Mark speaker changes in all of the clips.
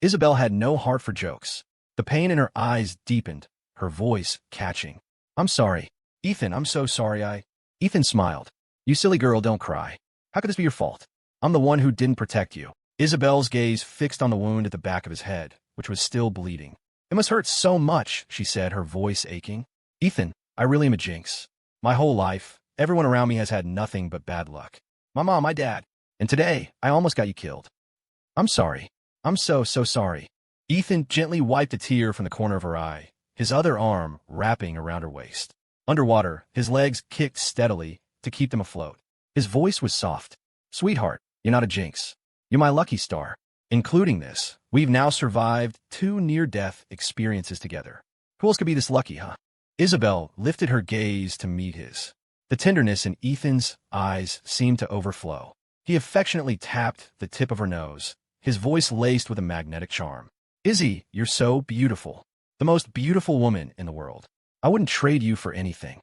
Speaker 1: Isabel had no heart for jokes. The pain in her eyes deepened, her voice catching. I'm sorry. Ethan, I'm so sorry. Ethan smiled. You silly girl, don't cry. How could this be your fault? I'm the one who didn't protect you. Isabel's gaze fixed on the wound at the back of his head, which was still bleeding. It must hurt so much, she said, her voice aching. Ethan, I really am a jinx. My whole life, everyone around me has had nothing but bad luck. My mom, my dad. And today, I almost got you killed. I'm sorry. I'm so sorry. Ethan gently wiped a tear from the corner of her eye, his other arm wrapping around her waist. Underwater, his legs kicked steadily to keep them afloat. His voice was soft. Sweetheart, you're not a jinx. You're my lucky star. Including this, we've now survived 2 near-death experiences together. Who else could be this lucky, huh? Isabel lifted her gaze to meet his. The tenderness in Ethan's eyes seemed to overflow. He affectionately tapped the tip of her nose, his voice laced with a magnetic charm. Izzy, you're so beautiful. The most beautiful woman in the world. I wouldn't trade you for anything.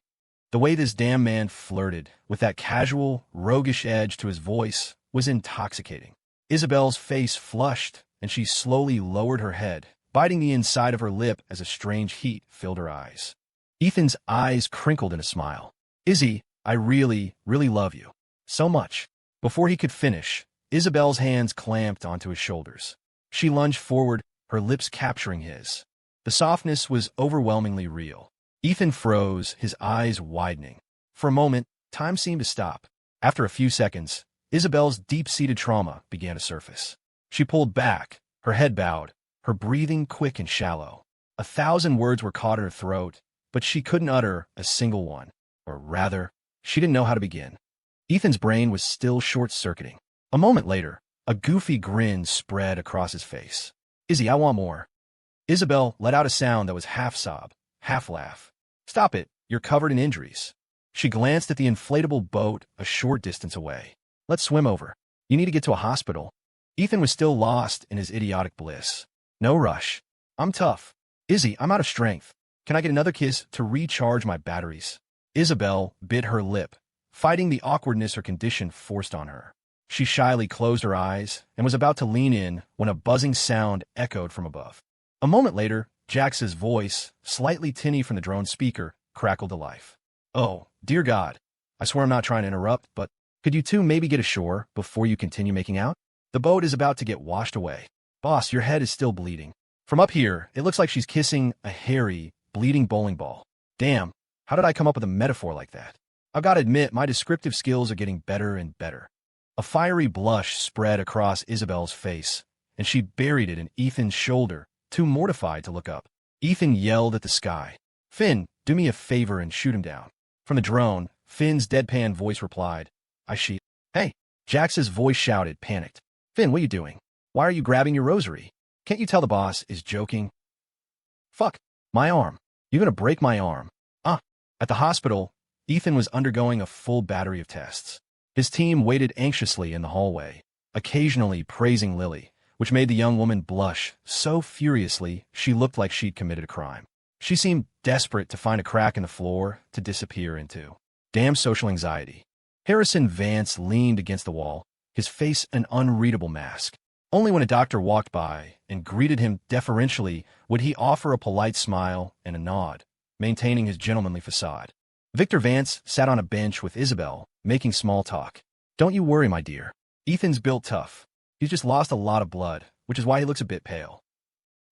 Speaker 1: The way this damn man flirted, with that casual, roguish edge to his voice, was intoxicating. Isabel's face flushed, and she slowly lowered her head, biting the inside of her lip as a strange heat filled her eyes. Ethan's eyes crinkled in a smile. Izzy, I really love you. So much. Before he could finish, Isabel's hands clamped onto his shoulders. She lunged forward, her lips capturing his. The softness was overwhelmingly real. Ethan froze, his eyes widening. For a moment, time seemed to stop. After a few seconds, Isabel's deep-seated trauma began to surface. She pulled back, her head bowed, her breathing quick and shallow. 1,000 words were caught in her throat, but she couldn't utter a single one. Or rather, she didn't know how to begin. Ethan's brain was still short-circuiting. A moment later, a goofy grin spread across his face. Izzy, I want more. Isabel let out a sound that was half sob, half laugh. Stop it, you're covered in injuries. She glanced at the inflatable boat a short distance away. Let's swim over. You need to get to a hospital. Ethan was still lost in his idiotic bliss. No rush. I'm tough. Izzy, I'm out of strength. Can I get another kiss to recharge my batteries? Isabel bit her lip, fighting the awkwardness her condition forced on her. She shyly closed her eyes and was about to lean in when a buzzing sound echoed from above. A moment later, Jax's voice, slightly tinny from the drone speaker, crackled to life. Oh, dear God. I swear I'm not trying to interrupt, but could you two maybe get ashore before you continue making out? The boat is about to get washed away. Boss, your head is still bleeding. From up here, it looks like she's kissing a hairy, bleeding bowling ball. Damn, how did I come up with a metaphor like that? I've got to admit, my descriptive skills are getting better and better. A fiery blush spread across Isabel's face, and she buried it in Ethan's shoulder, too mortified to look up. Ethan yelled at the sky. Finn, do me a favor and shoot him down. From the drone, Finn's deadpan voice replied. Hey, Jax's voice shouted, panicked. Finn, what are you doing? Why are you grabbing your rosary? Can't you tell the boss is joking? Fuck, my arm. You're gonna break my arm. At the hospital, Ethan was undergoing a full battery of tests. His team waited anxiously in the hallway, occasionally praising Lily, which made the young woman blush so furiously she looked like she'd committed a crime. She seemed desperate to find a crack in the floor to disappear into. Damn social anxiety. Harrison Vance leaned against the wall, his face an unreadable mask. Only when a doctor walked by and greeted him deferentially would he offer a polite smile and a nod, maintaining his gentlemanly facade. Victor Vance sat on a bench with Isabel, making small talk. Don't you worry, my dear. Ethan's built tough. He's just lost a lot of blood, which is why he looks a bit pale.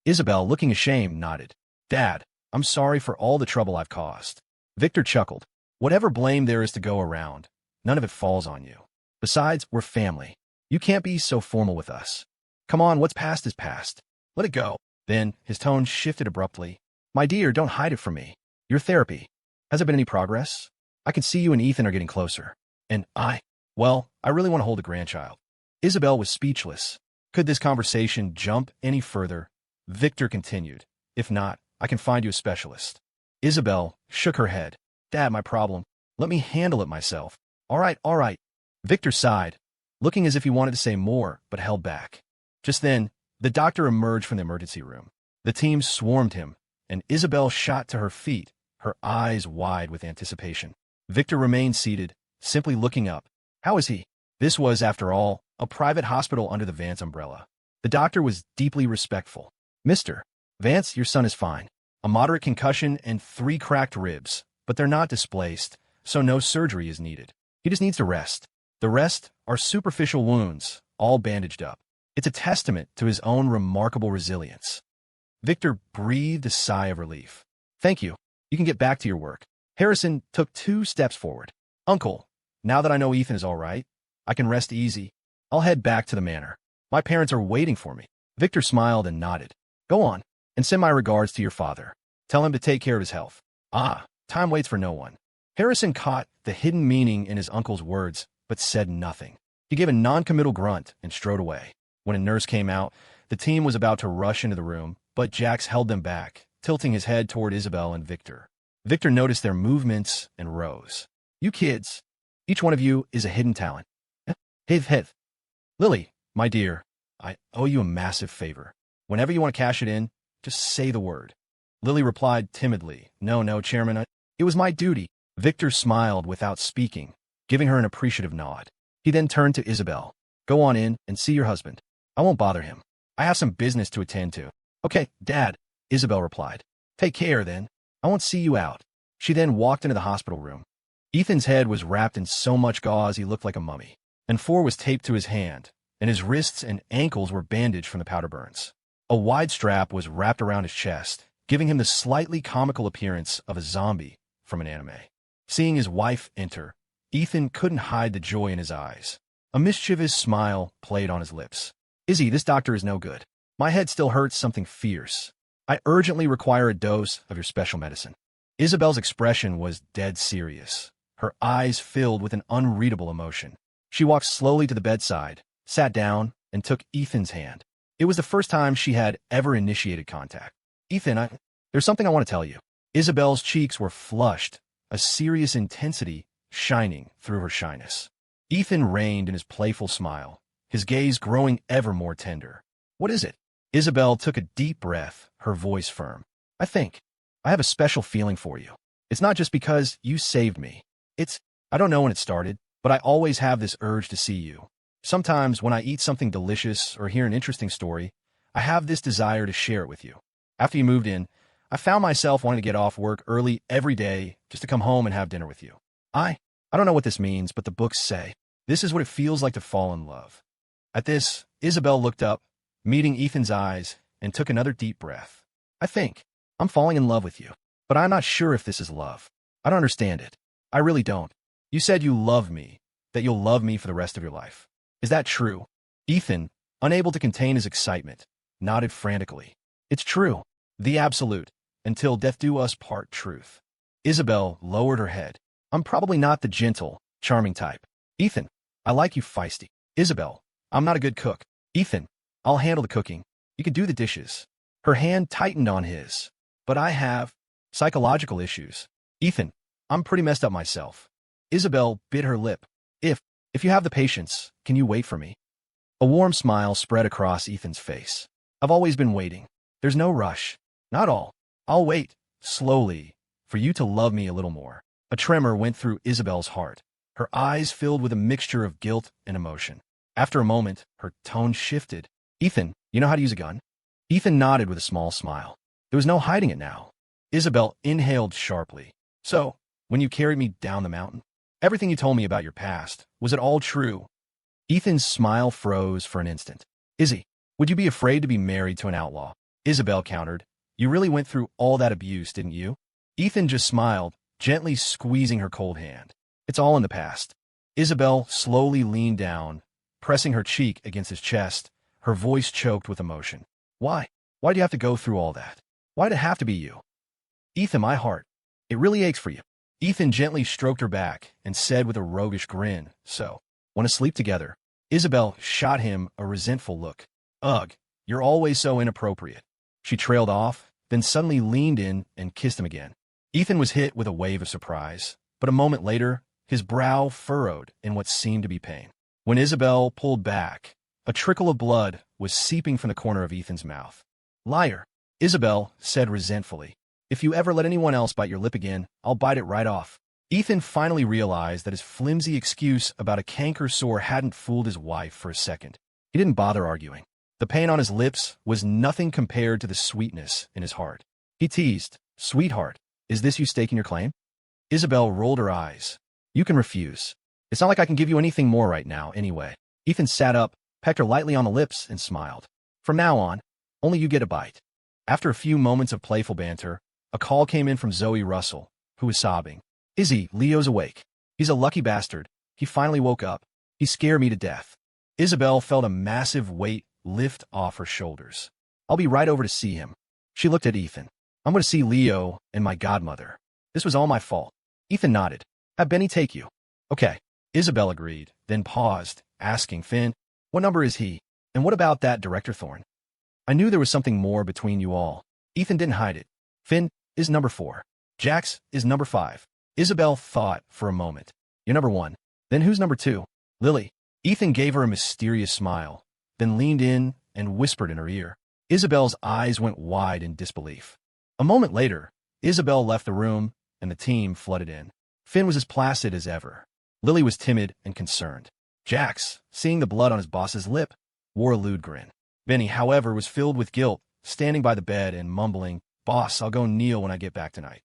Speaker 1: Isabel, looking ashamed, nodded. Dad, I'm sorry for all the trouble I've caused. Victor chuckled. Whatever blame there is to go around, none of it falls on you. Besides, we're family. You can't be so formal with us. Come on, what's past is past. Let it go. Then, his tone shifted abruptly. My dear, don't hide it from me. Your therapy. Has there been any progress? I can see you and Ethan are getting closer. And I really want to hold a grandchild. Isabel was speechless. Could this conversation jump any further? Victor continued. If not, I can find you a specialist. Isabel shook her head. Dad, my problem. Let me handle it myself. All right. Victor sighed, looking as if he wanted to say more, but held back. Just then, the doctor emerged from the emergency room. The team swarmed him, and Isabel shot to her feet, her eyes wide with anticipation. Victor remained seated, simply looking up. How is he? This was, after all, a private hospital under the Vance umbrella. The doctor was deeply respectful. Mr. Vance, your son is fine. A moderate concussion and 3 cracked ribs, but they're not displaced, so no surgery is needed. He just needs to rest. The rest are superficial wounds, all bandaged up. It's a testament to his own remarkable resilience. Victor breathed a sigh of relief. Thank you. You can get back to your work. Harrison took 2 steps forward. Uncle, now that I know Ethan is all right, I can rest easy. I'll head back to the manor. My parents are waiting for me. Victor smiled and nodded. Go on, and send my regards to your father. Tell him to take care of his health. Ah, time waits for no one. Harrison caught the hidden meaning in his uncle's words, but said nothing. He gave a non-committal grunt and strode away. When a nurse came out, the team was about to rush into the room, but Jax held them back, tilting his head toward Isabel and Victor. Victor noticed their movements and rose. You kids, each one of you is a hidden talent. Hiv. Lily, my dear, I owe you a massive favor. Whenever you want to cash it in, just say the word. Lily replied timidly, No, Chairman, it was my duty. Victor smiled without speaking, giving her an appreciative nod. He then turned to Isabel. Go on in and see your husband. I won't bother him. I have some business to attend to. Okay, Dad, Isabel replied. Take care, then. I won't see you out. She then walked into the hospital room. Ethan's head was wrapped in so much gauze he looked like a mummy, and 4 was taped to his hand, and his wrists and ankles were bandaged from the powder burns. A wide strap was wrapped around his chest, giving him the slightly comical appearance of a zombie from an anime. Seeing his wife enter, Ethan couldn't hide the joy in his eyes. A mischievous smile played on his lips. Izzy, this doctor is no good. My head still hurts something fierce. I urgently require a dose of your special medicine. Isabel's expression was dead serious, her eyes filled with an unreadable emotion. She walked slowly to the bedside, sat down, and took Ethan's hand. It was the first time she had ever initiated contact. Ethan, there's something I want to tell you. Isabel's cheeks were flushed, a serious intensity shining through her shyness. Ethan reigned in his playful smile, his gaze growing ever more tender. What is it? Isabel took a deep breath, her voice firm. I have a special feeling for you. It's not just because you saved me. I don't know when it started, but I always have this urge to see you. Sometimes when I eat something delicious or hear an interesting story, I have this desire to share it with you. After you moved in, I found myself wanting to get off work early every day just to come home and have dinner with you. I don't know what this means, but the books say this is what it feels like to fall in love. At this, Isabel looked up, meeting Ethan's eyes, and took another deep breath. I'm falling in love with you, but I'm not sure if this is love. I don't understand it. I really don't. You said you love me, that you'll love me for the rest of your life. Is that true? Ethan, unable to contain his excitement, nodded frantically. It's true. The absolute, until death do us part truth. Isabel lowered her head. I'm probably not the gentle, charming type. Ethan, I like you feisty. Isabel, I'm not a good cook. Ethan, I'll handle the cooking. You can do the dishes. Her hand tightened on his. But I have psychological issues. Ethan, I'm pretty messed up myself. Isabel bit her lip. If you have the patience, can you wait for me? A warm smile spread across Ethan's face. I've always been waiting. There's no rush. Not all. I'll wait, slowly, for you to love me a little more. A tremor went through Isabel's heart. Her eyes filled with a mixture of guilt and emotion. After a moment, her tone shifted. Ethan, you know how to use a gun? Ethan nodded with a small smile. There was no hiding it now. Isabel inhaled sharply. So, when you carried me down the mountain, everything you told me about your past, was it all true? Ethan's smile froze for an instant. Izzy, would you be afraid to be married to an outlaw? Isabel countered. You really went through all that abuse, didn't you? Ethan just smiled, gently squeezing her cold hand. It's all in the past. Isabel slowly leaned down, pressing her cheek against his chest, her voice choked with emotion. Why? Why do you have to go through all that? Why'd it have to be you? Ethan, my heart. It really aches for you. Ethan gently stroked her back and said with a roguish grin, So, want to sleep together? Isabel shot him a resentful look. Ugh, you're always so inappropriate. She trailed off, then suddenly leaned in and kissed him again. Ethan was hit with a wave of surprise, but a moment later, his brow furrowed in what seemed to be pain. When Isabel pulled back, a trickle of blood was seeping from the corner of Ethan's mouth. Liar, Isabel said resentfully. If you ever let anyone else bite your lip again, I'll bite it right off. Ethan finally realized that his flimsy excuse about a canker sore hadn't fooled his wife for a second. He didn't bother arguing. The pain on his lips was nothing compared to the sweetness in his heart. He teased, "Sweetheart, is this you staking your claim?" Isabel rolled her eyes. "You can refuse. It's not like I can give you anything more right now, anyway." Ethan sat up, pecked her lightly on the lips, and smiled. "From now on, only you get a bite." After a few moments of playful banter, a call came in from Zoe Russell, who was sobbing. "Izzy, Leo's awake. He's a lucky bastard. He finally woke up. He scared me to death." Isabel felt a massive weight lift off her shoulders. "I'll be right over to see him." She looked at Ethan. "I'm going to see Leo and my godmother. This was all my fault." Ethan nodded. "Have Benny take you." "Okay." Isabel agreed, then paused, asking Finn, "What number is he? And what about that Director Thorne?" "I knew there was something more between you all." Ethan didn't hide it. "Finn is number 4. Jax is number 5. Isabel thought for a moment. "You're number 1. Then who's number 2? "Lily." Ethan gave her a mysterious smile, then leaned in and whispered in her ear. Isabel's eyes went wide in disbelief. A moment later, Isabel left the room, and the team flooded in. Finn was as placid as ever. Lily was timid and concerned. Jax, seeing the blood on his boss's lip, wore a lewd grin. Benny, however, was filled with guilt, standing by the bed and mumbling, "Boss, I'll go kneel when I get back tonight."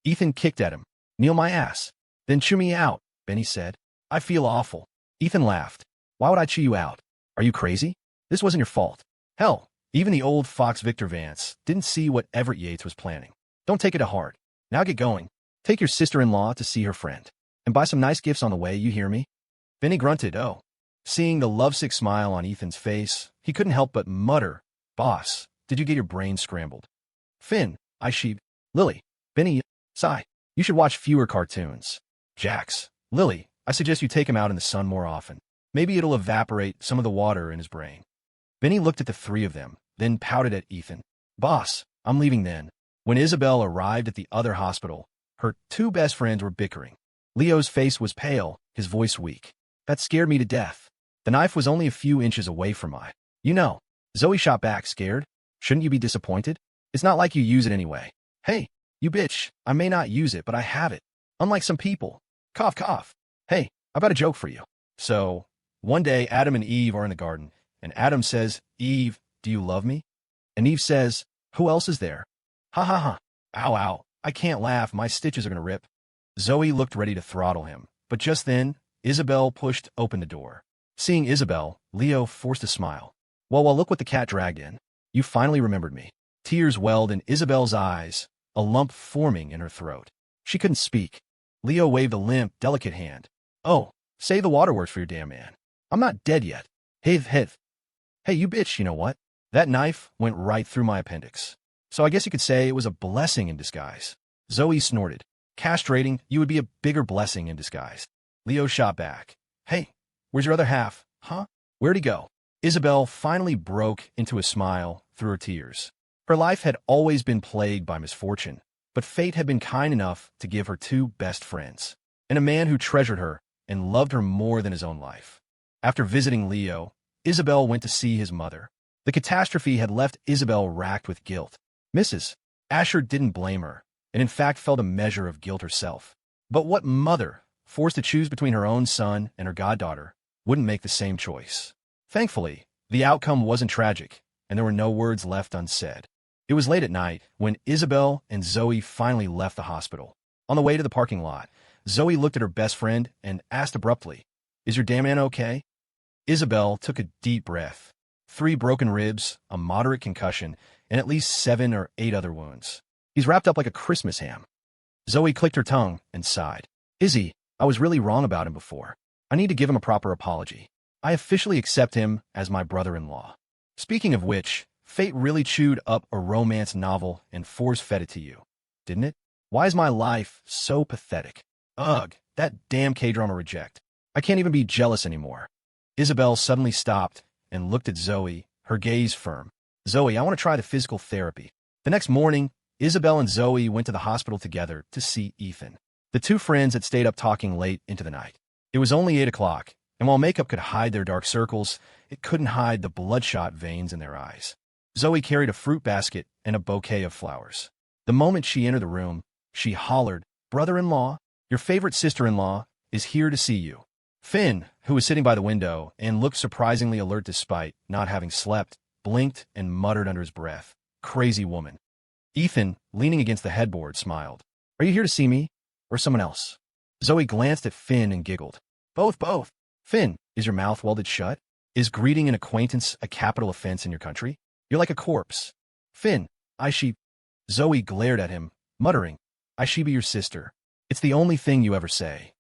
Speaker 1: Ethan kicked at him. "Kneel my ass. Then chew me out," Benny said. "I feel awful." Ethan laughed. "Why would I chew you out? Are you crazy? This wasn't your fault. Hell, even the old fox Victor Vance didn't see what Everett Yates was planning. Don't take it to heart. Now get going. Take your sister-in-law to see her friend. And buy some nice gifts on the way, you hear me?" Benny grunted, "Oh." Seeing the lovesick smile on Ethan's face, he couldn't help but mutter, "Boss, did you get your brain scrambled?" "Finn, I sheep." "Lily." "Benny, sigh. You should watch fewer cartoons." "Jax." "Lily, I suggest you take him out in the sun more often. Maybe it'll evaporate some of the water in his brain." Benny looked at the three of them, then pouted at Ethan. "Boss, I'm leaving then." When Isabel arrived at the other hospital, her 2 best friends were bickering. Leo's face was pale, his voice weak. "That scared me to death. The knife was only a few inches away from my—" "You know." Zoe shot back, scared. "Shouldn't you be disappointed? It's not like you use it anyway." "Hey, you bitch, I may not use it, but I have it. Unlike some people." Cough, cough. "Hey, I've got a joke for you." So, one day Adam and Eve are in the garden, and Adam says, "Eve, do you love me?" And Eve says, "Who else is there?" "Ha ha ha. Ow, ow. I can't laugh. My stitches are going to rip." Zoe looked ready to throttle him, but just then, Isabel pushed open the door. Seeing Isabel, Leo forced a smile. Well, look what the cat dragged in. You finally remembered me." Tears welled in Isabel's eyes, a lump forming in her throat. She couldn't speak. Leo waved a limp, delicate hand. "Oh, save the waterworks for your damn man. I'm not dead yet. Hiv, hiv. Hey, you bitch, you know what? That knife went right through my appendix. So I guess you could say it was a blessing in disguise." Zoe snorted. "Castrating, you would be a bigger blessing in disguise." Leo shot back. "Hey, where's your other half? Huh? Where'd he go?" Isabel finally broke into a smile through her tears. Her life had always been plagued by misfortune, but fate had been kind enough to give her 2 best friends, and a man who treasured her and loved her more than his own life. After visiting Leo, Isabel went to see his mother. The catastrophe had left Isabel racked with guilt. Mrs. Asher didn't blame her, and in fact felt a measure of guilt herself. But what mother, forced to choose between her own son and her goddaughter, wouldn't make the same choice? Thankfully, the outcome wasn't tragic, and there were no words left unsaid. It was late at night when Isabel and Zoe finally left the hospital. On the way to the parking lot, Zoe looked at her best friend and asked abruptly, "Is your damn man okay?" Isabel took a deep breath. 3 broken ribs, a moderate concussion, and at least 7 or 8 other wounds. "He's wrapped up like a Christmas ham." Zoe clicked her tongue and sighed. "Izzy, I was really wrong about him before. I need to give him a proper apology. I officially accept him as my brother-in-law." Speaking of which, fate really chewed up a romance novel and force-fed it to you, didn't it? Why is my life so pathetic? Ugh, that damn K-drama reject. I can't even be jealous anymore. Isabel suddenly stopped and looked at Zoe, her gaze firm. "Zoe, I want to try the physical therapy." The next morning, Isabel and Zoe went to the hospital together to see Ethan. The 2 friends had stayed up talking late into the night. It was only 8 o'clock, and while makeup could hide their dark circles, it couldn't hide the bloodshot veins in their eyes. Zoe carried a fruit basket and a bouquet of flowers. The moment she entered the room, she hollered, "Brother-in-law, your favorite sister-in-law, is here to see you." Finn, who was sitting by the window and looked surprisingly alert despite not having slept, blinked and muttered under his breath, "Crazy woman." Ethan, leaning against the headboard, smiled. "Are you here to see me? Or someone else?" Zoe glanced at Finn and giggled. Both. Finn, is your mouth welded shut? Is greeting an acquaintance a capital offense in your country? You're like a corpse. Finn, Zoe glared at him, muttering, "I she be your sister. It's the only thing you ever say."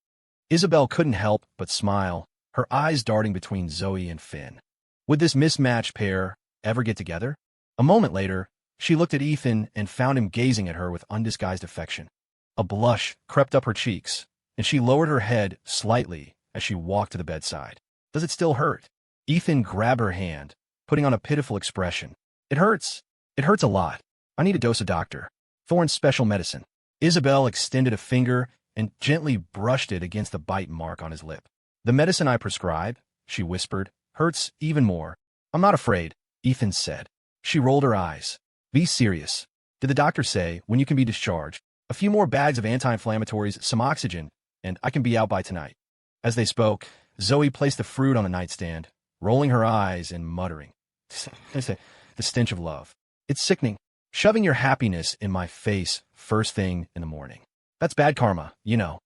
Speaker 1: Isabel couldn't help but smile, her eyes darting between Zoe and Finn. Would this mismatched pair ever get together? A moment later, she looked at Ethan and found him gazing at her with undisguised affection. A blush crept up her cheeks, and she lowered her head slightly as she walked to the bedside. "Does it still hurt?" Ethan grabbed her hand, putting on a pitiful expression. "It hurts. It hurts a lot. I need a dose of Dr. Thorne's special medicine." Isabel extended a finger and gently brushed it against the bite mark on his lip. "The medicine I prescribe," she whispered, "hurts even more." "I'm not afraid," Ethan said. She rolled her eyes. "Be serious. Did the doctor say when you can be discharged? A few more bags of anti-inflammatories, some oxygen, and I can be out by tonight." As they spoke, Zoe placed the fruit on the nightstand, rolling her eyes and muttering, "The stench of love. It's sickening. Shoving your happiness in my face first thing in the morning. That's bad karma, you know."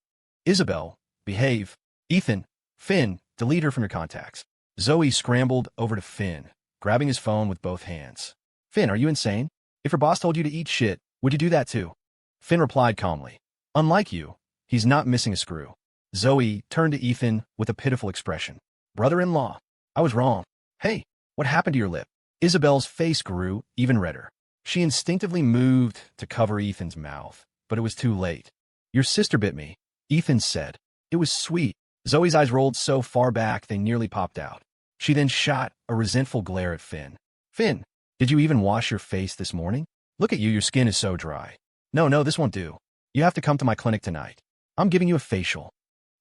Speaker 1: "Isabel, behave." "Ethan, Finn, delete her from your contacts." Zoe scrambled over to Finn, grabbing his phone with both hands. "Finn, are you insane? If your boss told you to eat shit, would you do that too?" Finn replied calmly, "Unlike you, he's not missing a screw." Zoe turned to Ethan with a pitiful expression. "Brother-in-law, I was wrong. Hey, what happened to your lip?" Isabel's face grew even redder. She instinctively moved to cover Ethan's mouth, but it was too late. "Your sister bit me," Ethan said. "It was sweet." Zoe's eyes rolled so far back they nearly popped out. She then shot a resentful glare at Finn. "Finn, did you even wash your face this morning? Look at you, your skin is so dry." No, this won't do. You have to come to my clinic tonight. I'm giving you a facial."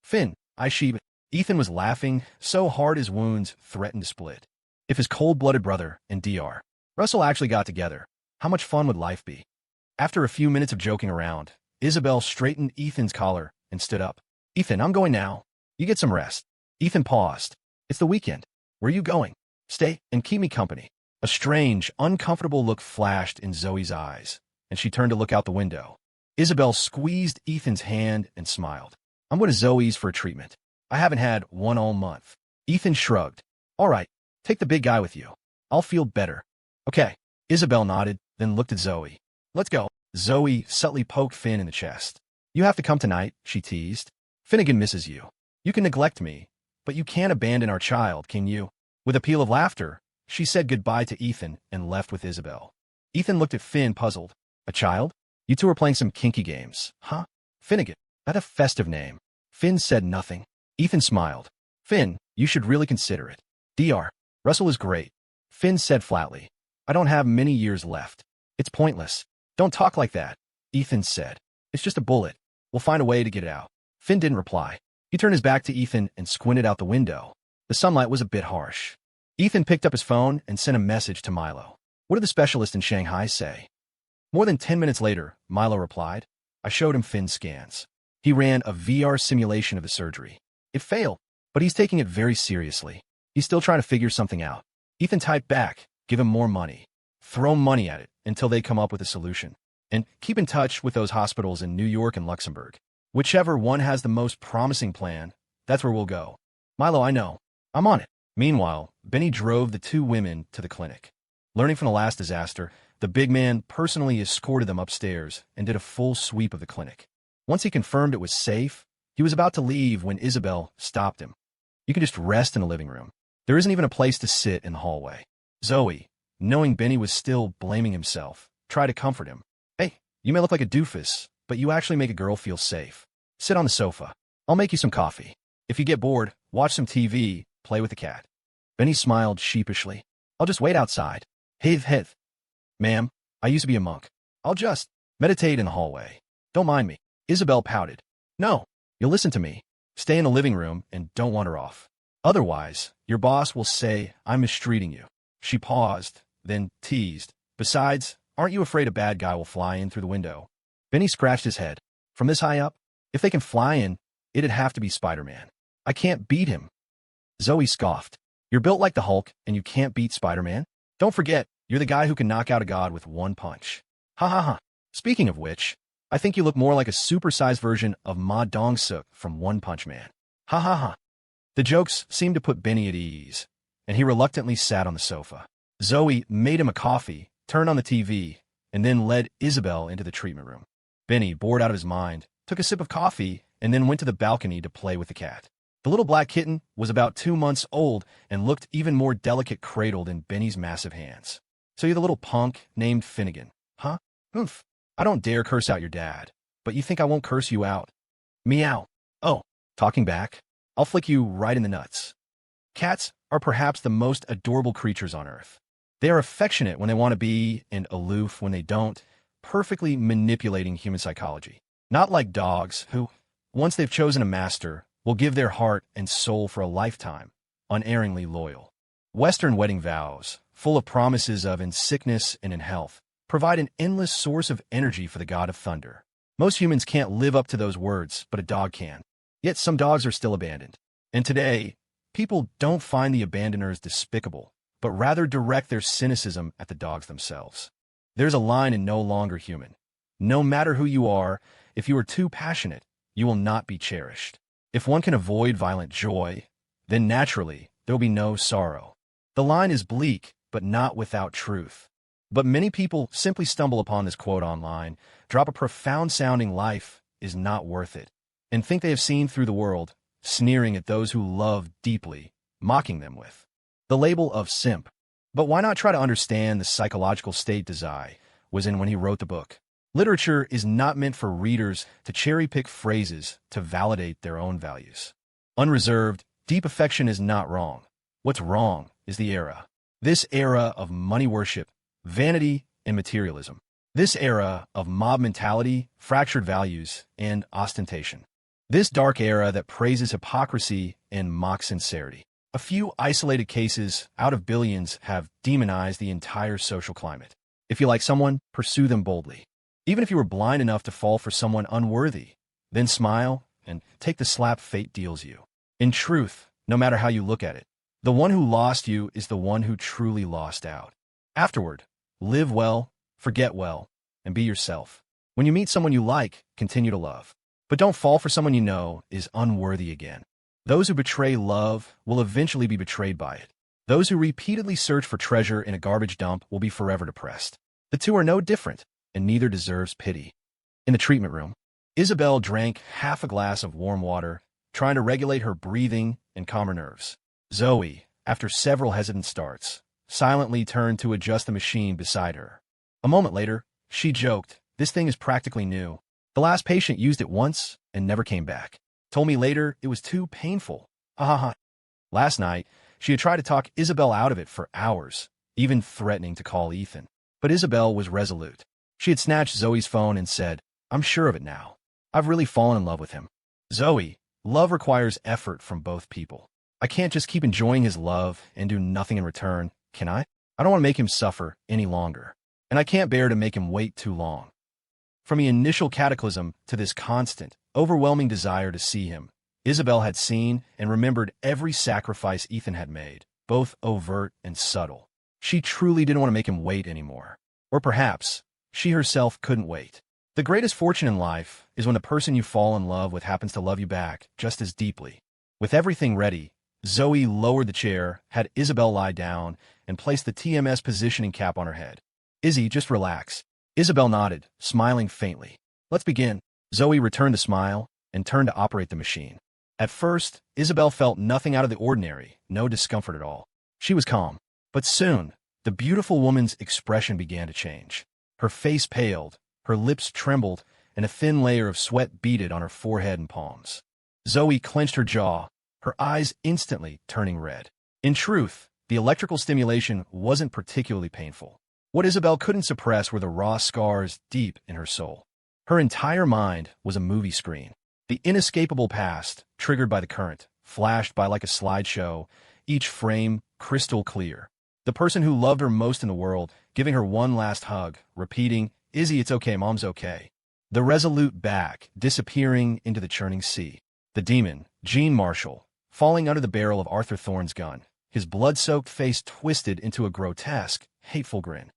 Speaker 1: "Finn, Ethan was laughing so hard his wounds threatened to split. If his cold-blooded brother and Dr. Russell actually got together, how much fun would life be? After a few minutes of joking around, Isabel straightened Ethan's collar and stood up. "Ethan, I'm going now. You get some rest." Ethan paused. "It's the weekend. Where are you going? Stay and keep me company." A strange, uncomfortable look flashed in Zoe's eyes, and she turned to look out the window. Isabel squeezed Ethan's hand and smiled. "I'm going to Zoe's for a treatment. I haven't had one all month." Ethan shrugged. "All right, take the big guy with you. I'll feel better." "Okay." Isabel nodded, then looked at Zoe. "Let's go." Zoe subtly poked Finn in the chest. "You have to come tonight," she teased. "Finnegan misses you. You can neglect me, but you can't abandon our child, can you?" With a peal of laughter, she said goodbye to Ethan and left with Isabel. Ethan looked at Finn, puzzled. "A child? You two are playing some kinky games, huh?" "Finnegan, that's a festive name." Finn said nothing. Ethan smiled. "Finn, you should really consider it. Dr. Russell is great." Finn said flatly. "I don't have many years left. It's pointless." "Don't talk like that," Ethan said. "It's just a bullet. We'll find a way to get it out." Finn didn't reply. He turned his back to Ethan and squinted out the window. The sunlight was a bit harsh. Ethan picked up his phone and sent a message to Milo. "What do the specialists in Shanghai say?" More than 10 minutes later, Milo replied. "I showed him Finn's scans. He ran a VR simulation of the surgery. It failed, but he's taking it very seriously. He's still trying to figure something out." Ethan typed back, "Give him more money. Throw money at it until they come up with a solution. And keep in touch with those hospitals in New York and Luxembourg. Whichever one has the most promising plan, that's where we'll go." "Milo, I know. I'm on it." Meanwhile, Benny drove the two women to the clinic. Learning from the last disaster, the big man personally escorted them upstairs and did a full sweep of the clinic. Once he confirmed it was safe, he was about to leave when Isabel stopped him. "You can just rest in the living room. There isn't even a place to sit in the hallway." Zoe, knowing Benny was still blaming himself, tried to comfort him. "Hey, you may look like a doofus, but you actually make a girl feel safe. Sit on the sofa. I'll make you some coffee. If you get bored, watch some TV, play with the cat." Benny smiled sheepishly. "I'll just wait outside." Hith. "Ma'am, I used to be a monk. I'll just meditate in the hallway. Don't mind me." Isabel pouted. "No, you'll listen to me. Stay in the living room and don't wander off. Otherwise, your boss will say I'm mistreating you." She paused, then teased. "Besides, aren't you afraid a bad guy will fly in through the window?" Benny scratched his head. "From this high up? If they can fly in, it'd have to be Spider-Man. I can't beat him." Zoe scoffed. "You're built like the Hulk, and you can't beat Spider-Man?" Don't forget, you're the guy who can knock out a god with one punch. Ha ha ha. Speaking of which, I think you look more like a supersized version of Ma Dong-suk from One Punch Man. Ha ha ha. The jokes seemed to put Benny at ease, and he reluctantly sat on the sofa. Zoe made him a coffee, turned on the TV, and then led Isabel into the treatment room. Benny, bored out of his mind, took a sip of coffee and then went to the balcony to play with the cat. The little black kitten was about 2 months old and looked even more delicate cradled in Benny's massive hands. So you're the little punk named Finnegan, huh? Oof. I don't dare curse out your dad, but you think I won't curse you out? Meow. Oh, talking back, I'll flick you right in the nuts. Cats are perhaps the most adorable creatures on earth. They are affectionate when they want to be and aloof when they don't, perfectly manipulating human psychology. Not like dogs who, once they've chosen a master, will give their heart and soul for a lifetime, unerringly loyal. Western wedding vows, full of promises of in sickness and in health, provide an endless source of energy for the god of thunder. Most humans can't live up to those words, but a dog can. Yet some dogs are still abandoned. And today, people don't find the abandoners despicable, but rather direct their cynicism at the dogs themselves. There's a line in No Longer Human. No matter who you are, if you are too passionate, you will not be cherished. If one can avoid violent joy, then naturally there will be no sorrow. The line is bleak, but not without truth. But many people simply stumble upon this quote online, drop a profound-sounding "life is not worth it," and think they have seen through the world, sneering at those who love deeply, mocking them with the label of simp. But why not try to understand the psychological state Desai was in when he wrote the book? Literature is not meant for readers to cherry-pick phrases to validate their own values. Unreserved, deep affection is not wrong. What's wrong is the era. This era of money worship, vanity, and materialism. This era of mob mentality, fractured values, and ostentation. This dark era that praises hypocrisy and mocks sincerity. A few isolated cases out of billions have demonized the entire social climate. If you like someone, pursue them boldly. Even if you were blind enough to fall for someone unworthy, then smile and take the slap fate deals you. In truth, no matter how you look at it, the one who lost you is the one who truly lost out. Afterward, live well, forget well, and be yourself. When you meet someone you like, continue to love. But don't fall for someone you know is unworthy again. Those who betray love will eventually be betrayed by it. Those who repeatedly search for treasure in a garbage dump will be forever depressed. The two are no different, and neither deserves pity. In the treatment room, Isabel drank half a glass of warm water, trying to regulate her breathing and calm her nerves. Zoe, after several hesitant starts, silently turned to adjust the machine beside her. A moment later, she joked, "This thing is practically new. The last patient used it once and never came back. Told me later it was too painful. Ha ha ha." Last night, she had tried to talk Isabel out of it for hours, even threatening to call Ethan. But Isabel was resolute. She had snatched Zoe's phone and said, "I'm sure of it now. I've really fallen in love with him." Zoe, love requires effort from both people. I can't just keep enjoying his love and do nothing in return, can I? I don't want to make him suffer any longer. And I can't bear to make him wait too long. From the initial cataclysm to this constant, overwhelming desire to see him, Isabel had seen and remembered every sacrifice Ethan had made, both overt and subtle. She truly didn't want to make him wait anymore. Or perhaps, she herself couldn't wait. The greatest fortune in life is when the person you fall in love with happens to love you back just as deeply. With everything ready, Zoe lowered the chair, had Isabel lie down, and placed the TMS positioning cap on her head. "Izzy, just relax." Isabel nodded, smiling faintly. "Let's begin." Zoe returned the smile and turned to operate the machine. At first, Isabel felt nothing out of the ordinary, no discomfort at all. She was calm. But soon, the beautiful woman's expression began to change. Her face paled, her lips trembled, and a thin layer of sweat beaded on her forehead and palms. Zoe clenched her jaw, her eyes instantly turning red. In truth, the electrical stimulation wasn't particularly painful. What Isabel couldn't suppress were the raw scars deep in her soul. Her entire mind was a movie screen. The inescapable past, triggered by the current, flashed by like a slideshow, each frame crystal clear. The person who loved her most in the world, giving her one last hug, repeating, "Izzy, it's okay, Mom's okay." The resolute back, disappearing into the churning sea. The demon, Jean Marshall, falling under the barrel of Arthur Thorne's gun, his blood-soaked face twisted into a grotesque, hateful grin.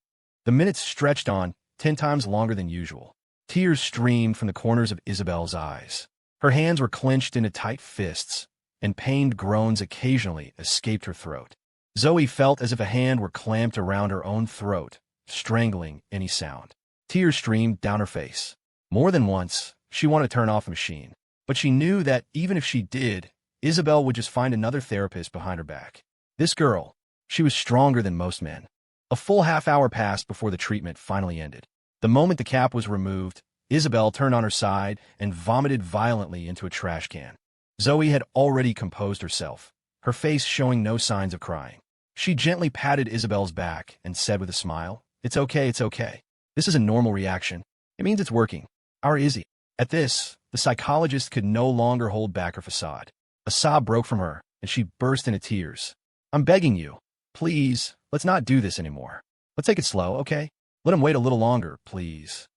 Speaker 1: The minutes stretched on, 10 times longer than usual. Tears streamed from the corners of Isabel's eyes. Her hands were clenched into tight fists, and pained groans occasionally escaped her throat. Zoe felt as if a hand were clamped around her own throat, strangling any sound. Tears streamed down her face. More than once, she wanted to turn off the machine, but she knew that even if she did, Isabel would just find another therapist behind her back. This girl, she was stronger than most men. A full half-hour passed before the treatment finally ended. The moment the cap was removed, Isabel turned on her side and vomited violently into a trash can. Zoe had already composed herself, her face showing no signs of crying. She gently patted Isabel's back and said with a smile, "It's okay, it's okay. This is a normal reaction. It means it's working. Our Izzy." At this, the psychologist could no longer hold back her facade. A sob broke from her, and she burst into tears. "I'm begging you. Please, let's not do this anymore. Let's take it slow, okay? Let him wait a little longer, please."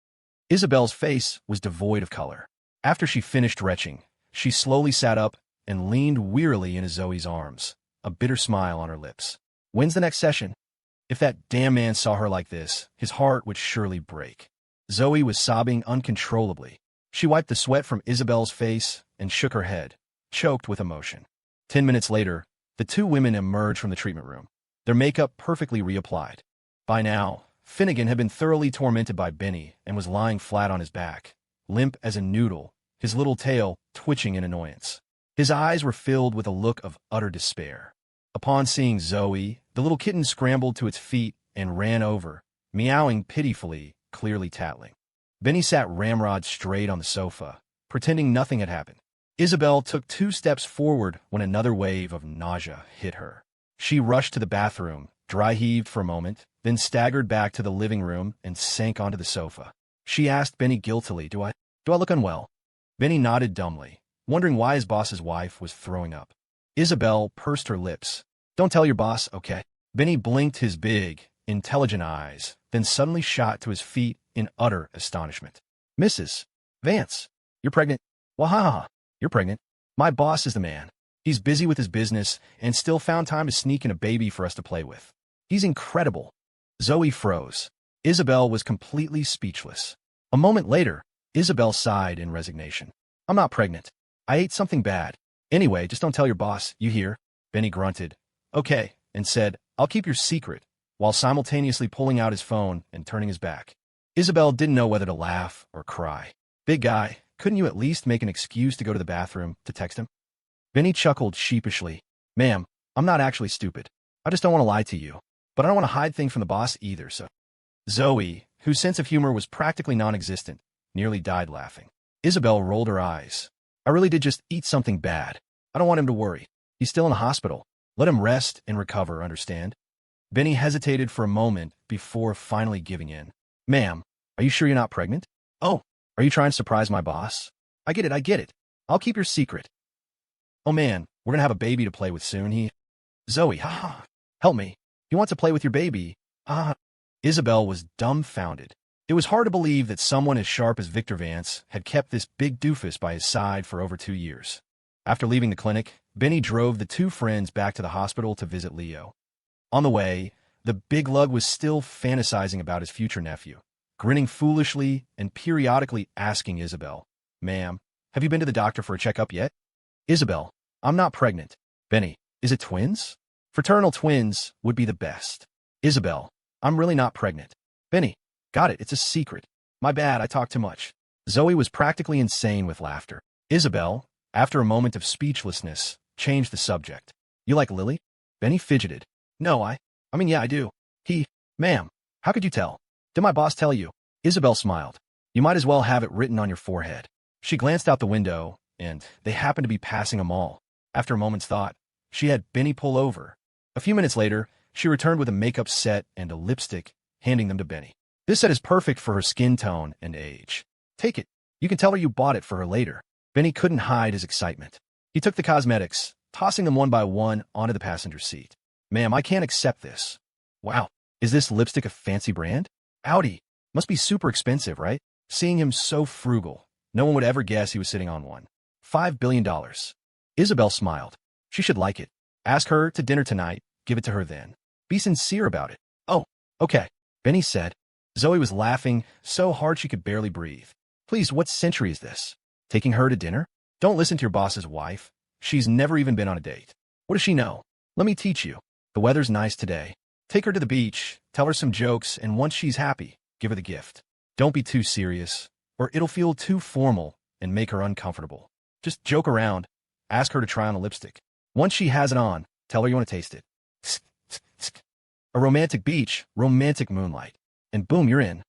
Speaker 1: Isabel's face was devoid of color. After she finished retching, she slowly sat up and leaned wearily into Zoe's arms, a bitter smile on her lips. "When's the next session?" If that damn man saw her like this, his heart would surely break. Zoe was sobbing uncontrollably. She wiped the sweat from Isabel's face and shook her head, choked with emotion. 10 minutes later, the two women emerged from the treatment room, their makeup perfectly reapplied. By now, Finnegan had been thoroughly tormented by Benny and was lying flat on his back, limp as a noodle, his little tail twitching in annoyance. His eyes were filled with a look of utter despair. Upon seeing Zoe, the little kitten scrambled to its feet and ran over, meowing pitifully, clearly tattling. Benny sat ramrod straight on the sofa, pretending nothing had happened. Isabel took 2 steps forward when another wave of nausea hit her. She rushed to the bathroom, dry-heaved for a moment, then staggered back to the living room and sank onto the sofa. She asked Benny guiltily, Do I look unwell?" Benny nodded dumbly, wondering why his boss's wife was throwing up. Isabel pursed her lips. "Don't tell your boss, okay?" Benny blinked his big, intelligent eyes, then suddenly shot to his feet in utter astonishment. "Mrs. Vance, you're pregnant?" "Wahaha, you're pregnant. My boss is the man. He's busy with his business and still found time to sneak in a baby for us to play with. He's incredible." Zoe froze. Isabel was completely speechless. A moment later, Isabel sighed in resignation. "I'm not pregnant. I ate something bad. Anyway, just don't tell your boss, you hear?" Benny grunted, "Okay," and said, "I'll keep your secret," while simultaneously pulling out his phone and turning his back. Isabel didn't know whether to laugh or cry. "Big guy, couldn't you at least make an excuse to go to the bathroom to text him?" Benny chuckled sheepishly. "Ma'am, I'm not actually stupid. I just don't want to lie to you. But I don't want to hide things from the boss either, so..." Zoe, whose sense of humor was practically non-existent, nearly died laughing. Isabel rolled her eyes. "I really did just eat something bad. I don't want him to worry. He's still in the hospital. Let him rest and recover, understand?" Benny hesitated for a moment before finally giving in. "Ma'am, are you sure you're not pregnant? Oh, are you trying to surprise my boss? I get it. I'll keep your secret. Oh man, we're gonna have a baby to play with soon, Zoe, haha, help me. He wants to play with your baby. Ah." Isabel was dumbfounded. It was hard to believe that someone as sharp as Victor Vance had kept this big doofus by his side for over 2 years. After leaving the clinic, Benny drove the two friends back to the hospital to visit Leo. On the way, the big lug was still fantasizing about his future nephew, grinning foolishly and periodically asking Isabel, "Ma'am, have you been to the doctor for a checkup yet?" "Isabel, I'm not pregnant." "Benny, is it twins?" "Fraternal twins would be the best." "Isabel, I'm really not pregnant." "Benny, got it, it's a secret. My bad, I talk too much." Zoe was practically insane with laughter. Isabel, after a moment of speechlessness, changed the subject. "You like Lily?" Benny fidgeted. "No, I mean, yeah, I do." "Ma'am, how could you tell? Did my boss tell you?" Isabel smiled. "You might as well have it written on your forehead." She glanced out the window, and they happened to be passing a mall. After a moment's thought, she had Benny pull over. A few minutes later, she returned with a makeup set and a lipstick, handing them to Benny. "This set is perfect for her skin tone and age. Take it. You can tell her you bought it for her later." Benny couldn't hide his excitement. He took the cosmetics, tossing them one by one onto the passenger seat. "Ma'am, I can't accept this." "Wow, is this lipstick a fancy brand?" "Audi. Must be super expensive, right?" Seeing him so frugal, no one would ever guess he was sitting on one. $5 billion. Isabel smiled. She should like it. "Ask her to dinner tonight, give it to her then. Be sincere about it. Oh, okay, Benny said. Zoe was laughing so hard she could barely breathe. Please, what century is this? Taking her to dinner? Don't listen to your boss's wife. She's never even been on a date. What does she know? Let me teach you. The weather's nice today. Take her to the beach, tell her some jokes, and once she's happy, give her the gift. Don't be too serious, or it'll feel too formal and make her uncomfortable. Just joke around. Ask her to try on a lipstick. Once she has it on, tell her you want to taste it. A romantic beach, romantic moonlight. And boom, you're in.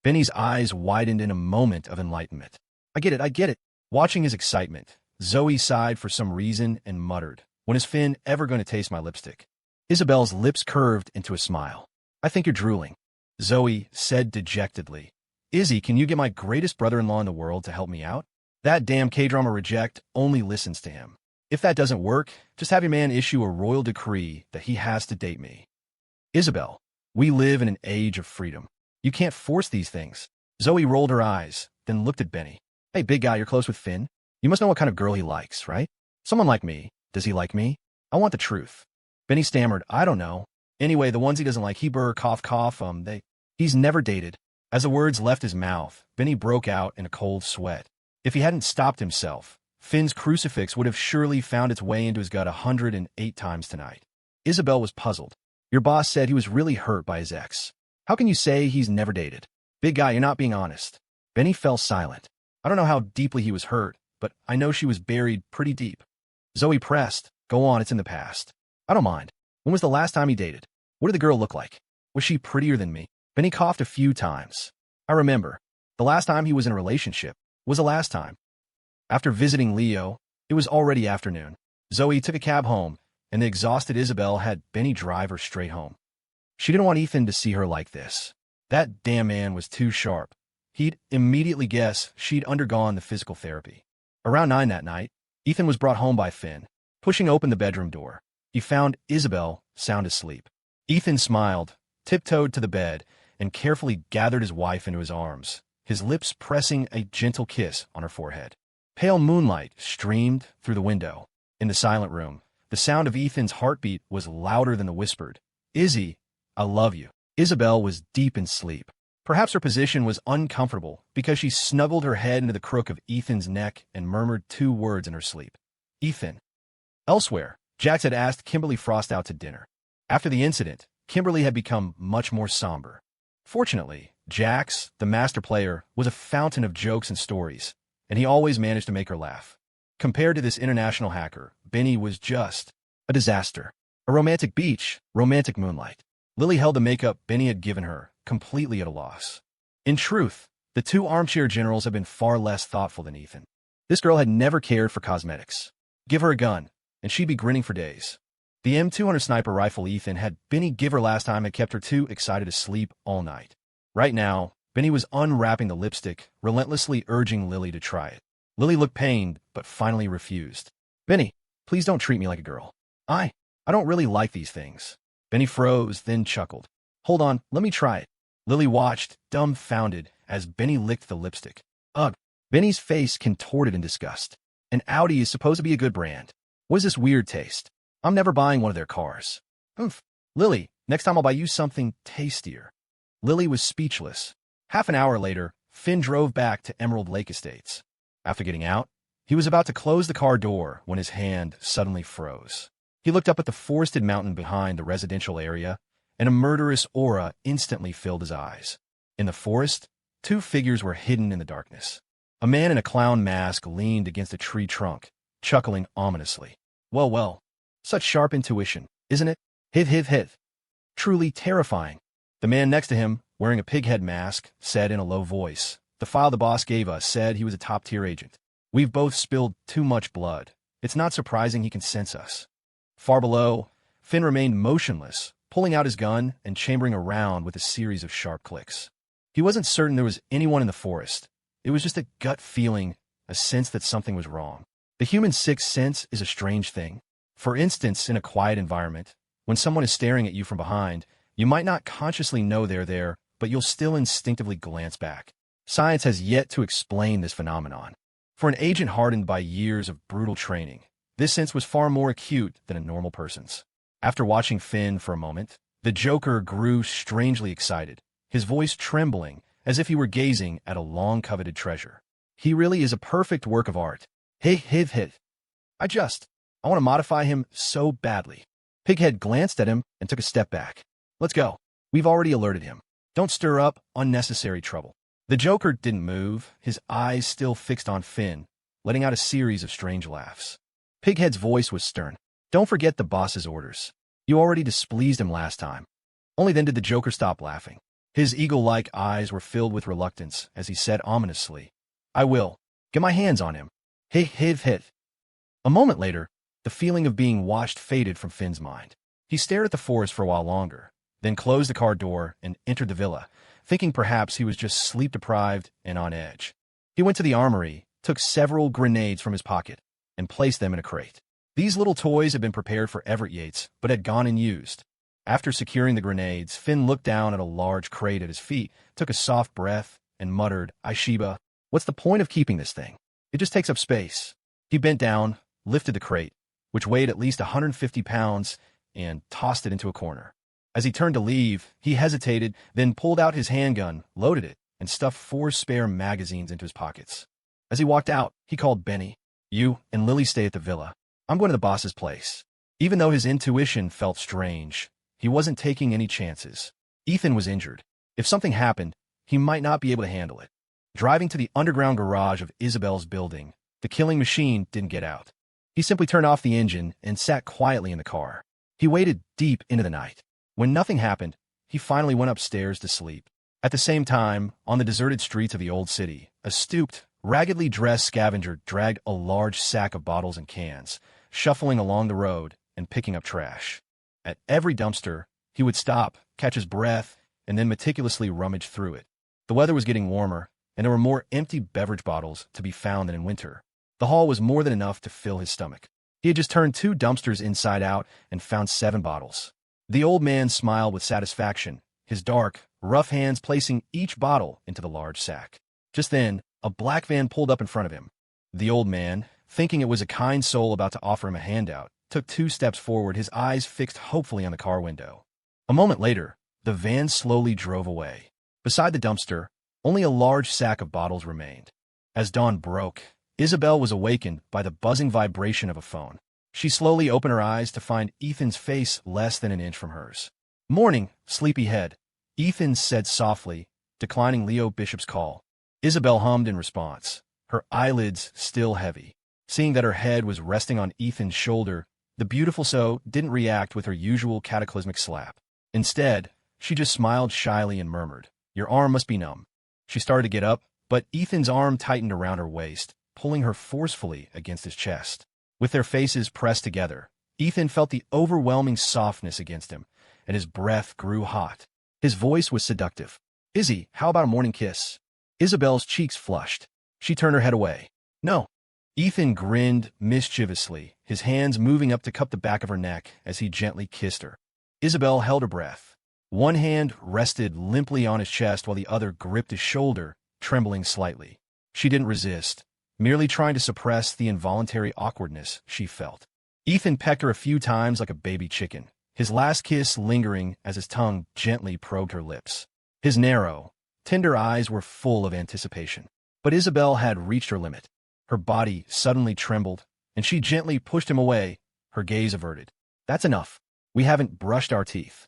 Speaker 1: Benny's eyes widened in a moment of enlightenment. I get it. Watching his excitement, Zoe sighed for some reason and muttered, when is Finn ever going to taste my lipstick? Isabel's lips curved into a smile. I think you're drooling. Zoe said dejectedly. Izzy, can you get my greatest brother-in-law in the world to help me out? That damn K-drama reject only listens to him. If that doesn't work, just have your man issue a royal decree that he has to date me. Isabel, we live in an age of freedom. You can't force these things. Zoe rolled her eyes, then looked at Benny. Hey, big guy, you're close with Finn? You must know what kind of girl he likes, right? Someone like me. Does he like me? I want the truth. Benny stammered, I don't know. Anyway, the ones he doesn't like, cough, he's never dated. As the words left his mouth, Benny broke out in a cold sweat. If he hadn't stopped himself, Finn's crucifix would have surely found its way into his gut 108 times tonight. Isabel was puzzled. Your boss said he was really hurt by his ex. How can you say he's never dated? Big guy, you're not being honest. Benny fell silent. I don't know how deeply he was hurt, but I know she was buried pretty deep. Zoe pressed. Go on, it's in the past. I don't mind. When was the last time he dated? What did the girl look like? Was she prettier than me? Benny coughed a few times. I remember. The last time he was in a relationship was the last time. After visiting Leo, it was already afternoon. Zoe took a cab home, and the exhausted Isabel had Benny drive her straight home. She didn't want Ethan to see her like this. That damn man was too sharp. He'd immediately guess she'd undergone the physical therapy. Around 9 that night, Ethan was brought home by Finn. Pushing open the bedroom door, he found Isabel sound asleep. Ethan smiled, tiptoed to the bed, and carefully gathered his wife into his arms, his lips pressing a gentle kiss on her forehead. Pale moonlight streamed through the window. In the silent room, the sound of Ethan's heartbeat was louder than the whispered, Izzy, I love you. Isabel was deep in sleep. Perhaps her position was uncomfortable because she snuggled her head into the crook of Ethan's neck and murmured 2 words in her sleep. Ethan. Elsewhere, Jax had asked Kimberly Frost out to dinner. After the incident, Kimberly had become much more somber. Fortunately, Jax, the master player, was a fountain of jokes and stories, and he always managed to make her laugh. Compared to this international hacker, Benny was just a disaster. A romantic beach, romantic moonlight. Lily held the makeup Benny had given her, completely at a loss. In truth, the 2 armchair generals had been far less thoughtful than Ethan. This girl had never cared for cosmetics. Give her a gun, and she'd be grinning for days. The M200 sniper rifle Ethan had Benny give her last time had kept her too excited to sleep all night. Right now, Benny was unwrapping the lipstick, relentlessly urging Lily to try it. Lily looked pained, but finally refused. Benny, please don't treat me like a girl. I don't really like these things. Benny froze, then chuckled. Hold on, let me try it. Lily watched, dumbfounded, as Benny licked the lipstick. Ugh. Benny's face contorted in disgust. An Audi is supposed to be a good brand. What is this weird taste? I'm never buying one of their cars. Oomph. Lily, next time I'll buy you something tastier. Lily was speechless. Half an hour later, Finn drove back to Emerald Lake Estates. After getting out, he was about to close the car door when his hand suddenly froze. He looked up at the forested mountain behind the residential area, and a murderous aura instantly filled his eyes. In the forest, 2 figures were hidden in the darkness. A man in a clown mask leaned against a tree trunk, chuckling ominously. Well, such sharp intuition, isn't it? Hiv. Truly terrifying. The man next to him, wearing a pighead mask, said in a low voice, The file the boss gave us said he was a top-tier agent. We've both spilled too much blood. It's not surprising he can sense us. Far below, Finn remained motionless, pulling out his gun and chambering a round with a series of sharp clicks. He wasn't certain there was anyone in the forest. It was just a gut feeling, a sense that something was wrong. The human sixth sense is a strange thing. For instance, in a quiet environment, when someone is staring at you from behind, you might not consciously know they're there, but you'll still instinctively glance back. Science has yet to explain this phenomenon. For an agent hardened by years of brutal training, this sense was far more acute than a normal person's. After watching Finn for a moment, the Joker grew strangely excited, his voice trembling as if he were gazing at a long-coveted treasure. He really is a perfect work of art. Hey, hiv, hiv. I want to modify him so badly. Pighead glanced at him and took a step back. Let's go. We've already alerted him. Don't stir up unnecessary trouble. The Joker didn't move, his eyes still fixed on Finn, letting out a series of strange laughs. Pighead's voice was stern. Don't forget the boss's orders. You already displeased him last time. Only then did the Joker stop laughing. His eagle-like eyes were filled with reluctance as he said ominously, I will. Get my hands on him. Hey, hiv, hiv. A moment later, the feeling of being watched faded from Finn's mind. He stared at the forest for a while longer, then closed the car door and entered the villa, thinking perhaps he was just sleep-deprived and on edge. He went to the armory, took several grenades from his pocket, and placed them in a crate. These little toys had been prepared for Everett Yates, but had gone unused. After securing the grenades, Finn looked down at a large crate at his feet, took a soft breath, and muttered, Aishiba, what's the point of keeping this thing? It just takes up space. He bent down, lifted the crate, which weighed at least 150 pounds, and tossed it into a corner. As he turned to leave, he hesitated, then pulled out his handgun, loaded it, and stuffed 4 spare magazines into his pockets. As he walked out, he called Benny. You and Lily stay at the villa. I'm going to the boss's place. Even though his intuition felt strange, he wasn't taking any chances. Ethan was injured. If something happened, he might not be able to handle it. Driving to the underground garage of Isabel's building, the killing machine didn't get out. He simply turned off the engine and sat quietly in the car. He waited deep into the night. When nothing happened, he finally went upstairs to sleep. At the same time, on the deserted streets of the old city, a stooped, raggedly dressed scavenger dragged a large sack of bottles and cans, shuffling along the road and picking up trash. At every dumpster, he would stop, catch his breath, and then meticulously rummage through it. The weather was getting warmer, and there were more empty beverage bottles to be found than in winter. The haul was more than enough to fill his stomach. He had just turned 2 dumpsters inside out and found 7 bottles. The old man smiled with satisfaction, his dark, rough hands placing each bottle into the large sack. Just then, a black van pulled up in front of him. The old man, thinking it was a kind soul about to offer him a handout, took 2 steps forward, his eyes fixed hopefully on the car window. A moment later, the van slowly drove away. Beside the dumpster, only a large sack of bottles remained. As dawn broke, Isabel was awakened by the buzzing vibration of a phone. She slowly opened her eyes to find Ethan's face less than an inch from hers. Morning, sleepyhead, Ethan said softly, declining Leo Bishop's call. Isabel hummed in response, her eyelids still heavy. Seeing that her head was resting on Ethan's shoulder, the beautiful soul didn't react with her usual cataclysmic slap. Instead, she just smiled shyly and murmured, Your arm must be numb. She started to get up, but Ethan's arm tightened around her waist, pulling her forcefully against his chest. With their faces pressed together, Ethan felt the overwhelming softness against him, and his breath grew hot. His voice was seductive. Izzy, how about a morning kiss? Isabel's cheeks flushed. She turned her head away. No. Ethan grinned mischievously, his hands moving up to cup the back of her neck as he gently kissed her. Isabel held her breath. One hand rested limply on his chest while the other gripped his shoulder, trembling slightly. She didn't resist, merely trying to suppress the involuntary awkwardness she felt. Ethan pecked her a few times like a baby chicken, his last kiss lingering as his tongue gently probed her lips. His narrow, tender eyes were full of anticipation. But Isabel had reached her limit. Her body suddenly trembled, and she gently pushed him away, her gaze averted. That's enough. We haven't brushed our teeth.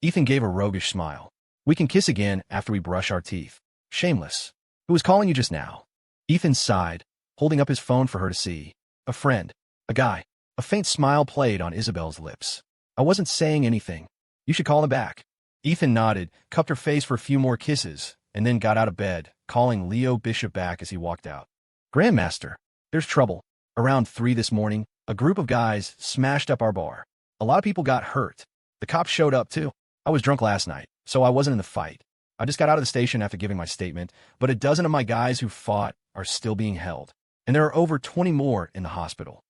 Speaker 1: Ethan gave a roguish smile. We can kiss again after we brush our teeth. Shameless. Who was calling you just now? Ethan sighed, holding up his phone for her to see. A friend. A guy. A faint smile played on Isabel's lips. I wasn't saying anything. You should call him back. Ethan nodded, cupped her face for a few more kisses, and then got out of bed, calling Leo Bishop back as he walked out. Grandmaster, there's trouble. Around 3 this morning, a group of guys smashed up our bar. A lot of people got hurt. The cops showed up too. I was drunk last night, so I wasn't in the fight. I just got out of the station after giving my statement, but a dozen of my guys who fought are still being held, and there are over 20 more in the hospital.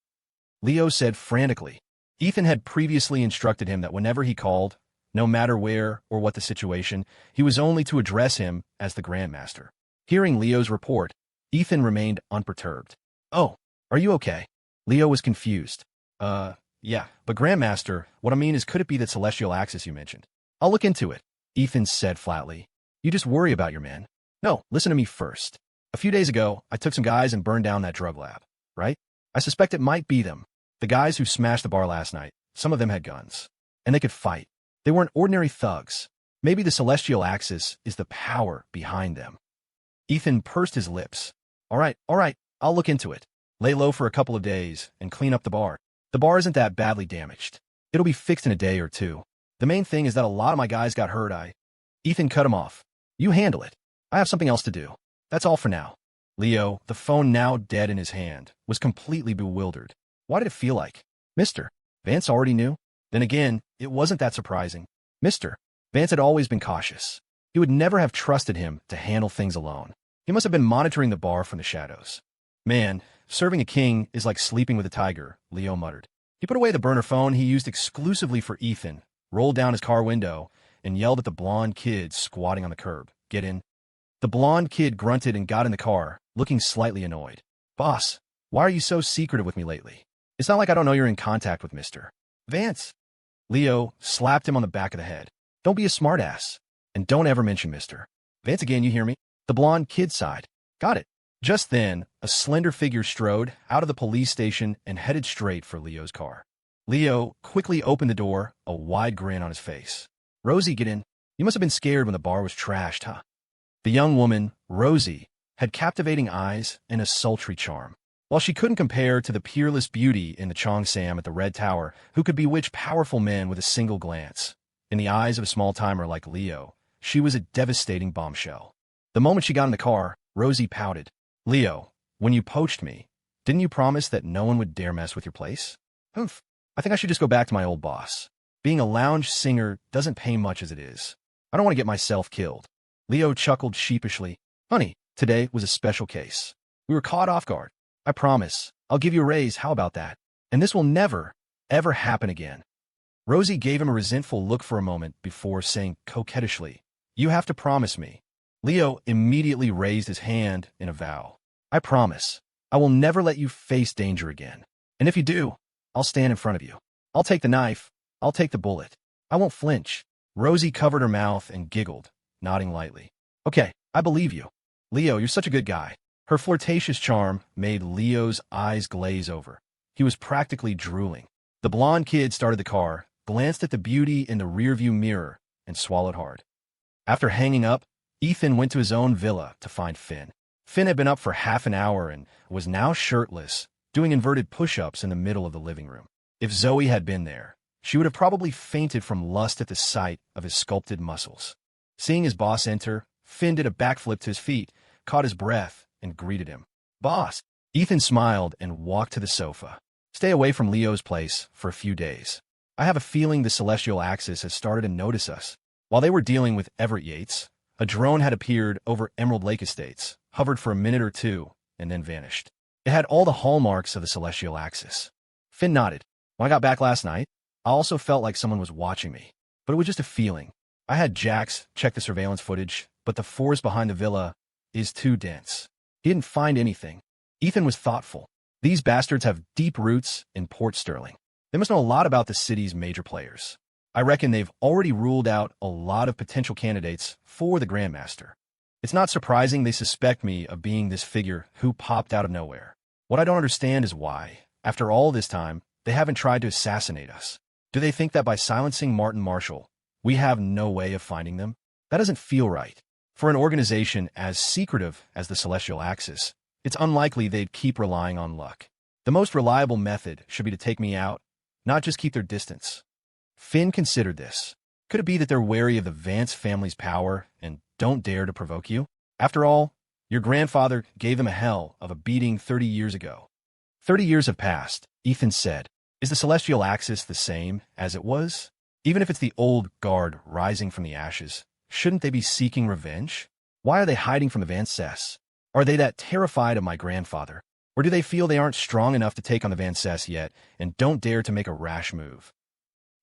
Speaker 1: Leo said frantically. Ethan had previously instructed him that whenever he called, no matter where or what the situation, he was only to address him as the Grandmaster. Hearing Leo's report, Ethan remained unperturbed. Oh, are you okay? Leo was confused. Yeah, but Grandmaster, what I mean is, could it be that celestial axis you mentioned? I'll look into it, Ethan said flatly. You just worry about your man. No, listen to me first. A few days ago, I took some guys and burned down that drug lab, right? I suspect it might be them. The guys who smashed the bar last night, some of them had guns. And they could fight. They weren't ordinary thugs. Maybe the celestial axis is the power behind them. Ethan pursed his lips. All right, I'll look into it. Lay low for a couple of days and clean up the bar. The bar isn't that badly damaged. It'll be fixed in a day or two. The main thing is that a lot of my guys got hurt. Ethan cut him off. You handle it. I have something else to do. That's all for now. Leo, the phone now dead in his hand, was completely bewildered. Why did it feel like? Mr. Vance already knew? Then again, it wasn't that surprising. Mr. Vance had always been cautious. He would never have trusted him to handle things alone. He must have been monitoring the bar from the shadows. Man, serving a king is like sleeping with a tiger, Leo muttered. He put away the burner phone he used exclusively for Ethan, rolled down his car window, and yelled at the blonde kid squatting on the curb. Get in. The blonde kid grunted and got in the car, looking slightly annoyed. Boss, why are you so secretive with me lately? It's not like I don't know you're in contact with Mr. Vance. Leo slapped him on the back of the head. Don't be a smartass. And don't ever mention Mr. Vance again, you hear me? The blonde kid sighed. Got it. Just then, a slender figure strode out of the police station and headed straight for Leo's car. Leo quickly opened the door, a wide grin on his face. Rosie, get in. You must have been scared when the bar was trashed, huh? The young woman, Rosie, had captivating eyes and a sultry charm. While she couldn't compare to the peerless beauty in the Cheongsam at the Red Tower, who could bewitch powerful men with a single glance, in the eyes of a small-timer like Leo, she was a devastating bombshell. The moment she got in the car, Rosie pouted. Leo, when you poached me, didn't you promise that no one would dare mess with your place? Humph. I think I should just go back to my old boss. Being a lounge singer doesn't pay much as it is. I don't want to get myself killed. Leo chuckled sheepishly. Honey, today was a special case. We were caught off guard. I promise. I'll give you a raise. How about that? And this will never, ever happen again. Rosie gave him a resentful look for a moment before saying coquettishly, You have to promise me. Leo immediately raised his hand in a vow. I promise. I will never let you face danger again. And if you do, I'll stand in front of you. I'll take the knife. I'll take the bullet. I won't flinch. Rosie covered her mouth and giggled, nodding lightly. Okay, I believe you. Leo, you're such a good guy. Her flirtatious charm made Leo's eyes glaze over. He was practically drooling. The blonde kid started the car, glanced at the beauty in the rearview mirror, and swallowed hard. After hanging up, Ethan went to his own villa to find Finn. Finn had been up for half an hour and was now shirtless, doing inverted push-ups in the middle of the living room. If Zoe had been there, she would have probably fainted from lust at the sight of his sculpted muscles. Seeing his boss enter, Finn did a backflip to his feet, caught his breath, and greeted him. Boss! Ethan smiled and walked to the sofa. Stay away from Leo's place for a few days. I have a feeling the celestial axis has started to notice us. While they were dealing with Everett Yates, a drone had appeared over Emerald Lake Estates, hovered for a minute or two, and then vanished. It had all the hallmarks of the celestial axis. Finn nodded. When I got back last night, I also felt like someone was watching me, but it was just a feeling. I had Jax check the surveillance footage, but the forest behind the villa is too dense. He didn't find anything. Ethan was thoughtful. These bastards have deep roots in Port Sterling. They must know a lot about the city's major players. I reckon they've already ruled out a lot of potential candidates for the Grandmaster. It's not surprising they suspect me of being this figure who popped out of nowhere. What I don't understand is why, after all this time, they haven't tried to assassinate us. Do they think that by silencing Martin Marshall, we have no way of finding them? That doesn't feel right. For an organization as secretive as the Celestial Axis, it's unlikely they'd keep relying on luck. The most reliable method should be to take me out, not just keep their distance. Finn considered this. Could it be that they're wary of the Vance family's power and don't dare to provoke you? After all, your grandfather gave them a hell of a beating 30 years ago. 30 years have passed, Ethan said. Is the Celestial Axis the same as it was? Even if it's the old guard rising from the ashes, shouldn't they be seeking revenge? Why are they hiding from the Vances? Are they that terrified of my grandfather? Or do they feel they aren't strong enough to take on the Vances yet and don't dare to make a rash move?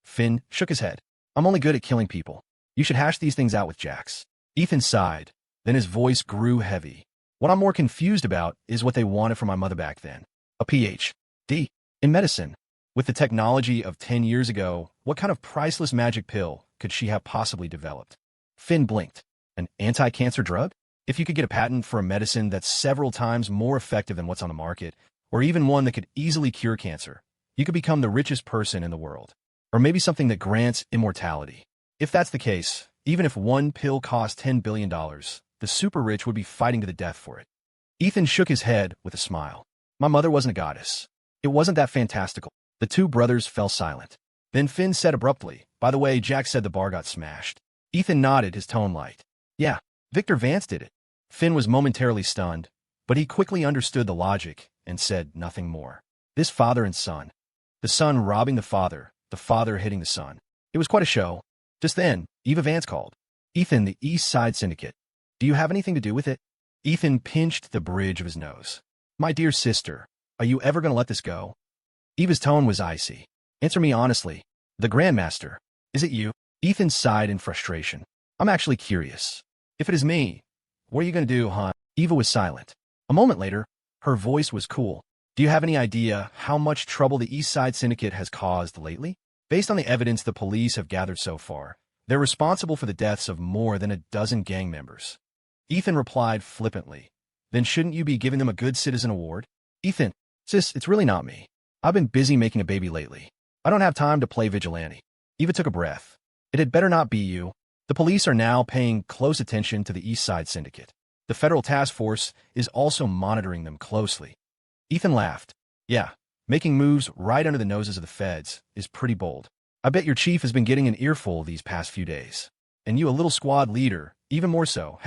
Speaker 1: Finn shook his head. I'm only good at killing people. You should hash these things out with Jax. Ethan sighed. Then his voice grew heavy. What I'm more confused about is what they wanted from my mother back then. A Ph.D. in medicine. With the technology of 10 years ago, what kind of priceless magic pill could she have possibly developed? Finn blinked. An anti-cancer drug? If you could get a patent for a medicine that's several times more effective than what's on the market, or even one that could easily cure cancer, you could become the richest person in the world. Or maybe something that grants immortality. If that's the case, even if one pill cost $10 billion, the super rich would be fighting to the death for it. Ethan shook his head with a smile. My mother wasn't a goddess. It wasn't that fantastical. The two brothers fell silent. Then Finn said abruptly, by the way, Jack said the bar got smashed. Ethan nodded, his tone light. Yeah, Victor Vance did it. Finn was momentarily stunned, but he quickly understood the logic and said nothing more. This father and son. The son robbing the father hitting the son. It was quite a show. Just then, Eva Vance called. Ethan, the East Side Syndicate. Do you have anything to do with it? Ethan pinched the bridge of his nose. My dear sister, are you ever going to let this go? Eva's tone was icy. Answer me honestly. The Grandmaster. Is it you? Ethan sighed in frustration. I'm actually curious. If it is me, what are you going to do, huh? Eva was silent. A moment later, her voice was cool. Do you have any idea how much trouble the East Side Syndicate has caused lately? Based on the evidence the police have gathered so far, they're responsible for the deaths of more than a dozen gang members. Ethan replied flippantly. Then shouldn't you be giving them a Good Citizen Award? Ethan, sis, it's really not me. I've been busy making a baby lately. I don't have time to play vigilante. Eva took a breath. It had better not be you. The police are now paying close attention to the East Side Syndicate. The federal task force is also monitoring them closely. Ethan laughed. Yeah, making moves right under the noses of the feds is pretty bold. I bet your chief has been getting an earful these past few days. And you a little squad leader, even more so.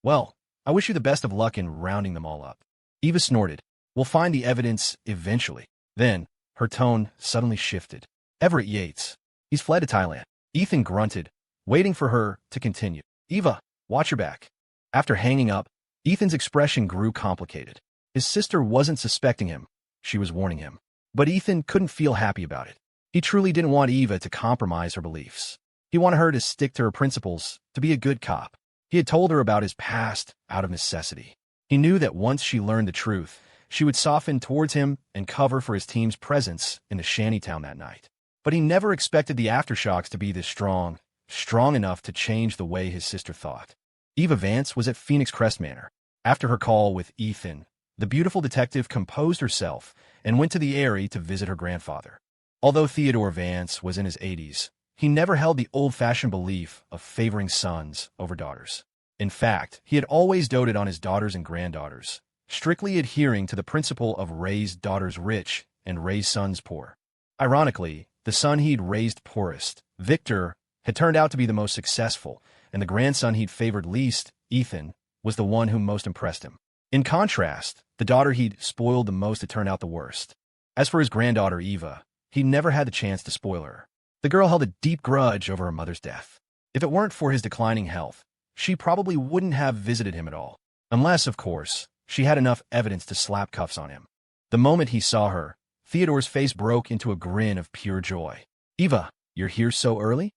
Speaker 1: Well, I wish you the best of luck in rounding them all up. Eva snorted. We'll find the evidence eventually. Then, her tone suddenly shifted. Everett Yates. He's fled to Thailand. Ethan grunted, waiting for her to continue. Eva, watch your back. After hanging up, Ethan's expression grew complicated. His sister wasn't suspecting him. She was warning him. But Ethan couldn't feel happy about it. He truly didn't want Eva to compromise her beliefs. He wanted her to stick to her principles, to be a good cop. He had told her about his past out of necessity. He knew that once she learned the truth, she would soften towards him and cover for his team's presence in the shantytown that night. But he never expected the aftershocks to be this strong enough to change the way his sister thought. Eva Vance was at Phoenix Crest Manor. After her call with Ethan, the beautiful detective composed herself and went to the Eyrie to visit her grandfather. Although Theodore Vance was in his 80s, he never held the old-fashioned belief of favoring sons over daughters. In fact, he had always doted on his daughters and granddaughters, strictly adhering to the principle of raise daughters rich and raise sons poor. Ironically, the son he'd raised poorest, Victor, had turned out to be the most successful, and the grandson he'd favored least, Ethan, was the one who most impressed him. In contrast, the daughter he'd spoiled the most had turned out the worst. As for his granddaughter Eva, he never had the chance to spoil her. The girl held a deep grudge over her mother's death. If it weren't for his declining health, she probably wouldn't have visited him at all. Unless, of course, she had enough evidence to slap cuffs on him. The moment he saw her, Theodore's face broke into a grin of pure joy. Eva, you're here so early?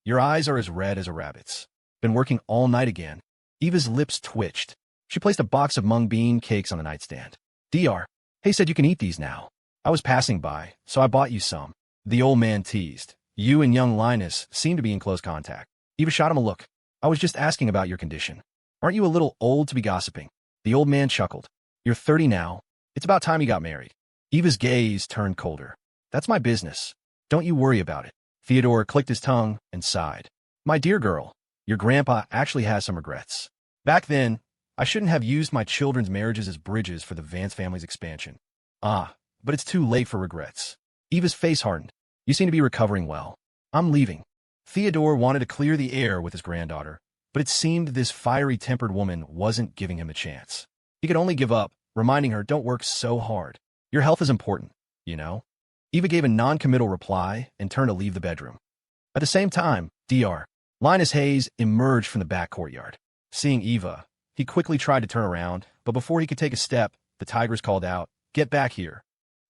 Speaker 1: Your eyes are as red as a rabbit's. Been working all night again. Eva's lips twitched. She placed a box of mung bean cakes on the nightstand. Dr. Hey said you can eat these now. I was passing by, so I bought you some. The old man teased. You and young Linus seem to be in close contact. Eva shot him a look. I was just asking about your condition. Aren't you a little old to be gossiping? The old man chuckled. You're 30 now. It's about time you got married. Eva's gaze turned colder. That's my business. Don't you worry about it. Theodore clicked his tongue and sighed. My dear girl, your grandpa actually has some regrets. Back then, I shouldn't have used my children's marriages as bridges for the Vance family's expansion. But it's too late for regrets. Eva's face hardened. You seem to be recovering well. I'm leaving. Theodore wanted to clear the air with his granddaughter, but it seemed this fiery-tempered woman wasn't giving him a chance. He could only give up, reminding her, don't work so hard. Your health is important, you know? Eva gave a non-committal reply and turned to leave the bedroom. At the same time, Dr. Linus Hayes emerged from the back courtyard. Seeing Eva, he quickly tried to turn around, but before he could take a step, the tigress called out, Get back here.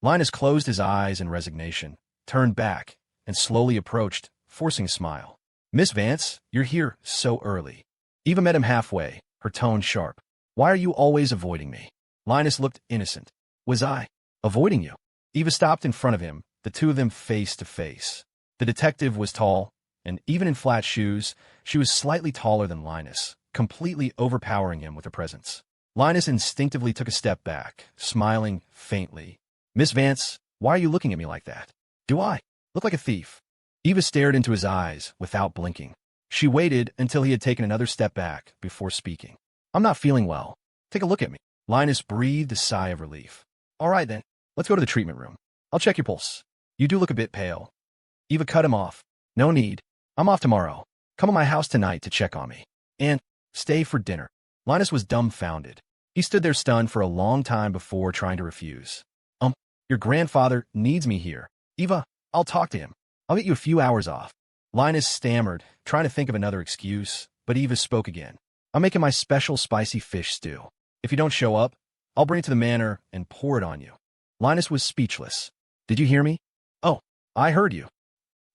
Speaker 1: Linus closed his eyes in resignation, turned back, and slowly approached, forcing a smile. Miss Vance, you're here so early. Eva met him halfway, her tone sharp. Why are you always avoiding me? Linus looked innocent. Was I avoiding you? Eva stopped in front of him, the two of them face to face. The detective was tall, and even in flat shoes, she was slightly taller than Linus, completely overpowering him with her presence. Linus instinctively took a step back, smiling faintly. "Miss Vance, why are you looking at me like that? Do I look like a thief?" Eva stared into his eyes without blinking. She waited until he had taken another step back before speaking. "I'm not feeling well. Take a look at me." Linus breathed a sigh of relief. "All right then, let's go to the treatment room. I'll check your pulse. You do look a bit pale." Eva cut him off. "No need. I'm off tomorrow. Come to my house tonight to check on me. And stay for dinner." Linus was dumbfounded. He stood there stunned for a long time before trying to refuse. Your grandfather needs me here. Eva, I'll talk to him. I'll get you a few hours off." Linus stammered, trying to think of another excuse, but Eva spoke again. "I'm making my special spicy fish stew. If you don't show up, I'll bring it to the manor and pour it on you." Linus was speechless. "Did you hear me?" "Oh, I heard you."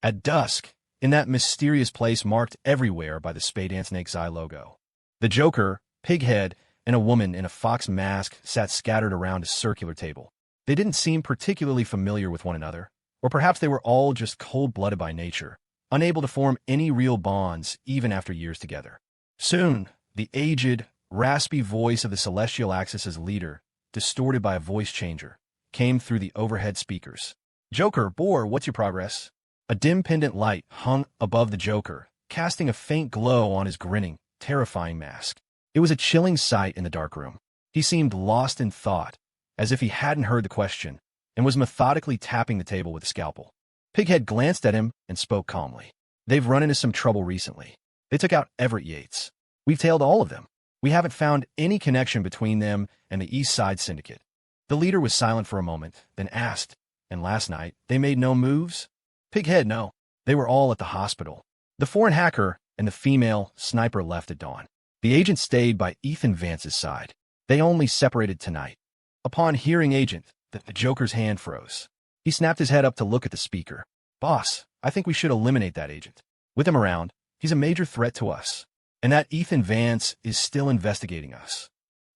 Speaker 1: At dusk, in that mysterious place marked everywhere by the Spade and Snake's Eye logo, the Joker, Pighead, and a woman in a fox mask sat scattered around a circular table. They didn't seem particularly familiar with one another, or perhaps they were all just cold-blooded by nature, unable to form any real bonds even after years together. Soon, the aged, raspy voice of the Celestial Axis's leader, distorted by a voice changer, came through the overhead speakers. "Joker, Boar, what's your progress?" A dim pendant light hung above the Joker, casting a faint glow on his grinning, terrifying mask. It was a chilling sight in the dark room. He seemed lost in thought, as if he hadn't heard the question, and was methodically tapping the table with a scalpel. Pighead glanced at him and spoke calmly. "They've run into some trouble recently. They took out Everett Yates. We've tailed all of them. We haven't found any connection between them and the East Side Syndicate." The leader was silent for a moment, then asked, "And last night, they made no moves?" Pighead, no. They were all at the hospital. The foreign hacker and the female sniper left at dawn. The agent stayed by Ethan Vance's side. They only separated tonight. Upon hearing agent, the Joker's hand froze. He snapped his head up to look at the speaker. "Boss, I think we should eliminate that agent. With him around, he's a major threat to us. And that Ethan Vance is still investigating us."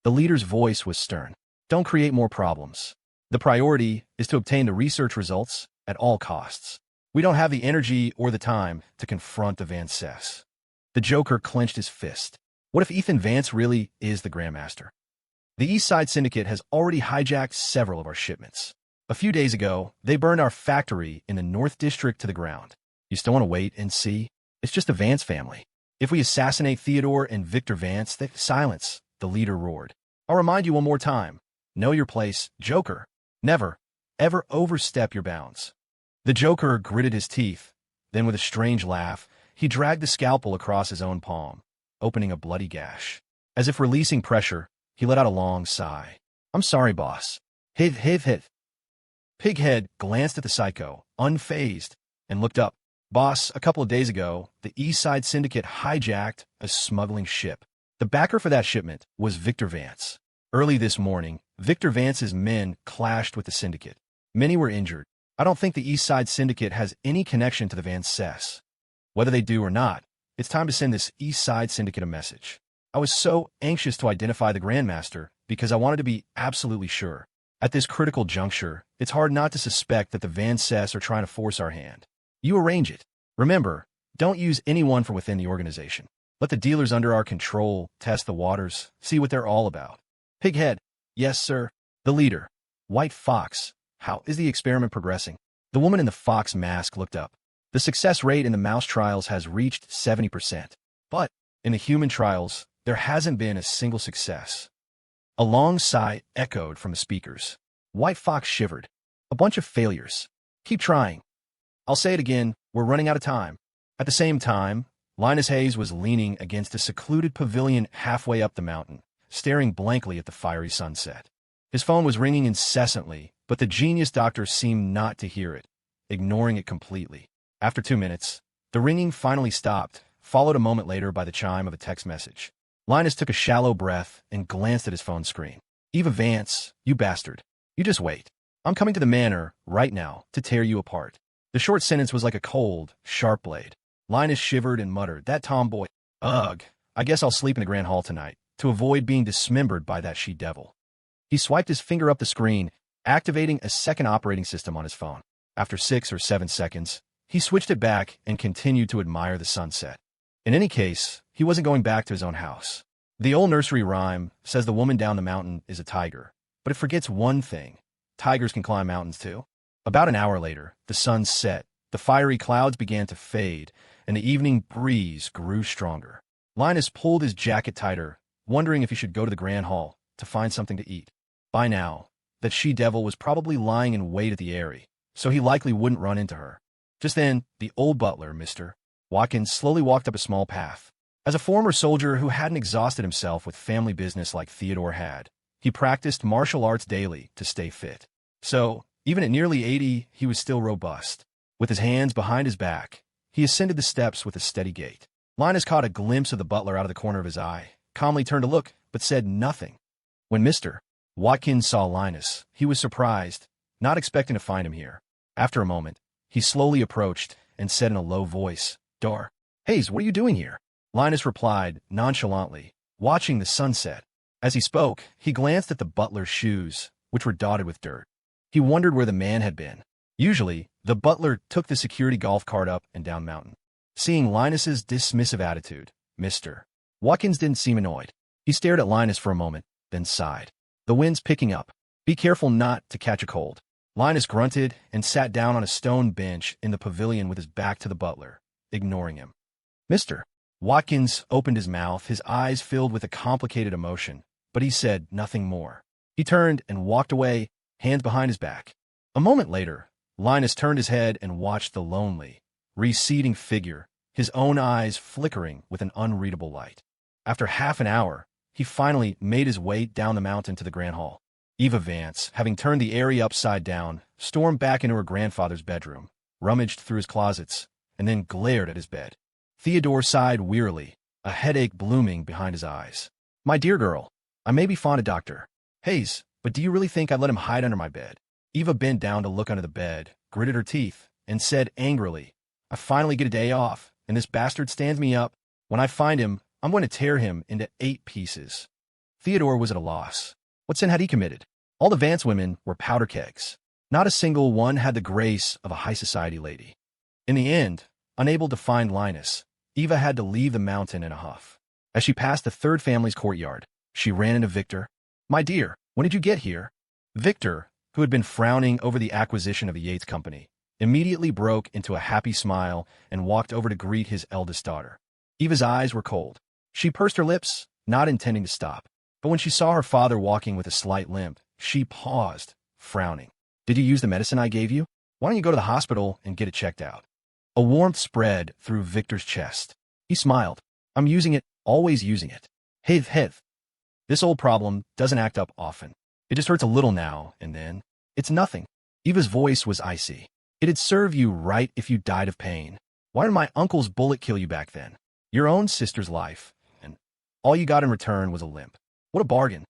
Speaker 1: The leader's voice was stern. "Don't create more problems. The priority is to obtain the research results at all costs. We don't have the energy or the time to confront the Vances." The Joker clenched his fist. What if Ethan Vance really is the Grandmaster? The East Side Syndicate has already hijacked several of our shipments. A few days ago, they burned our factory in the North District to the ground. You still want to wait and see? It's just the Vance family. If we assassinate Theodore and Victor Vance, they silence, the leader roared. "I'll remind you one more time. Know your place, Joker. Never, ever overstep your bounds." The Joker gritted his teeth. Then with a strange laugh, he dragged the scalpel across his own palm, opening a bloody gash. As if releasing pressure, he let out a long sigh. "I'm sorry, boss." Hit. Pighead glanced at the psycho, unfazed, and looked up. "Boss, a couple of days ago, the East Side Syndicate hijacked a smuggling ship. The backer for that shipment was Victor Vance. Early this morning, Victor Vance's men clashed with the Syndicate. Many were injured. I don't think the East Side Syndicate has any connection to the Vances. Whether they do or not, it's time to send this East Side Syndicate a message. I was so anxious to identify the Grandmaster because I wanted to be absolutely sure. At this critical juncture, it's hard not to suspect that the Vances are trying to force our hand. You arrange it. Remember, don't use anyone from within the organization. Let the dealers under our control test the waters, see what they're all about." Pighead, "Yes, sir." The leader, White Fox, "How is the experiment progressing?" The woman in the fox mask looked up. "The success rate in the mouse trials has reached 70%. But in the human trials, there hasn't been a single success." A long sigh echoed from the speakers. White Fox shivered. "A bunch of failures. Keep trying." "I'll say it again, we're running out of time." At the same time, Linus Hayes was leaning against a secluded pavilion halfway up the mountain, staring blankly at the fiery sunset. His phone was ringing incessantly, but the genius doctor seemed not to hear it, ignoring it completely. After 2 minutes, the ringing finally stopped, followed a moment later by the chime of a text message. Linus took a shallow breath and glanced at his phone screen. "Eva Vance, you bastard. You just wait. I'm coming to the manor, right now, to tear you apart." The short sentence was like a cold, sharp blade. Linus shivered and muttered, "That tomboy. Ugh, I guess I'll sleep in the Grand Hall tonight, to avoid being dismembered by that she-devil." He swiped his finger up the screen, activating a second operating system on his phone. After 6 or 7 seconds, he switched it back and continued to admire the sunset. In any case, he wasn't going back to his own house. The old nursery rhyme says the woman down the mountain is a tiger, but it forgets one thing. Tigers can climb mountains too. About an hour later, the sun set, the fiery clouds began to fade, and the evening breeze grew stronger. Linus pulled his jacket tighter, wondering if he should go to the Grand Hall to find something to eat. By now, that she-devil was probably lying in wait at the Eyrie, so he likely wouldn't run into her. Just then, the old butler, Mr. Watkins, slowly walked up a small path. As a former soldier who hadn't exhausted himself with family business like Theodore had, he practiced martial arts daily to stay fit. So, even at nearly 80, he was still robust. With his hands behind his back, he ascended the steps with a steady gait. Linus caught a glimpse of the butler out of the corner of his eye, calmly turned to look, but said nothing. When Mr. Watkins saw Linus, he was surprised, not expecting to find him here. After a moment, he slowly approached and said in a low voice, "Dar, Hayes, what are you doing here?" Linus replied nonchalantly, watching the sunset. As he spoke, he glanced at the butler's shoes, which were dotted with dirt. He wondered where the man had been. Usually, the butler took the security golf cart up and down mountain. Seeing Linus's dismissive attitude, Mr. Watkins didn't seem annoyed. He stared at Linus for a moment, then sighed. "The wind's picking up. Be careful not to catch a cold." Linus grunted and sat down on a stone bench in the pavilion with his back to the butler, ignoring him. Mr. Watkins opened his mouth, his eyes filled with a complicated emotion, but he said nothing more. He turned and walked away, hands behind his back. A moment later, Linus turned his head and watched the lonely, receding figure, his own eyes flickering with an unreadable light. After half an hour, he finally made his way down the mountain to the Grand Hall. Eva Vance, having turned the Eyrie upside down, stormed back into her grandfather's bedroom, rummaged through his closets, and then glared at his bed. Theodore sighed wearily, a headache blooming behind his eyes. "My dear girl, I may be fond of Dr. Hayes, but do you really think I'd let him hide under my bed?" Eva bent down to look under the bed, gritted her teeth, and said angrily, "I finally get a day off, and this bastard stands me up. When I find him, I'm going to tear him into 8 pieces." Theodore was at a loss. What sin had he committed? All the Vance women were powder kegs. Not a single one had the grace of a high society lady. In the end, unable to find Linus, Eva had to leave the mountain in a huff. As she passed the third family's courtyard, she ran into Victor. "My dear, when did you get here?" Victor, who had been frowning over the acquisition of the Yates Company, immediately broke into a happy smile and walked over to greet his eldest daughter. Eva's eyes were cold. She pursed her lips, not intending to stop. But when she saw her father walking with a slight limp, she paused, frowning. "Did you use the medicine I gave you? Why don't you go to the hospital and get it checked out?" A warmth spread through Victor's chest. He smiled. "I'm using it, always using it. Hith. This old problem doesn't act up often. It just hurts a little now and then. It's nothing." Eva's voice was icy. "It'd serve you right if you died of pain. Why did my uncle's bullet kill you back then? Your own sister's life, and all you got in return was a limp. What a bargain."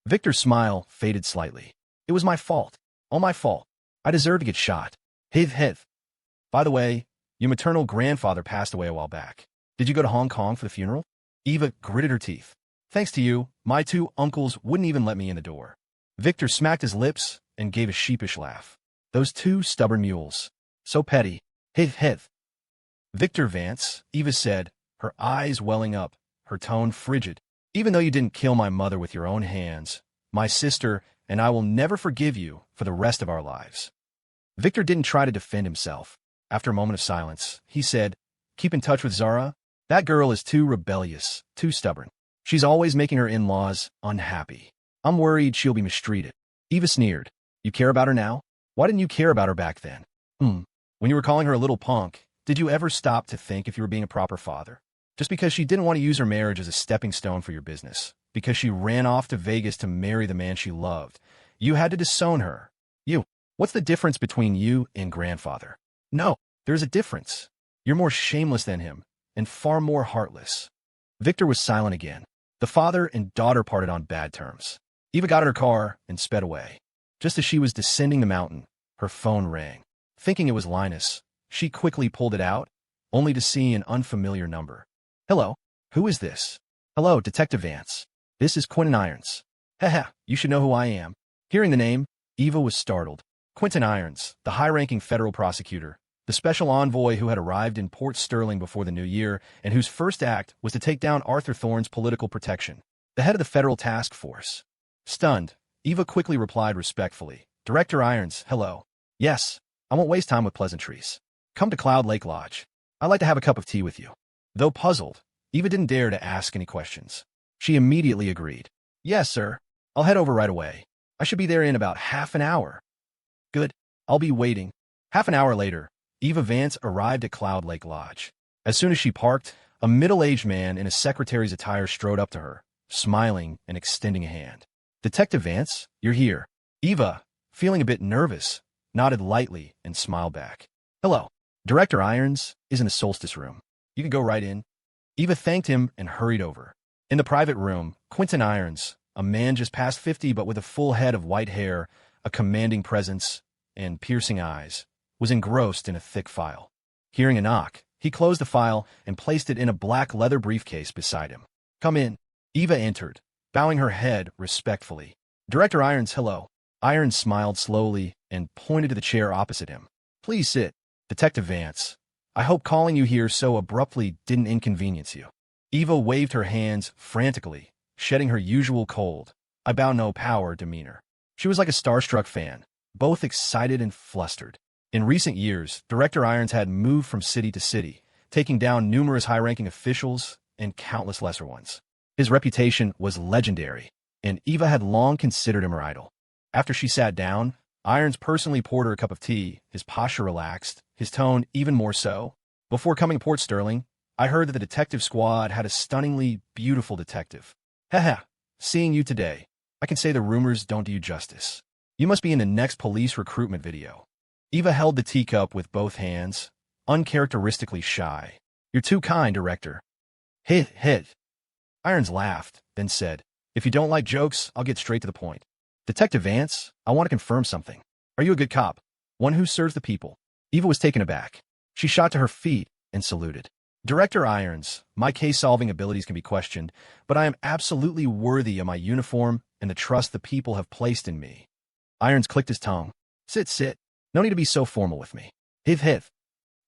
Speaker 1: Victor's smile faded slightly. "It was my fault. All my fault. I deserved to get shot. Hith. By the way, your maternal grandfather passed away a while back. Did you go to Hong Kong for the funeral?" Eva gritted her teeth. "Thanks to you, my 2 uncles wouldn't even let me in the door." Victor smacked his lips and gave a sheepish laugh. "Those 2 stubborn mules. So petty. Hith. "Victor Vance," Eva said, her eyes welling up, her tone frigid. "Even though you didn't kill my mother with your own hands, my sister and I will never forgive you for the rest of our lives." Victor didn't try to defend himself. After a moment of silence, he said, "Keep in touch with Zara? That girl is too rebellious, too stubborn. She's always making her in-laws unhappy. I'm worried she'll be mistreated." Eva sneered. "You care about her now? Why didn't you care about her back then? When you were calling her a little punk, did you ever stop to think if you were being a proper father? Just because she didn't want to use her marriage as a stepping stone for your business, because she ran off to Vegas to marry the man she loved, you had to disown her. What's the difference between you and grandfather? No, there's a difference. You're more shameless than him, and far more heartless." Victor was silent again. The father and daughter parted on bad terms. Eva got in her car and sped away. Just as she was descending the mountain, her phone rang. Thinking it was Linus, she quickly pulled it out, only to see an unfamiliar number. "Hello, who is this?" "Hello, Detective Vance. This is Quentin Irons." "Haha, you should know who I am." Hearing the name, Eva was startled. Quentin Irons, the high-ranking federal prosecutor, the special envoy who had arrived in Port Sterling before the new year and whose first act was to take down Arthur Thorne's political protection, the head of the federal task force. Stunned, Eva quickly replied respectfully, "Director Irons, hello. Yes, I won't waste time with pleasantries. Come to Cloud Lake Lodge. I'd like to have a cup of tea with you." Though puzzled, Eva didn't dare to ask any questions. She immediately agreed. "Yes, sir. I'll head over right away. I should be there in about half an hour." "Good. I'll be waiting." Half an hour later, Eva Vance arrived at Cloud Lake Lodge. As soon as she parked, a middle-aged man in a secretary's attire strode up to her, smiling and extending a hand. "Detective Vance, you're here." Eva, feeling a bit nervous, nodded lightly and smiled back. "Hello. Director Irons is in the solstice room. You can go right in." Eva thanked him and hurried over. In the private room, Quentin Irons, a man just past 50 but with a full head of white hair, a commanding presence, and piercing eyes, was engrossed in a thick file. Hearing a knock, he closed the file and placed it in a black leather briefcase beside him. "Come in." Eva entered, bowing her head respectfully. "Director Irons, hello." Irons smiled slowly and pointed to the chair opposite him. "Please sit." "Detective Vance, I hope calling you here so abruptly didn't inconvenience you." Eva waved her hands frantically, shedding her usual cold, "I bow no power" demeanor. She was like a starstruck fan, both excited and flustered. In recent years, Director Irons had moved from city to city, taking down numerous high-ranking officials and countless lesser ones. His reputation was legendary, and Eva had long considered him her idol. After she sat down, Irons personally poured her a cup of tea, his posture relaxed, his tone even more so. "Before coming to Port Sterling, I heard that the detective squad had a stunningly beautiful detective. Haha, seeing you today, I can say the rumors don't do you justice. You must be in the next police recruitment video." Eva held the teacup with both hands, uncharacteristically shy. "You're too kind, Director." Hit. Irons laughed, then said, "If you don't like jokes, I'll get straight to the point. Detective Vance, I want to confirm something. Are you a good cop? One who serves the people?" Eva was taken aback. She shot to her feet and saluted. "Director Irons, my case-solving abilities can be questioned, but I am absolutely worthy of my uniform and the trust the people have placed in me." Irons clicked his tongue. Sit. No need to be so formal with me." Hiv.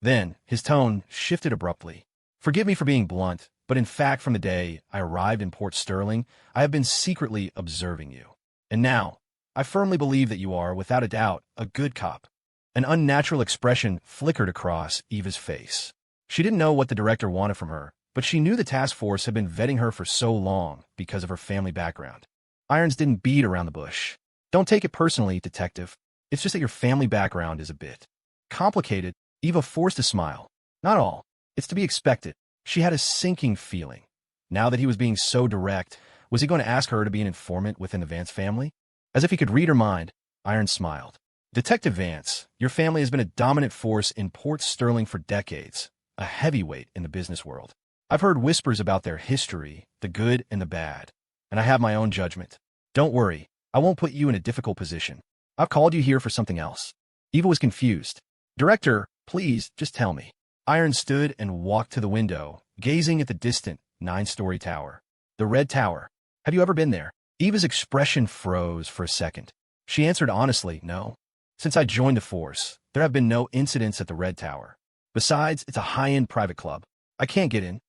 Speaker 1: Then, his tone shifted abruptly. "Forgive me for being blunt, but in fact from the day I arrived in Port Sterling, I have been secretly observing you. And now, I firmly believe that you are, without a doubt, a good cop." An unnatural expression flickered across Eva's face. She didn't know what the director wanted from her, but she knew the task force had been vetting her for so long because of her family background. Irons didn't beat around the bush. "Don't take it personally, detective. It's just that your family background is a bit complicated." Eva forced a smile. "Not all. It's to be expected." She had a sinking feeling. Now that he was being so direct, was he going to ask her to be an informant within the Vance family? As if he could read her mind, Irons smiled. "Detective Vance, your family has been a dominant force in Port Sterling for decades, a heavyweight in the business world. I've heard whispers about their history, the good and the bad, and I have my own judgment. Don't worry, I won't put you in a difficult position. I've called you here for something else." Eva was confused. "Director, please, just tell me." Irons stood and walked to the window, gazing at the distant 9-story tower. "The Red Tower. Have you ever been there?" Eva's expression froze for a second. She answered honestly, "No. Since I joined the force, there have been no incidents at the Red Tower. Besides, it's a high-end private club. I can't get in."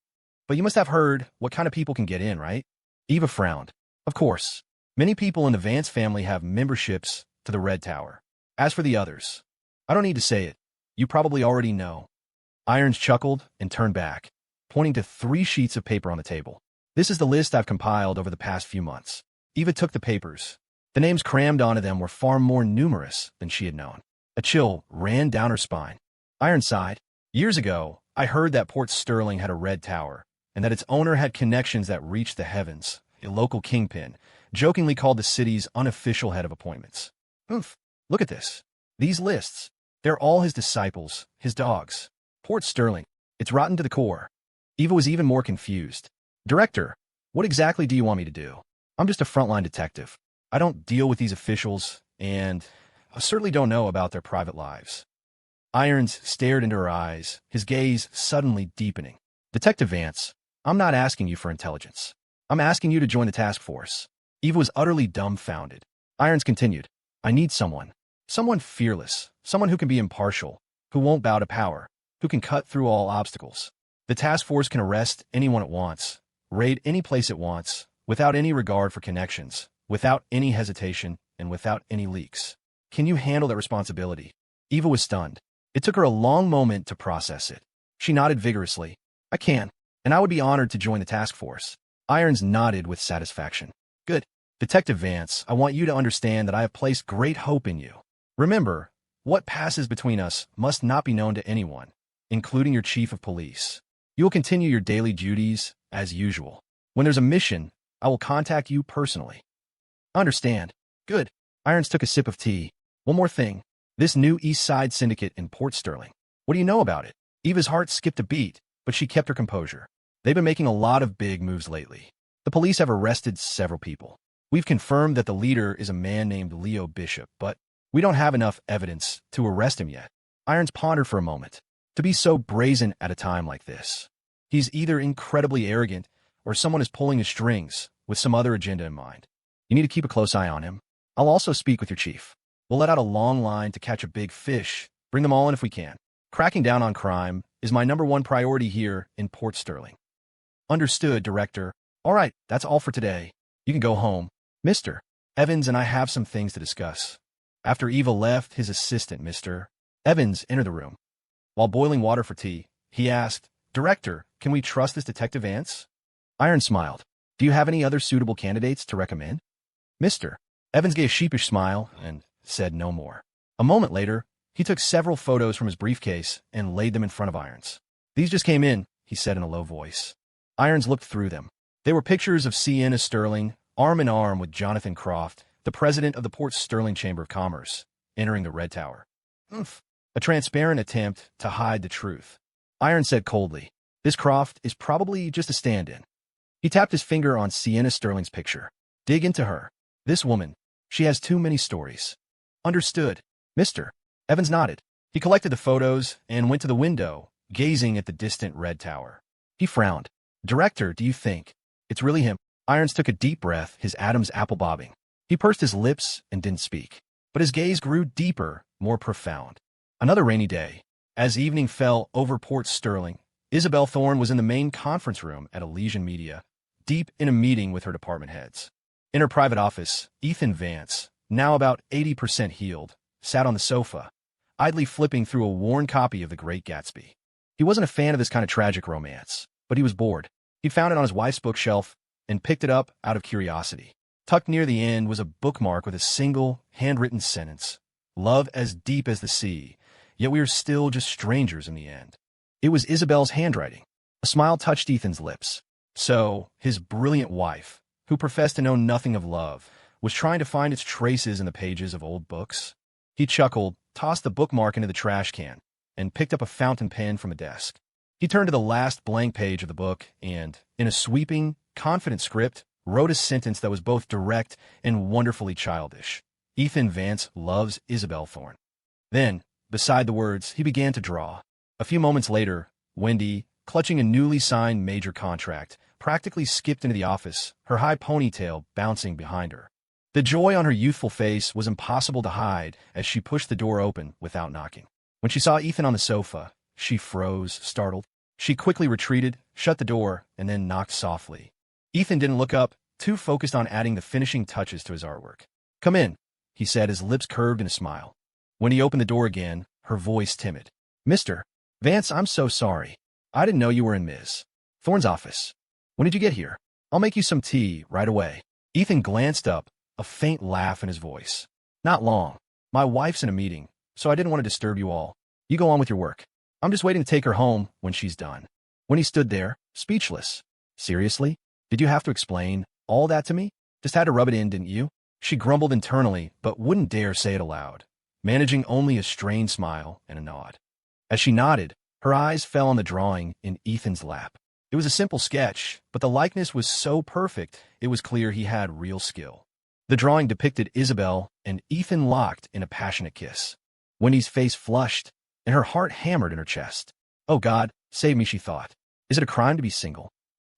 Speaker 1: "But you must have heard what kind of people can get in, right?" Eva frowned. "Of course. Many people in the Vance family have memberships to the Red Tower. As for the others, I don't need to say it. You probably already know." Irons chuckled and turned back, pointing to 3 sheets of paper on the table. "This is the list I've compiled over the past few months." Eva took the papers. The names crammed onto them were far more numerous than she had known. A chill ran down her spine. Irons sighed. "Years ago, I heard that Port Sterling had a Red Tower, and that its owner had connections that reached the heavens. A local kingpin jokingly called the city's unofficial head of appointments. Oof, look at this. These lists. They're all his disciples, his dogs. Port Sterling. It's rotten to the core." Eva was even more confused. "Director, what exactly do you want me to do? I'm just a frontline detective. I don't deal with these officials, and I certainly don't know about their private lives." Irons stared into her eyes, his gaze suddenly deepening. "Detective Vance, I'm not asking you for intelligence. I'm asking you to join the task force." Eva was utterly dumbfounded. Irons continued, "I need someone Someone fearless, someone who can be impartial, who won't bow to power, who can cut through all obstacles. The task force can arrest anyone it wants, raid any place it wants, without any regard for connections, without any hesitation, and without any leaks. Can you handle that responsibility? Eva was stunned. It took her a long moment to process it. She nodded vigorously. I can, and I would be honored to join the task force. Irons nodded with satisfaction. Good. Detective Vance, I want you to understand that I have placed great hope in you. Remember, what passes between us must not be known to anyone, including your chief of police. You will continue your daily duties as usual. When there's a mission, I will contact you personally. Understand. Good. Irons took a sip of tea. One more thing. This new East Side syndicate in Port Sterling. What do you know about it? Eva's heart skipped a beat, but she kept her composure. They've been making a lot of big moves lately. The police have arrested several people. We've confirmed that the leader is a man named Leo Bishop, but we don't have enough evidence to arrest him yet. Irons pondered for a moment. To be so brazen at a time like this. He's either incredibly arrogant or someone is pulling his strings with some other agenda in mind. You need to keep a close eye on him. I'll also speak with your chief. We'll let out a long line to catch a big fish, bring them all in if we can. Cracking down on crime is my #1 priority here in Port Sterling. Understood, Director. All right, that's all for today. You can go home. Mr. Evans and I have some things to discuss. After Eva left, his assistant, Mr. Evans, entered the room. While boiling water for tea, he asked, Director, can we trust this Detective Vance? Irons smiled. Do you have any other suitable candidates to recommend? Mr. Evans gave a sheepish smile and said no more. A moment later, he took several photos from his briefcase and laid them in front of Irons. These just came in, he said in a low voice. Irons looked through them. They were pictures of Sienna Sterling, arm in arm with Jonathan Croft, the president of the Port Sterling Chamber of Commerce, entering the Red Tower. Oof. A transparent attempt to hide the truth. Irons said coldly, this Croft is probably just a stand-in. He tapped his finger on Sienna Sterling's picture. Dig into her. This woman, she has too many stories. Understood. Mr. Evans nodded. He collected the photos and went to the window, gazing at the distant Red Tower. He frowned. Director, do you think it's really him? Irons took a deep breath, his Adam's apple bobbing. He pursed his lips and didn't speak. But his gaze grew deeper, more profound. Another rainy day. As evening fell over Port Sterling, Isabel Thorne was in the main conference room at Elysian Media, deep in a meeting with her department heads. In her private office, Ethan Vance, now about 80% healed, sat on the sofa, idly flipping through a worn copy of The Great Gatsby. He wasn't a fan of this kind of tragic romance, but he was bored. He'd found it on his wife's bookshelf and picked it up out of curiosity. Tucked near the end was a bookmark with a single, handwritten sentence. Love as deep as the sea, yet we are still just strangers in the end. It was Isabel's handwriting. A smile touched Ethan's lips. So, his brilliant wife, who professed to know nothing of love, was trying to find its traces in the pages of old books. He chuckled, tossed the bookmark into the trash can, and picked up a fountain pen from a desk. He turned to the last blank page of the book and, in a sweeping, confident script, wrote a sentence that was both direct and wonderfully childish. Ethan Vance loves Isabel Thorne. Then, beside the words, he began to draw. A few moments later, Wendy, clutching a newly signed major contract, practically skipped into the office, her high ponytail bouncing behind her. The joy on her youthful face was impossible to hide as she pushed the door open without knocking. When she saw Ethan on the sofa, she froze, startled. She quickly retreated, shut the door, and then knocked softly. Ethan didn't look up, too focused on adding the finishing touches to his artwork. Come in, he said, his lips curved in a smile. When he opened the door again, her voice timid. Mr. Vance, I'm so sorry. I didn't know you were in Ms. Thorne's office. When did you get here? I'll make you some tea right away. Ethan glanced up, a faint laugh in his voice. Not long. My wife's in a meeting, so I didn't want to disturb you all. You go on with your work. I'm just waiting to take her home when she's done. When he stood there, speechless. Seriously? Did you have to explain all that to me? Just had to rub it in, didn't you? She grumbled internally, but wouldn't dare say it aloud, managing only a strained smile and a nod. As she nodded, her eyes fell on the drawing in Ethan's lap. It was a simple sketch, but the likeness was so perfect, it was clear he had real skill. The drawing depicted Isabel and Ethan locked in a passionate kiss. Wendy's face flushed, and her heart hammered in her chest. Oh God, save me, she thought. Is it a crime to be single?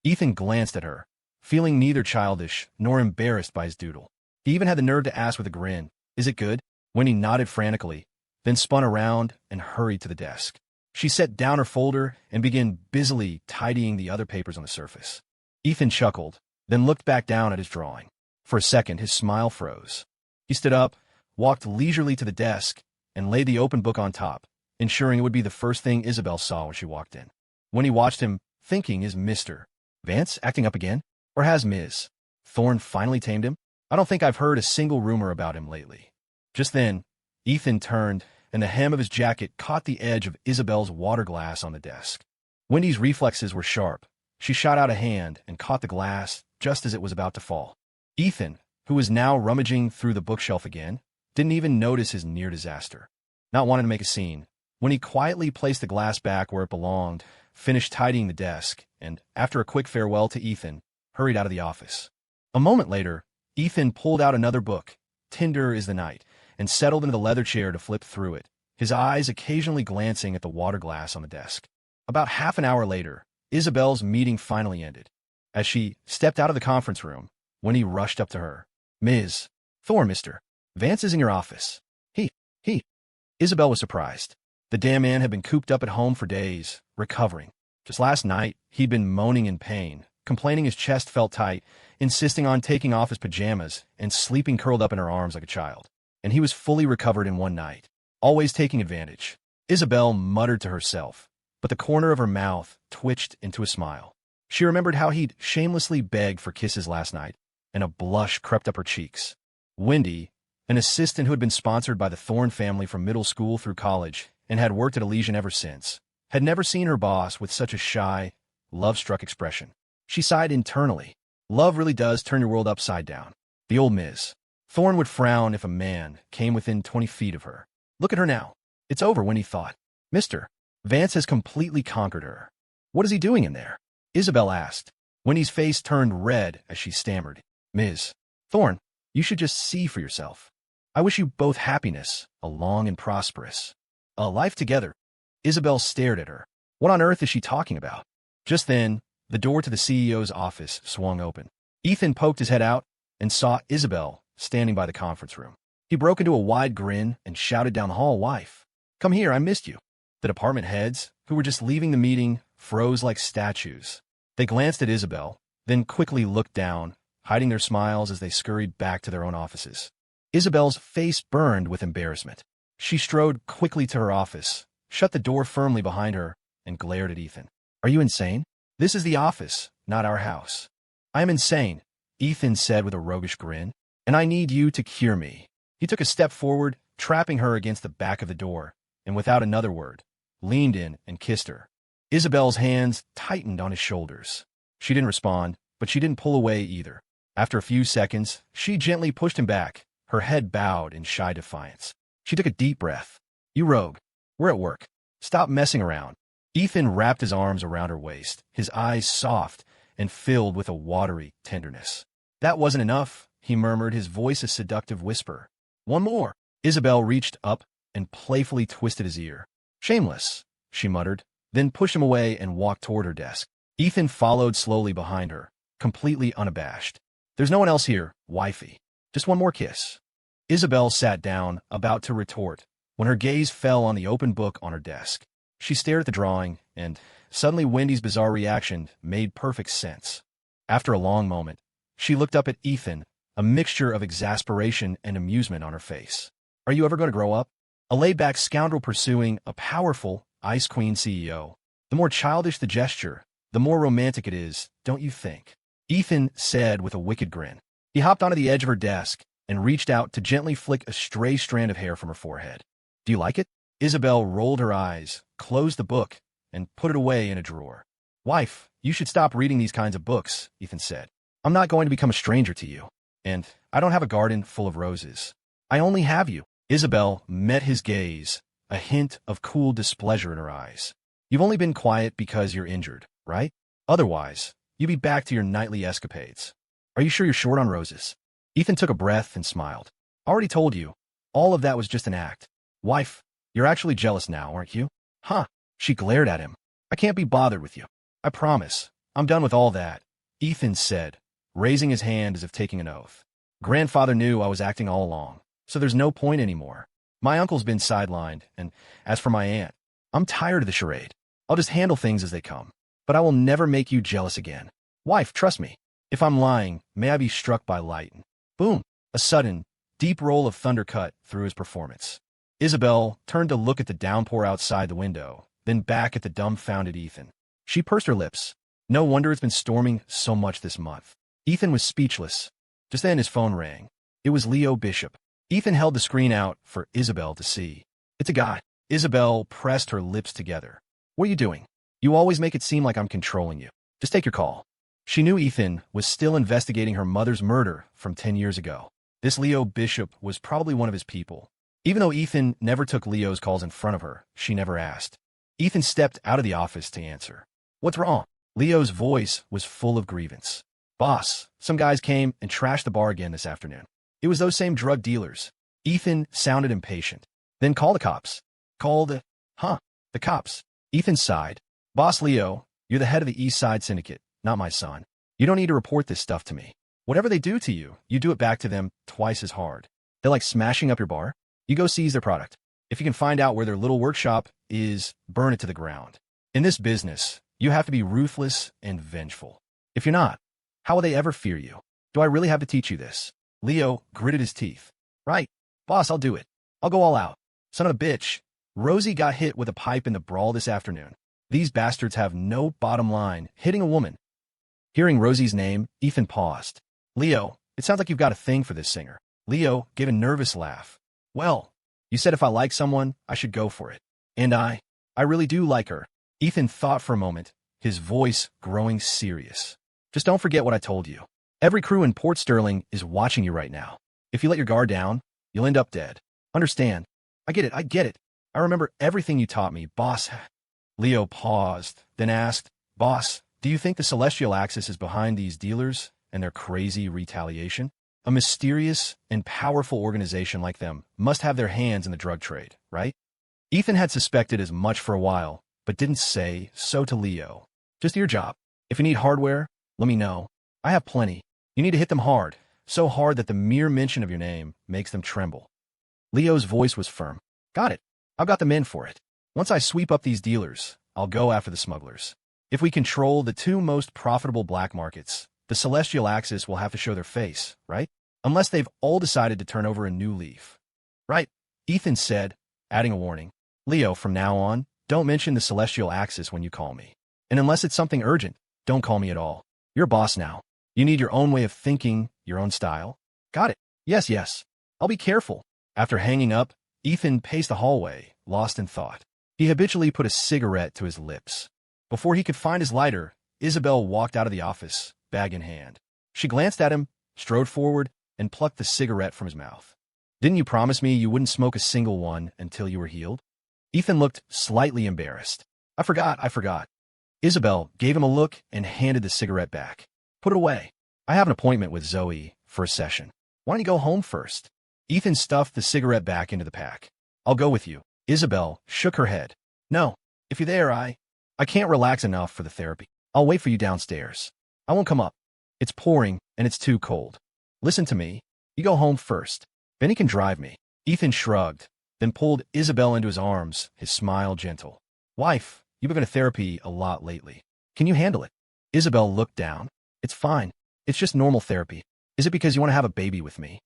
Speaker 1: Ethan glanced at her, feeling neither childish nor embarrassed by his doodle. He even had the nerve to ask with a grin, is it good? Wendy nodded frantically, then spun around and hurried to the desk. She set down her folder and began busily tidying the other papers on the surface. Ethan chuckled, then looked back down at his drawing. For a second, his smile froze. He stood up, walked leisurely to the desk, and laid the open book on top, ensuring it would be the first thing Isabel saw when she walked in. When he watched him, thinking, is Mr. Vance acting up again? Or has Ms. Thorne finally tamed him? I don't think I've heard a single rumor about him lately. Just then, Ethan turned, and the hem of his jacket caught the edge of Isabel's water glass on the desk. Wendy's reflexes were sharp. She shot out a hand and caught the glass just as it was about to fall. Ethan, who was now rummaging through the bookshelf again, didn't even notice his near disaster. Not wanting to make a scene, when he quietly placed the glass back where it belonged, finished tidying the desk, and, after a quick farewell to Ethan, hurried out of the office. A moment later, Ethan pulled out another book, Tinder is the Night, and settled into the leather chair to flip through it, his eyes occasionally glancing at the water glass on the desk. About half an hour later, Isabel's meeting finally ended. As she stepped out of the conference room, Winnie rushed up to her. Ms. Thorne, Mr. Vance is in your office. He. Isabel was surprised. The damn man had been cooped up at home for days, recovering. Just last night, he'd been moaning in pain, complaining his chest felt tight, insisting on taking off his pajamas, and sleeping curled up in her arms like a child. And he was fully recovered in one night, always taking advantage. Isabel muttered to herself, but the corner of her mouth twitched into a smile. She remembered how he'd shamelessly begged for kisses last night, and a blush crept up her cheeks. Wendy, an assistant who had been sponsored by the Thorne family from middle school through college and had worked at Elysian ever since, had never seen her boss with such a shy, love-struck expression. She sighed internally. Love really does turn your world upside down. The old Ms. Thorne would frown if a man came within 20 feet of her. Look at her now. It's over, Wendy thought. Mr. Vance has completely conquered her. What is he doing in there? Isabel asked. Wendy's face turned red as she stammered. Ms. Thorne, you should just see for yourself. I wish you both happiness, a long and prosperous life together. Isabel stared at her. What on earth is she talking about? Just then, the door to the CEO's office swung open. Ethan poked his head out and saw Isabel standing by the conference room. He broke into a wide grin and shouted down the hall, Wife, come here, I missed you. The department heads, who were just leaving the meeting, froze like statues. They glanced at Isabel, then quickly looked down, hiding their smiles as they scurried back to their own offices. Isabel's face burned with embarrassment. She strode quickly to her office, shut the door firmly behind her, and glared at Ethan. Are you insane? This is the office, not our house. I am insane, Ethan said with a roguish grin, and I need you to cure me. He took a step forward, trapping her against the back of the door, and without another word, leaned in and kissed her. Isabel's hands tightened on his shoulders. She didn't respond, but she didn't pull away either. After a few seconds, she gently pushed him back, her head bowed in shy defiance. She took a deep breath. You rogue. We're at work. Stop messing around. Ethan wrapped his arms around her waist, his eyes soft and filled with a watery tenderness. That wasn't enough, he murmured, his voice a seductive whisper. One more. Isabel reached up and playfully twisted his ear. Shameless, she muttered, then pushed him away and walked toward her desk. Ethan followed slowly behind her, completely unabashed. There's no one else here, wifey. Just one more kiss. Isabel sat down, about to retort, when her gaze fell on the open book on her desk. She stared at the drawing, and suddenly Wendy's bizarre reaction made perfect sense. After a long moment, she looked up at Ethan, a mixture of exasperation and amusement on her face. Are you ever going to grow up? A laid-back scoundrel pursuing a powerful Ice Queen CEO. The more childish the gesture, the more romantic it is, don't you think? Ethan said with a wicked grin. He hopped onto the edge of her desk and reached out to gently flick a stray strand of hair from her forehead. Do you like it? Isabel rolled her eyes, closed the book, and put it away in a drawer. Wife, you should stop reading these kinds of books, Ethan said. I'm not going to become a stranger to you. And I don't have a garden full of roses. I only have you. Isabel met his gaze, a hint of cool displeasure in her eyes. You've only been quiet because you're injured, right? Otherwise, you'd be back to your nightly escapades. Are you sure you're short on roses? Ethan took a breath and smiled. Already told you. All of that was just an act. Wife, you're actually jealous now, aren't you? Huh? She glared at him. I can't be bothered with you. I promise. I'm done with all that, Ethan said, raising his hand as if taking an oath. Grandfather knew I was acting all along. so there's no point anymore. My uncle's been sidelined, and as for my aunt, I'm tired of the charade. I'll just handle things as they come. But I will never make you jealous again. Wife, trust me. If I'm lying, may I be struck by lightning. Boom! A sudden, deep roll of thunder cut through his performance. Isabel turned to look at the downpour outside the window, then back at the dumbfounded Ethan. She pursed her lips. No wonder it's been storming so much this month. Ethan was speechless. Just then his phone rang. It was Leo Bishop. Ethan held the screen out for Isabel to see. It's a guy. Isabel pressed her lips together. What are you doing? You always make it seem like I'm controlling you. Just take your call. She knew Ethan was still investigating her mother's murder from 10 years ago. This Leo Bishop was probably one of his people. Even though Ethan never took Leo's calls in front of her, she never asked. Ethan stepped out of the office to answer. What's wrong? Leo's voice was full of grievance. Boss, some guys came and trashed the bar again this afternoon. It was those same drug dealers. Ethan sounded impatient. Then call the cops. Call the... The cops. Ethan sighed. Boss Leo, you're the head of the East Side Syndicate, not my son. You don't need to report this stuff to me. Whatever they do to you, you do it back to them twice as hard. They're like smashing up your bar. You go seize their product. If you can find out where their little workshop is, burn it to the ground. In this business, you have to be ruthless and vengeful. If you're not, how will they ever fear you? Do I really have to teach you this? Leo gritted his teeth. Right. Boss, I'll do it. I'll go all out. Son of a bitch. Rosie got hit with a pipe in the brawl this afternoon. These bastards have no bottom line, hitting a woman. Hearing Rosie's name, Ethan paused. Leo, it sounds like you've got a thing for this singer. Leo gave a nervous laugh. Well, you said if I like someone, I should go for it. And I really do like her. Ethan thought for a moment, his voice growing serious. Just don't forget what I told you. Every crew in Port Sterling is watching you right now. If you let your guard down, you'll end up dead. Understand? I get it. I remember everything you taught me, boss. Leo paused, then asked, Boss, do you think the Celestial Axis is behind these dealers and their crazy retaliation? A mysterious and powerful organization like them must have their hands in the drug trade, right? Ethan had suspected as much for a while, but didn't say so to Leo. Just your job. If you need hardware, let me know. I have plenty. You need to hit them hard, so hard that the mere mention of your name makes them tremble. Leo's voice was firm. Got it. I've got the men for it. Once I sweep up these dealers, I'll go after the smugglers. If we control the two most profitable black markets, the Celestial Axis will have to show their face, right? Unless they've all decided to turn over a new leaf. Right, Ethan said, adding a warning. Leo, from now on, don't mention the Celestial Axis when you call me. And unless it's something urgent, don't call me at all. You're a boss now. You need your own way of thinking, your own style. Got it. Yes. I'll be careful. After hanging up, Ethan paced the hallway, lost in thought. He habitually put a cigarette to his lips. Before he could find his lighter, Isabel walked out of the office, bag in hand. She glanced at him, strode forward, and plucked the cigarette from his mouth. Didn't you promise me you wouldn't smoke a single one until you were healed? Ethan looked slightly embarrassed. I forgot. Isabel gave him a look and handed the cigarette back. Put it away. I have an appointment with Zoe for a session. Why don't you go home first? Ethan stuffed the cigarette back into the pack. I'll go with you. Isabel shook her head. No, if you're there, I can't relax enough for the therapy. I'll wait for you downstairs. I won't come up. It's pouring and it's too cold. Listen to me. You go home first. Benny can drive me. Ethan shrugged, then pulled Isabel into his arms, his smile gentle. Wife, you've been to therapy a lot lately. Can you handle it? Isabel looked down. It's fine. It's just normal therapy. Is it because you want to have a baby with me?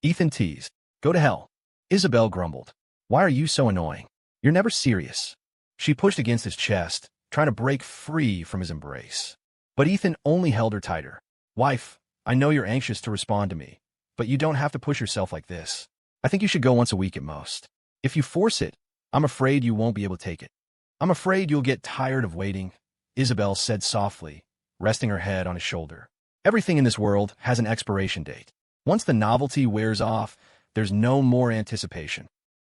Speaker 1: Ethan teased. Go to hell. Isabel grumbled. Why are you so annoying? You're never serious. She pushed against his chest, trying to break free from his embrace. But Ethan only held her tighter. Wife, I know you're anxious to respond to me, but you don't have to push yourself like this. I think you should go once a week at most. If you force it, I'm afraid you won't be able to take it. I'm afraid you'll get tired of waiting, Isabel said softly, resting her head on his shoulder. Everything in this world has an expiration date. Once the novelty wears off, there's no more anticipation.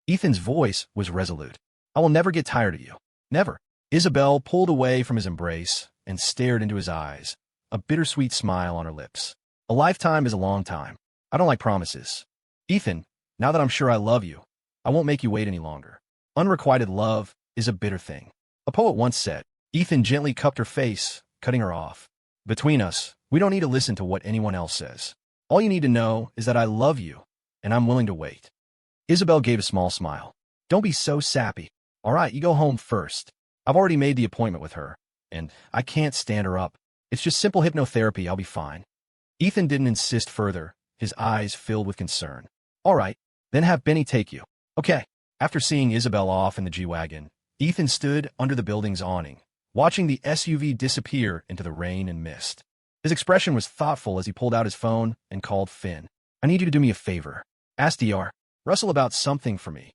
Speaker 1: Ethan's voice was resolute. I will never get tired of you. Never. Isabel pulled away from his embrace and stared into his eyes, a bittersweet smile on her lips. A lifetime is a long time. I don't like promises. Ethan, now that I'm sure I love you, I won't make you wait any longer. Unrequited love is a bitter thing. A poet once said. Ethan gently cupped her face, cutting her off. Between us, we don't need to listen to what anyone else says. All you need to know is that I love you, and I'm willing to wait. Isabel gave a small smile. Don't be so sappy. All right, you go home first. I've already made the appointment with her, and I can't stand her up. It's just simple hypnotherapy. I'll be fine. Ethan didn't insist further, his eyes filled with concern. All right, then have Benny take you. Okay. After seeing Isabel off in the G-Wagon, Ethan stood under the building's awning, watching the SUV disappear into the rain and mist. His expression was thoughtful as he pulled out his phone and called Finn. I need you to do me a favor. Ask Dr. Russell about something for me.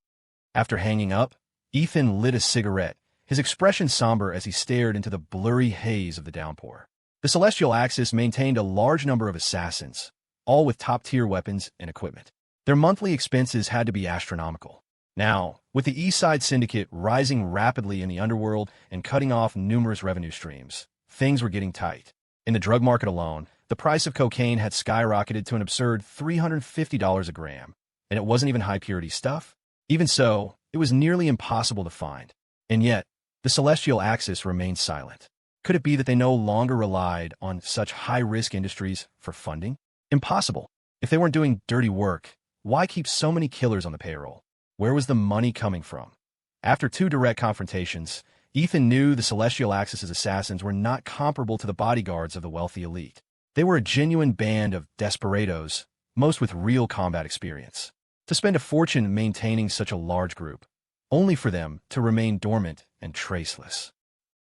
Speaker 1: After hanging up, Ethan lit a cigarette, his expression somber as he stared into the blurry haze of the downpour. The Celestial Axis maintained a large number of assassins, all with top-tier weapons and equipment. Their monthly expenses had to be astronomical. Now, with the East Side Syndicate rising rapidly in the underworld and cutting off numerous revenue streams, things were getting tight. In the drug market alone, the price of cocaine had skyrocketed to an absurd $350 a gram, and it wasn't even high-purity stuff. Even so, it was nearly impossible to find. And yet, the Celestial Axis remained silent. Could it be that they no longer relied on such high-risk industries for funding? Impossible. If they weren't doing dirty work, why keep so many killers on the payroll? Where was the money coming from? After 2 direct confrontations, Ethan knew the Celestial Axis's assassins were not comparable to the bodyguards of the wealthy elite. They were a genuine band of desperados, most with real combat experience. To spend a fortune maintaining such a large group, only for them to remain dormant and traceless.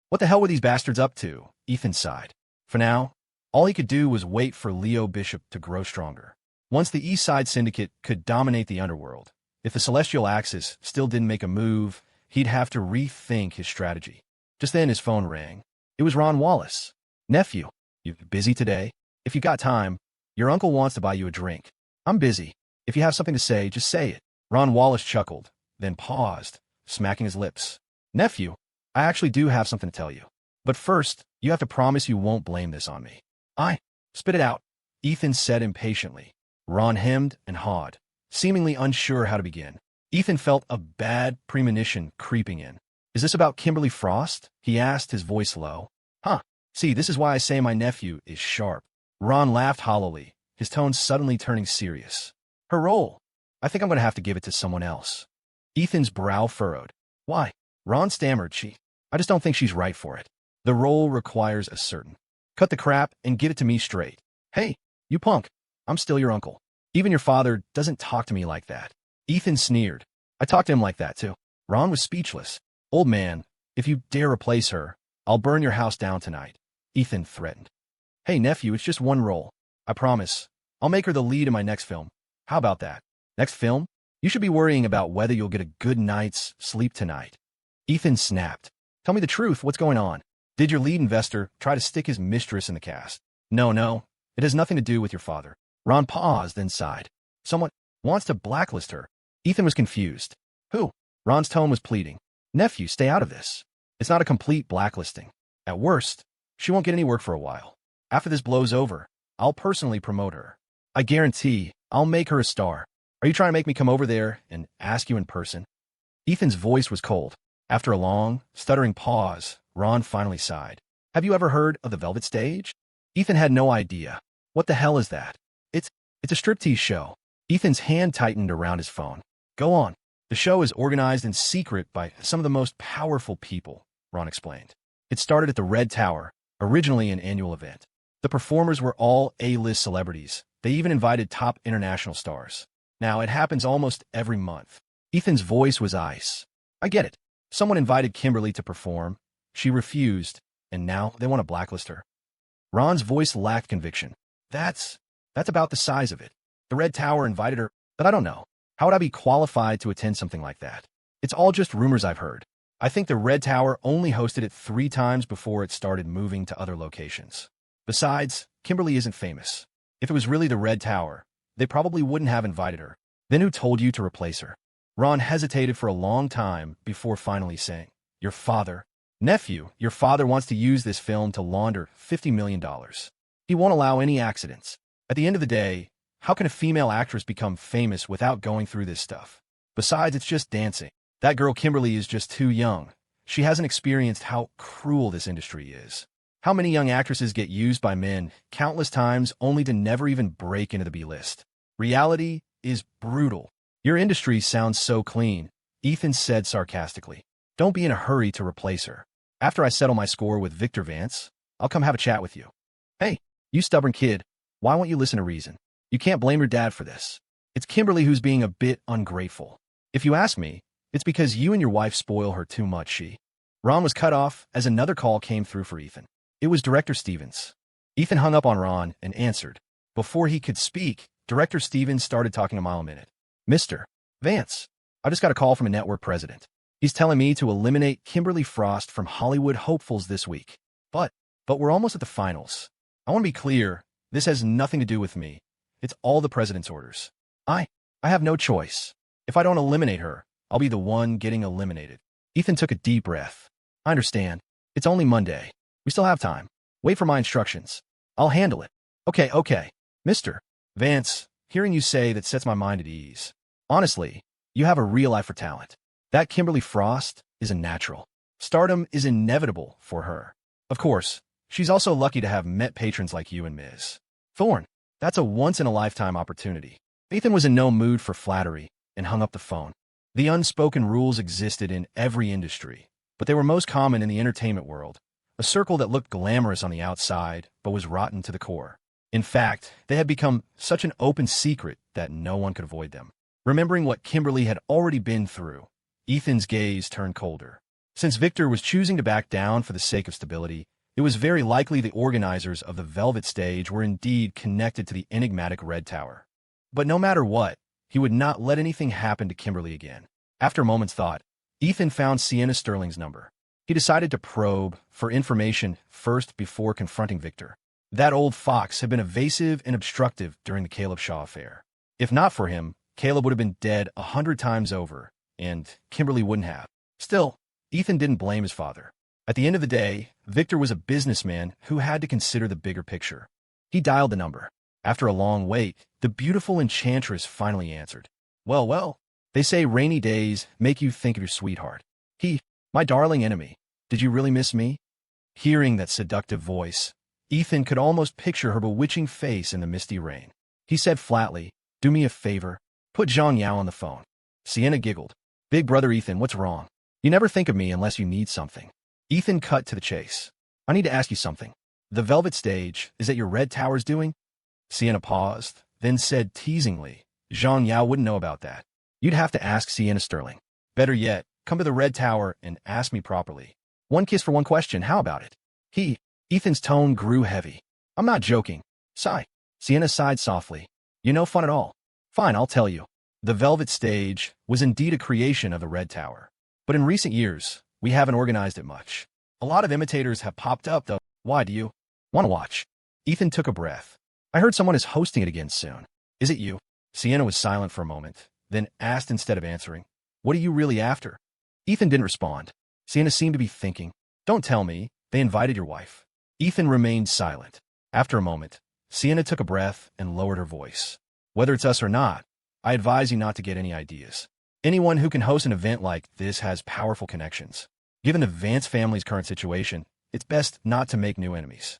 Speaker 1: What the hell were these bastards up to? Ethan sighed. For now, all he could do was wait for Leo Bishop to grow stronger. Once the East Side Syndicate could dominate the underworld, if the Celestial Axis still didn't make a move, he'd have to rethink his strategy. Just then his phone rang. It was Ron Wallace. Nephew, you busy today? If you got time, your uncle wants to buy you a drink. I'm busy. If you have something to say, just say it. Ron Wallace chuckled, then paused, smacking his lips. Nephew, I actually do have something to tell you. But first, you have to promise you won't blame this on me. Spit it out, Ethan said impatiently. Ron hemmed and hawed, seemingly unsure how to begin. Ethan felt a bad premonition creeping in. Is this about Kimberly Frost? He asked, his voice low. See, this is why I say my nephew is sharp. Ron laughed hollowly, his tone suddenly turning serious. Her role. I think I'm going to have to give it to someone else. Ethan's brow furrowed. Why? Ron stammered. I just don't think she's right for it. The role requires a certain. Cut the crap and give it to me straight. Hey, you punk. I'm still your uncle. Even your father doesn't talk to me like that. Ethan sneered. I talk to him like that, too. Ron was speechless. Old man, if you dare replace her, I'll burn your house down tonight. Ethan threatened. Hey, nephew, it's just one role. I promise. I'll make her the lead in my next film. How about that? Next film? You should be worrying about whether you'll get a good night's sleep tonight. Ethan snapped. Tell me the truth. What's going on? Did your lead investor try to stick his mistress in the cast? No. It has nothing to do with your father. Ron paused, then sighed. Someone wants to blacklist her. Ethan was confused. Who? Ron's tone was pleading. Nephew, stay out of this. It's not a complete blacklisting. At worst, she won't get any work for a while. After this blows over, I'll personally promote her. I guarantee I'll make her a star. Are you trying to make me come over there and ask you in person? Ethan's voice was cold. After a long, stuttering pause, Ron finally sighed. Have you ever heard of the Velvet Stage? Ethan had no idea. What the hell is that? It's a striptease show. Ethan's hand tightened around his phone. Go on. The show is organized in secret by some of the most powerful people, Ron explained. It started at the Red Tower, originally an annual event. The performers were all A-list celebrities. They even invited top international stars. Now, it happens almost every month. Ethan's voice was ice. I get it. Someone invited Kimberly to perform. She refused, and now they want to blacklist her. Ron's voice lacked conviction. That's about the size of it. The Red Tower invited her, but I don't know. How would I be qualified to attend something like that? It's all just rumors I've heard. I think the Red Tower only hosted it 3 times before it started moving to other locations. Besides, Kimberly isn't famous. If it was really the Red Tower, they probably wouldn't have invited her. Then who told you to replace her? Ron hesitated for a long time before finally saying, Your father. Nephew, your father wants to use this film to launder $50 million. He won't allow any accidents. At the end of the day, how can a female actress become famous without going through this stuff? Besides, it's just dancing. That girl Kimberly is just too young. She hasn't experienced how cruel this industry is. How many young actresses get used by men countless times only to never even break into the B-list? Reality is brutal. Your industry sounds so clean, Ethan said sarcastically. Don't be in a hurry to replace her. After I settle my score with Victor Vance, I'll come have a chat with you. Hey, you stubborn kid, why won't you listen to reason? You can't blame your dad for this. It's Kimberly who's being a bit ungrateful. If you ask me, it's because you and your wife spoil her too much. Ron was cut off as another call came through for Ethan. It was Director Stevens. Ethan hung up on Ron and answered. Before he could speak, Director Stevens started talking a mile a minute. Mr. Vance, I just got a call from a network president. He's telling me to eliminate Kimberly Frost from Hollywood hopefuls this week. But we're almost at the finals. I want to be clear, this has nothing to do with me. It's all the president's orders. I have no choice. If I don't eliminate her, I'll be the one getting eliminated. Ethan took a deep breath. I understand. It's only Monday. We still have time. Wait for my instructions. I'll handle it. Okay. Mr. Vance, hearing you say that sets my mind at ease. Honestly, you have a real eye for talent. That Kimberly Frost is a natural. Stardom is inevitable for her. Of course, she's also lucky to have met patrons like you and Ms. Thorne. That's a once-in-a-lifetime opportunity. Ethan was in no mood for flattery and hung up the phone. The unspoken rules existed in every industry, but they were most common in the entertainment world, a circle that looked glamorous on the outside but was rotten to the core. In fact, they had become such an open secret that no one could avoid them. Remembering what Kimberly had already been through, Ethan's gaze turned colder. Since Victor was choosing to back down for the sake of stability, it was very likely the organizers of the Velvet Stage were indeed connected to the enigmatic Red Tower. But no matter what, he would not let anything happen to Kimberly again. After a moment's thought, Ethan found Sienna Sterling's number. He decided to probe for information first before confronting Victor. That old fox had been evasive and obstructive during the Caleb Shaw affair. If not for him, Caleb would have been dead 100 times over, and Kimberly wouldn't have. Still, Ethan didn't blame his father. At the end of the day, Victor was a businessman who had to consider the bigger picture. He dialed the number. After a long wait, the beautiful enchantress finally answered. Well, they say rainy days make you think of your sweetheart. My darling enemy, did you really miss me? Hearing that seductive voice, Ethan could almost picture her bewitching face in the misty rain. He said flatly, do me a favor, put Jean Yao on the phone. Sienna giggled. Big brother Ethan, what's wrong? You never think of me unless you need something. Ethan cut to the chase. I need to ask you something. The Velvet Stage, is that your Red Tower's doing? Sienna paused, then said teasingly, Jean Yao wouldn't know about that. You'd have to ask Sienna Sterling. Better yet, come to the Red Tower and ask me properly. One kiss for one question, how about it? Ethan's tone grew heavy. I'm not joking. Sigh. Sienna sighed softly. You're no fun at all. Fine, I'll tell you. The Velvet Stage was indeed a creation of the Red Tower. But in recent years, we haven't organized it much. A lot of imitators have popped up, though. Why, do you want to watch? Ethan took a breath. I heard someone is hosting it again soon. Is it you? Sienna was silent for a moment, then asked instead of answering. What are you really after? Ethan didn't respond. Sienna seemed to be thinking. Don't tell me, they invited your wife. Ethan remained silent. After a moment, Sienna took a breath and lowered her voice. Whether it's us or not, I advise you not to get any ideas. Anyone who can host an event like this has powerful connections. Given the Vance family's current situation, it's best not to make new enemies.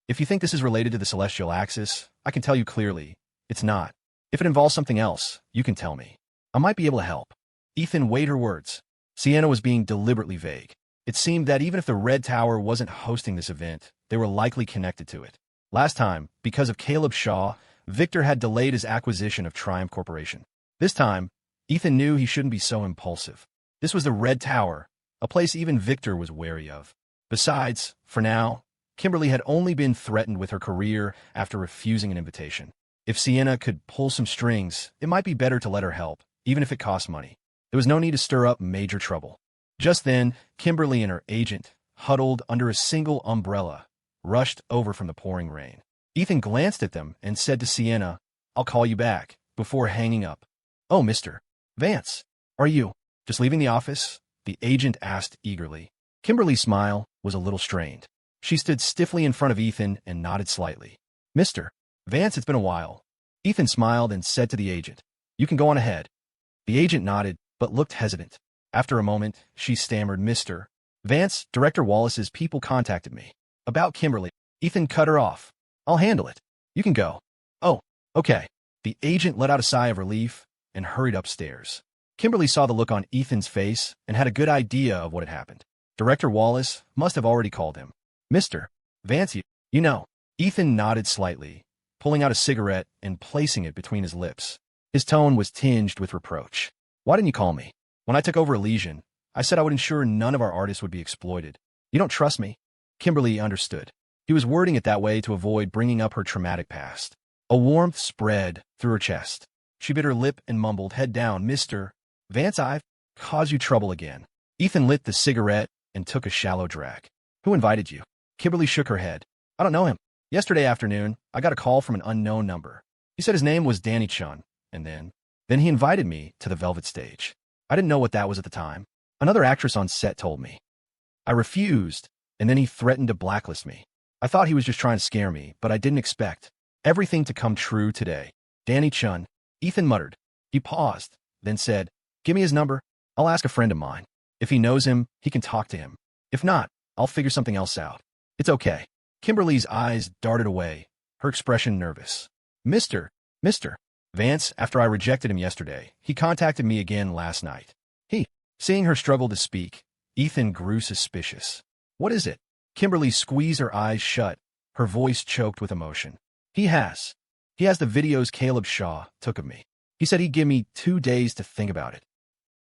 Speaker 1: If you think this is related to the celestial axis, I can tell you clearly, it's not. If it involves something else, you can tell me. I might be able to help. Ethan weighed her words. Sienna was being deliberately vague. It seemed that even if the Red Tower wasn't hosting this event, they were likely connected to it. Last time, because of Caleb Shaw, Victor had delayed his acquisition of Triumph Corporation. This time, Ethan knew he shouldn't be so impulsive. This was the Red Tower, a place even Victor was wary of. Besides, for now, Kimberly had only been threatened with her career after refusing an invitation. If Sienna could pull some strings, it might be better to let her help, even if it cost money. There was no need to stir up major trouble. Just then, Kimberly and her agent, huddled under a single umbrella, rushed over from the pouring rain. Ethan glanced at them and said to Sienna, I'll call you back, before hanging up. Oh, Mr. Vance, are you just leaving the office? The agent asked eagerly. Kimberly's smile was a little strained. She stood stiffly in front of Ethan and nodded slightly. Mr. Vance, it's been a while. Ethan smiled and said to the agent, You can go on ahead. The agent nodded, but looked hesitant. After a moment, she stammered, Mr. Vance, Director Wallace's people contacted me. About Kimberly. Ethan cut her off. I'll handle it. You can go. Oh, okay. The agent let out a sigh of relief, and hurried upstairs. Kimberly saw the look on Ethan's face and had a good idea of what had happened. Director Wallace must have already called him. Mr. Vance, you know. Ethan nodded slightly, pulling out a cigarette and placing it between his lips. His tone was tinged with reproach. Why didn't you call me? When I took over Elysian, I said I would ensure none of our artists would be exploited. You don't trust me? Kimberly understood. He was wording it that way to avoid bringing up her traumatic past. A warmth spread through her chest. She bit her lip and mumbled, head down, Mr. Vance, I've caused you trouble again. Ethan lit the cigarette and took a shallow drag. Who invited you? Kimberly shook her head. I don't know him. Yesterday afternoon, I got a call from an unknown number. He said his name was Danny Chun, and then he invited me to the Velvet Stage. I didn't know what that was at the time. Another actress on set told me. I refused, and then he threatened to blacklist me. I thought he was just trying to scare me, but I didn't expect everything to come true today. Danny Chun, Ethan muttered. He paused, then said, give me his number. I'll ask a friend of mine. If he knows him, he can talk to him. If not, I'll figure something else out. It's okay. Kimberly's eyes darted away, her expression nervous. Mr. Vance, after I rejected him yesterday, he contacted me again last night. Seeing her struggle to speak, Ethan grew suspicious. What is it? Kimberly squeezed her eyes shut, her voice choked with emotion. He has the videos Caleb Shaw took of me. He said he'd give me 2 days to think about it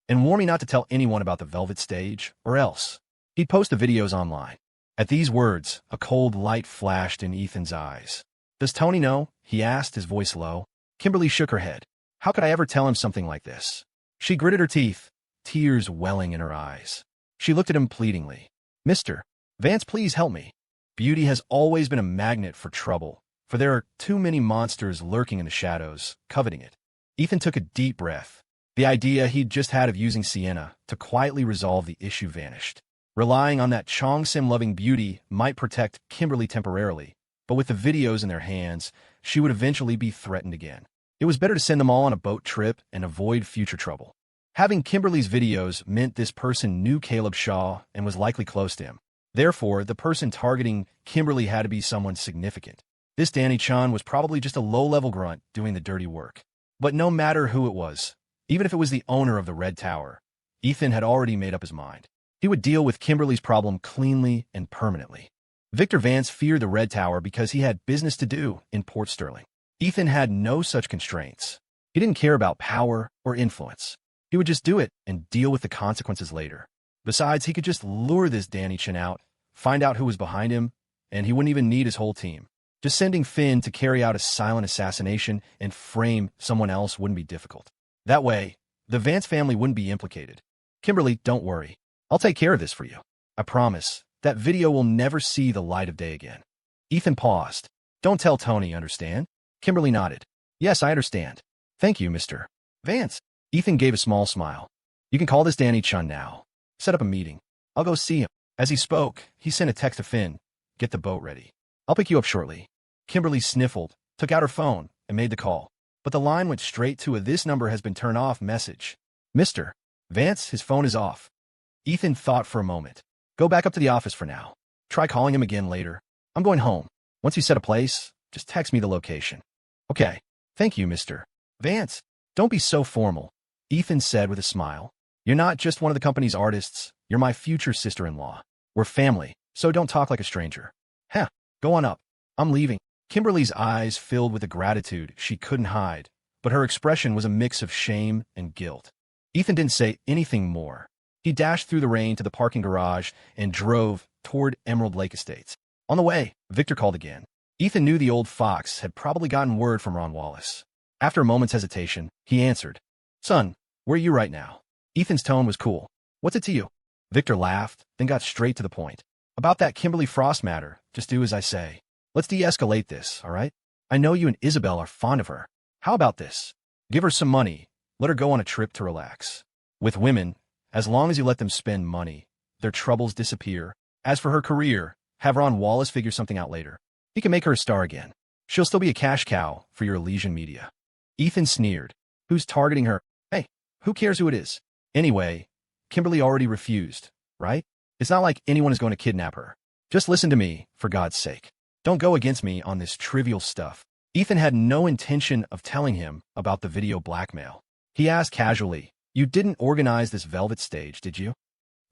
Speaker 1: and warn me not to tell anyone about the Velvet Stage, or else he'd post the videos online. At these words, a cold light flashed in Ethan's eyes. Does Tony know? He asked, his voice low. Kimberly shook her head. How could I ever tell him something like this? She gritted her teeth, tears welling in her eyes. She looked at him pleadingly. Mr. Vance, please help me. Beauty has always been a magnet for trouble, for there are too many monsters lurking in the shadows, coveting it. Ethan took a deep breath. The idea he'd just had of using Sienna to quietly resolve the issue vanished. Relying on that Chong Sim-loving beauty might protect Kimberly temporarily, but with the videos in their hands, she would eventually be threatened again. It was better to send them all on a boat trip and avoid future trouble. Having Kimberly's videos meant this person knew Caleb Shaw and was likely close to him. Therefore, the person targeting Kimberly had to be someone significant. This Danny Chun was probably just a low-level grunt doing the dirty work. But no matter who it was, even if it was the owner of the Red Tower, Ethan had already made up his mind. He would deal with Kimberly's problem cleanly and permanently. Victor Vance feared the Red Tower because he had business to do in Port Sterling. Ethan had no such constraints. He didn't care about power or influence. He would just do it and deal with the consequences later. Besides, he could just lure this Danny Chun out, find out who was behind him, and he wouldn't even need his whole team. Just sending Finn to carry out a silent assassination and frame someone else wouldn't be difficult. That way, the Vance family wouldn't be implicated. Kimberly, don't worry. I'll take care of this for you. I promise. That video will never see the light of day again. Ethan paused. Don't tell Tony, understand? Kimberly nodded. Yes, I understand. Thank you, Mr. Vance. Ethan gave a small smile. You can call this Danny Chun now. Set up a meeting. I'll go see him. As he spoke, he sent a text to Finn. Get the boat ready. I'll pick you up shortly. Kimberly sniffled, took out her phone, and made the call. But the line went straight to a "this number has been turned off" message. Mr. Vance, his phone is off. Ethan thought for a moment. Go back up to the office for now. Try calling him again later. I'm going home. Once you set a place, just text me the location. Okay. Thank you, Mr. Vance. Don't be so formal, Ethan said with a smile. You're not just one of the company's artists. You're my future sister-in-law. We're family, so don't talk like a stranger. Heh, go on up. I'm leaving. Kimberly's eyes filled with a gratitude she couldn't hide, but her expression was a mix of shame and guilt. Ethan didn't say anything more. He dashed through the rain to the parking garage and drove toward Emerald Lake Estates. On the way, Victor called again. Ethan knew the old fox had probably gotten word from Ron Wallace. After a moment's hesitation, he answered, Son, where are you right now? Ethan's tone was cool. What's it to you? Victor laughed, then got straight to the point. About that Kimberly Frost matter, just do as I say. Let's de-escalate this, all right? I know you and Isabel are fond of her. How about this? Give her some money. Let her go on a trip to relax. With women, as long as you let them spend money, their troubles disappear. As for her career, have Ron Wallace figure something out later. He can make her a star again. She'll still be a cash cow for your Elysian media. Ethan sneered. Who's targeting her? Hey, who cares who it is? Anyway, Kimberly already refused, right? It's not like anyone is going to kidnap her. Just listen to me, for God's sake. Don't go against me on this trivial stuff. Ethan had no intention of telling him about the video blackmail. He asked casually, "You didn't organize this velvet stage, did you?"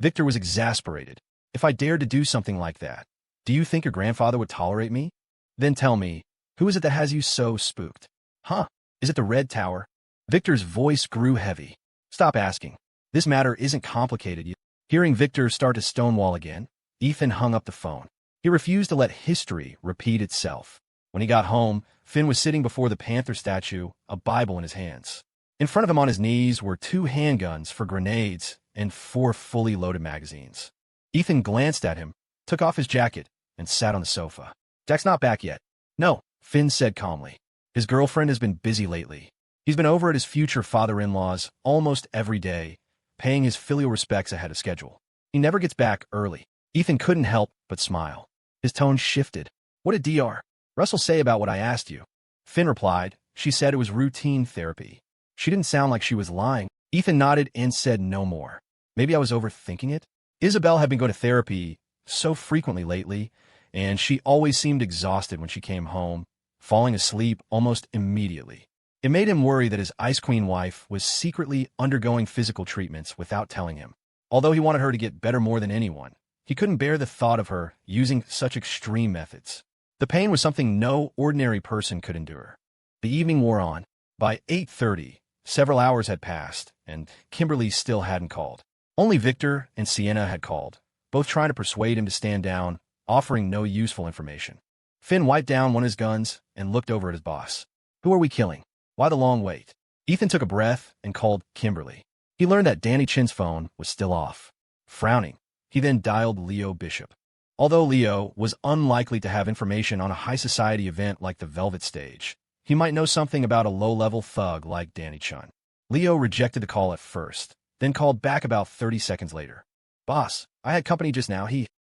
Speaker 1: Victor was exasperated. "If I dared to do something like that, do you think your grandfather would tolerate me? Then tell me, who is it that has you so spooked? Huh? Is it the Red Tower?" Victor's voice grew heavy. "Stop asking. This matter isn't complicated." Hearing Victor start to stonewall again, Ethan hung up the phone. He refused to let history repeat itself. When he got home, Finn was sitting before the panther statue, a Bible in his hands. In front of him on his knees were 2 handguns for grenades and 4 fully loaded magazines. Ethan glanced at him, took off his jacket, and sat on the sofa. "Jack's not back yet." "No," Finn said calmly. "His girlfriend has been busy lately. He's been over at his future father-in-law's almost every day, paying his filial respects ahead of schedule. He never gets back early." Ethan couldn't help but smile. His tone shifted. "What did Dr. Russell say about what I asked you?" Finn replied, "She said it was routine therapy. She didn't sound like she was lying." Ethan nodded and said no more. "Maybe I was overthinking it?" Isabel had been going to therapy so frequently lately, and she always seemed exhausted when she came home, falling asleep almost immediately. It made him worry that his Ice Queen wife was secretly undergoing physical treatments without telling him. Although he wanted her to get better more than anyone, he couldn't bear the thought of her using such extreme methods. The pain was something no ordinary person could endure. The evening wore on. By 8:30, several hours had passed, and Kimberly still hadn't called. Only Victor and Sienna had called, both trying to persuade him to stand down, offering no useful information. Finn wiped down one of his guns and looked over at his boss. "Who are we killing? Why the long wait?" Ethan took a breath and called Kimberly. He learned that Danny Chin's phone was still off. Frowning, he then dialed Leo Bishop. Although Leo was unlikely to have information on a high-society event like the Velvet Stage, he might know something about a low-level thug like Danny Chun. Leo rejected the call at first, then called back about 30 seconds later. "Boss, I had company just now.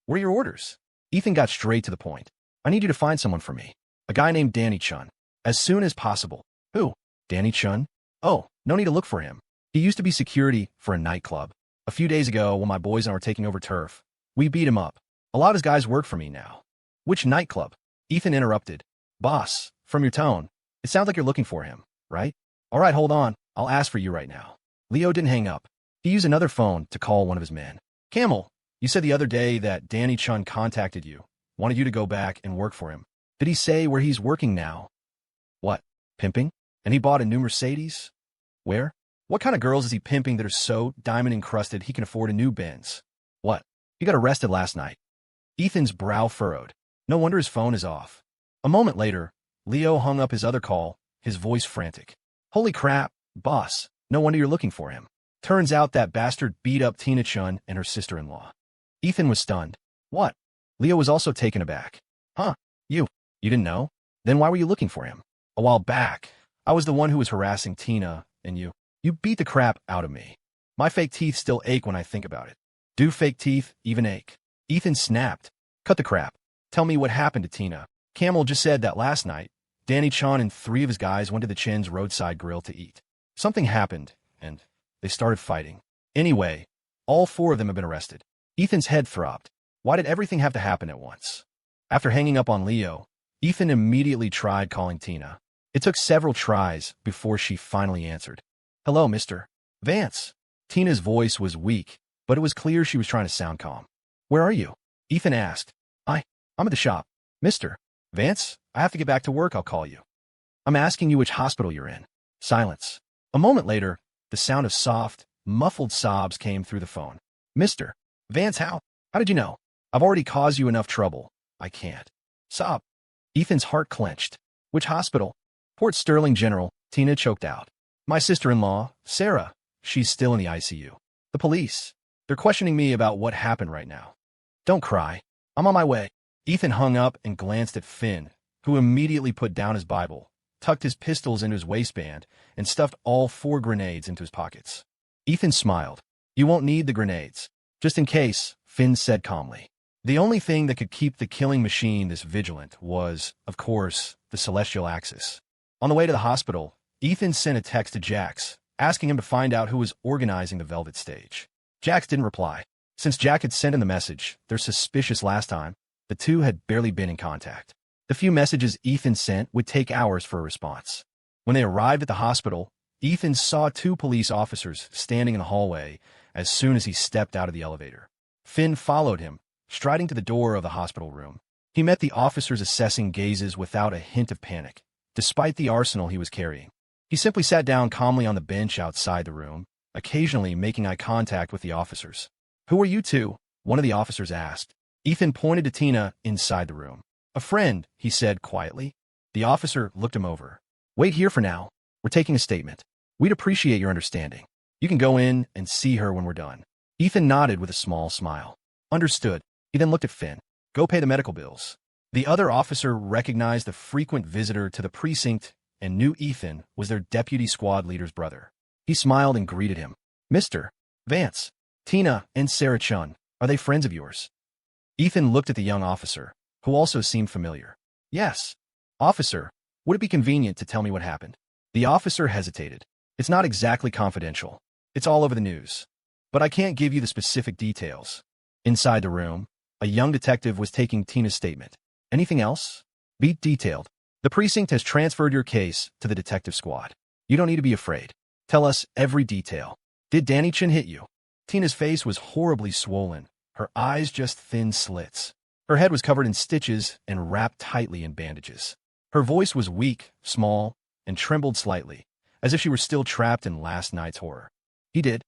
Speaker 1: What are your orders?" Ethan got straight to the point. "I need you to find someone for me. A guy named Danny Chun. As soon as possible." "Who? Danny Chun?" "Oh, no need to look for him. He used to be security for a nightclub. A few days ago, when my boys and I were taking over turf, we beat him up. A lot of his guys work for me now." "Which nightclub?" Ethan interrupted. "Boss, from your tone, it sounds like you're looking for him, right? All right, hold on. I'll ask for you right now." Leo didn't hang up. He used another phone to call one of his men. "Camel, you said the other day that Danny Chun contacted you, wanted you to go back and work for him. Did he say where he's working now?" "What? Pimping? And he bought a new Mercedes? Where? What kind of girls is he pimping that are so diamond-encrusted he can afford a new Benz? What? He got arrested last night." Ethan's brow furrowed. No wonder his phone is off. A moment later, Leo hung up his other call, his voice frantic. "Holy crap, boss, no wonder you're looking for him. Turns out that bastard beat up Tina Chun and her sister-in-law." Ethan was stunned. "What?" Leo was also taken aback. "Huh? You didn't know? Then why were you looking for him? A while back, I was the one who was harassing Tina, and you beat the crap out of me. My fake teeth still ache when I think about it." "Do fake teeth even ache?" Ethan snapped. "Cut the crap. Tell me what happened to Tina." Camel just said that last night, Danny Chun and 3 of his guys went to the Chin's roadside grill to eat. Something happened, and they started fighting. Anyway, all 4 of them have been arrested. Ethan's head throbbed. Why did everything have to happen at once? After hanging up on Leo, Ethan immediately tried calling Tina. It took several tries before she finally answered. "Hello, Mr. Vance." Tina's voice was weak, but it was clear she was trying to sound calm. "Where are you?" Ethan asked. I'm at the shop." "Mr. Vance, I have to get back to work. I'll call you." "I'm asking you which hospital you're in." Silence. A moment later, the sound of soft, muffled sobs came through the phone. "Mr. Vance, how did you know? I've already caused you enough trouble. I can't." Sob. Ethan's heart clenched. "Which hospital?" "Port Sterling General," Tina choked out. "My sister-in-law, Sarah. She's still in the ICU. The police. They're questioning me about what happened right now." "Don't cry. I'm on my way." Ethan hung up and glanced at Finn, who immediately put down his Bible, tucked his pistols into his waistband, and stuffed all 4 grenades into his pockets. Ethan smiled. "You won't need the grenades. Just in case," Finn said calmly. The only thing that could keep the killing machine this vigilant was, of course, the celestial axis. On the way to the hospital, Ethan sent a text to Jax, asking him to find out who was organizing the Velvet Stage. Jax didn't reply. Since Jack had sent him the message, they're suspicious last time, the 2 had barely been in contact. The few messages Ethan sent would take hours for a response. When they arrived at the hospital, Ethan saw two police officers standing in the hallway as soon as he stepped out of the elevator. Finn followed him, striding to the door of the hospital room. He met the officers' assessing gazes without a hint of panic, despite the arsenal he was carrying. He simply sat down calmly on the bench outside the room, occasionally making eye contact with the officers. "Who are you two?" one of the officers asked. Ethan pointed to Tina inside the room. "A friend," he said quietly. The officer looked him over. "Wait here for now. We're taking a statement. We'd appreciate your understanding. You can go in and see her when we're done." Ethan nodded with a small smile. "Understood." He then looked at Finn. "Go pay the medical bills." The other officer recognized the frequent visitor to the precinct and knew Ethan was their deputy squad leader's brother. He smiled and greeted him. "Mr. Vance, Tina and Sarah Chun, are they friends of yours?" Ethan looked at the young officer, who also seemed familiar. "Yes." "Officer, would it be convenient to tell me what happened?" The officer hesitated. "It's not exactly confidential. It's all over the news. But I can't give you the specific details." Inside the room, a young detective was taking Tina's statement. "Anything else?" "Be detailed. The precinct has transferred your case to the detective squad. You don't need to be afraid. Tell us every detail. Did Danny Chin hit you?" Tina's face was horribly swollen, her eyes just thin slits. Her head was covered in stitches and wrapped tightly in bandages. Her voice was weak, small, and trembled slightly, as if she were still trapped in last night's horror. "He did.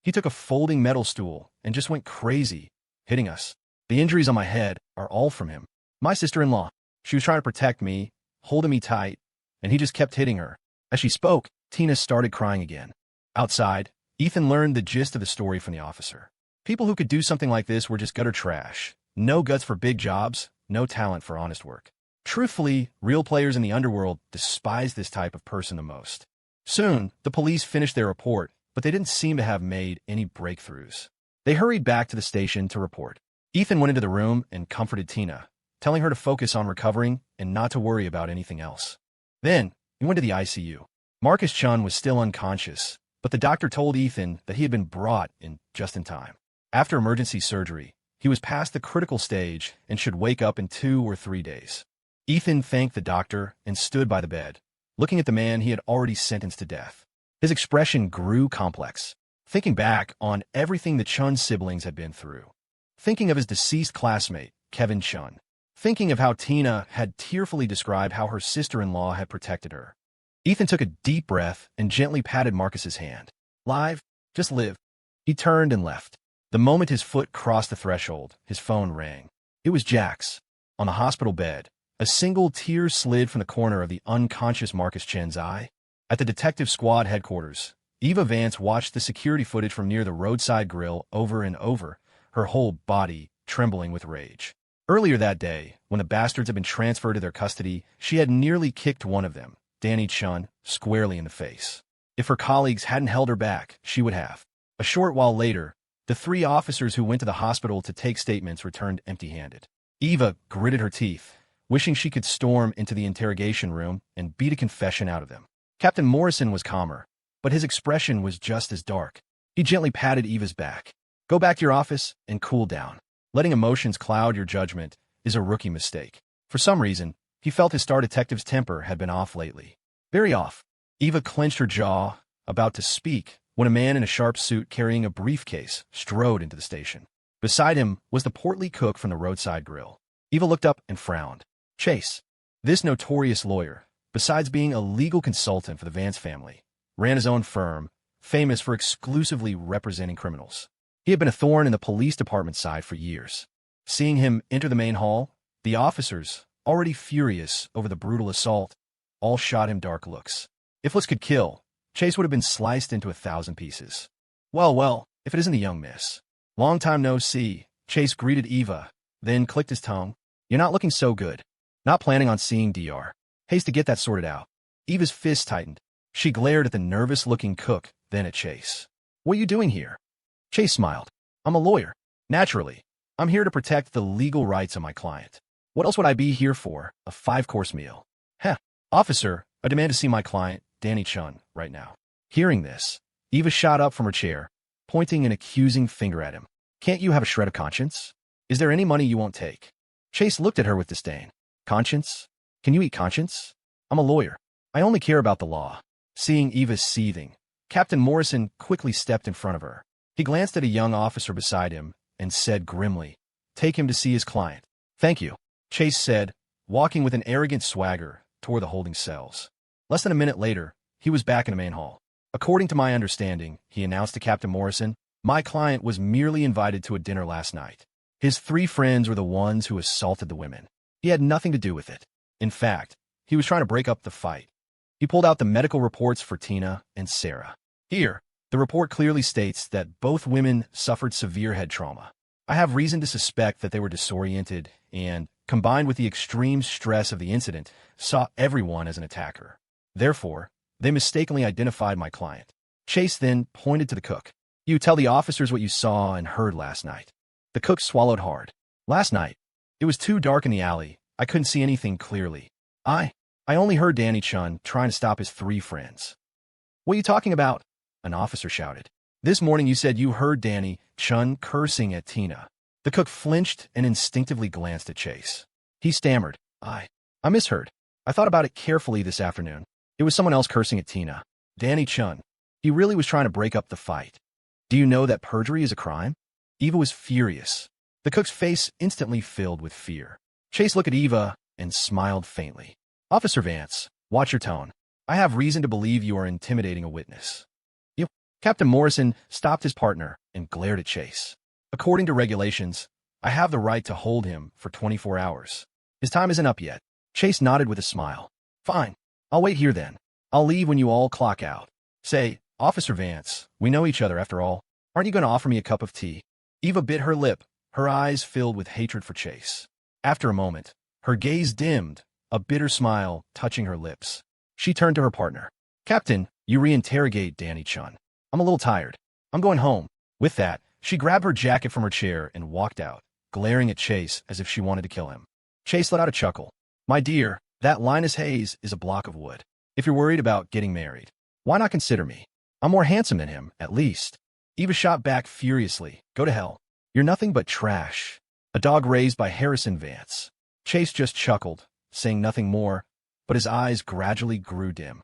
Speaker 1: He took a folding metal stool and just went crazy, hitting us. The injuries on my head are all from him. My sister-in-law, she was trying to protect me, holding me tight, and he just kept hitting her." As she spoke, Tina started crying again. Outside, Ethan learned the gist of the story from the officer. People who could do something like this were just gutter trash. No guts for big jobs, no talent for honest work. Truthfully, real players in the underworld despise this type of person the most. Soon, the police finished their report, but they didn't seem to have made any breakthroughs. They hurried back to the station to report. Ethan went into the room and comforted Tina, telling her to focus on recovering and not to worry about anything else. Then, he went to the ICU. Marcus Chun was still unconscious, but the doctor told Ethan that he had been brought in just in time. After emergency surgery, he was past the critical stage and should wake up in 2 or 3 days. Ethan thanked the doctor and stood by the bed, looking at the man he had already sentenced to death. His expression grew complex, thinking back on everything the Chun siblings had been through. Thinking of his deceased classmate, Kevin Chun. Thinking of how Tina had tearfully described how her sister-in-law had protected her. Ethan took a deep breath and gently patted Marcus's hand. "Live, just live." He turned and left. The moment his foot crossed the threshold, his phone rang. It was Jack's. On the hospital bed, a single tear slid from the corner of the unconscious Marcus Chen's eye. At the detective squad headquarters, Eva Vance watched the security footage from near the roadside grill over and over, her whole body trembling with rage. Earlier that day, when the bastards had been transferred to their custody, she had nearly kicked one of them, Danny Chun, squarely in the face. If her colleagues hadn't held her back, she would have. A short while later, the 3 officers who went to the hospital to take statements returned empty-handed. Eva gritted her teeth, wishing she could storm into the interrogation room and beat a confession out of them. Captain Morrison was calmer, but his expression was just as dark. He gently patted Eva's back. "Go back to your office and cool down. Letting emotions cloud your judgment is a rookie mistake." For some reason, he felt his star detective's temper had been off lately. Very off. Eva clenched her jaw, about to speak, when a man in a sharp suit carrying a briefcase strode into the station. Beside him was the portly cook from the roadside grill. Eva looked up and frowned. Chase. This notorious lawyer, besides being a legal consultant for the Vance family, ran his own firm, famous for exclusively representing criminals. He had been a thorn in the police department's side for years. Seeing him enter the main hall, the officers, already furious over the brutal assault, all shot him dark looks. If looks could kill, Chase would have been sliced into 1,000 pieces. Well, if it isn't the young miss. Long time no see, Chase greeted Eva, then clicked his tongue. "You're not looking so good. Not planning on seeing DR. Haste to get that sorted out." Eva's fist tightened. She glared at the nervous-looking cook, then at Chase. "What are you doing here?" Chase smiled. "I'm a lawyer. Naturally. I'm here to protect the legal rights of my client. What else would I be here for? A 5-course meal." "Heh. Officer, I demand to see my client, Danny Chun, right now." Hearing this, Eva shot up from her chair, pointing an accusing finger at him. "Can't you have a shred of conscience? Is there any money you won't take?" Chase looked at her with disdain. "Conscience? Can you eat conscience? I'm a lawyer. I only care about the law. Seeing Eva seething, Captain Morrison quickly stepped in front of her. He glanced at a young officer beside him and said grimly, "Take him to see his client." "Thank you," Chase said, walking with an arrogant swagger toward the holding cells. Less than a minute later, he was back in the main hall. "According to my understanding," he announced to Captain Morrison, "my client was merely invited to a dinner last night. His 3 friends were the ones who assaulted the women. He had nothing to do with it. In fact, he was trying to break up the fight." He pulled out the medical reports for Tina and Sarah. "Here, the report clearly states that both women suffered severe head trauma. I have reason to suspect that they were disoriented and, combined with the extreme stress of the incident, saw everyone as an attacker. Therefore, they mistakenly identified my client." Chase then pointed to the cook. "You tell the officers what you saw and heard last night." The cook swallowed hard. "Last night, it was too dark in the alley. I couldn't see anything clearly. I only heard Danny Chun trying to stop his 3 friends." "What are you talking about?" an officer shouted. "This morning you said you heard Danny Chun cursing at Tina." The cook flinched and instinctively glanced at Chase. He stammered, I misheard. I thought about it carefully this afternoon. It was someone else cursing at Tina. Danny Chun. He really was trying to break up the fight." "Do you know that perjury is a crime?" Eva was furious. The cook's face instantly filled with fear. Chase looked at Eva and smiled faintly. "Officer Vance, watch your tone. I have reason to believe you are intimidating a witness." "You." Captain Morrison stopped his partner and glared at Chase. "According to regulations, I have the right to hold him for 24 hours. His time isn't up yet." Chase nodded with a smile. "Fine. I'll wait here then. I'll leave when you all clock out. Say, Officer Vance, we know each other after all. Aren't you going to offer me a cup of tea?" Eva bit her lip, her eyes filled with hatred for Chase. After a moment, her gaze dimmed, a bitter smile touching her lips. She turned to her partner. "Captain, you reinterrogate Danny Chun. I'm a little tired. I'm going home." With that, she grabbed her jacket from her chair and walked out, glaring at Chase as if she wanted to kill him. Chase let out a chuckle. "My dear, that Linus Hayes is a block of wood. If you're worried about getting married, why not consider me? I'm more handsome than him, at least." Eva shot back furiously. "Go to hell. You're nothing but trash. A dog raised by Harrison Vance." Chase just chuckled, saying nothing more, but his eyes gradually grew dim.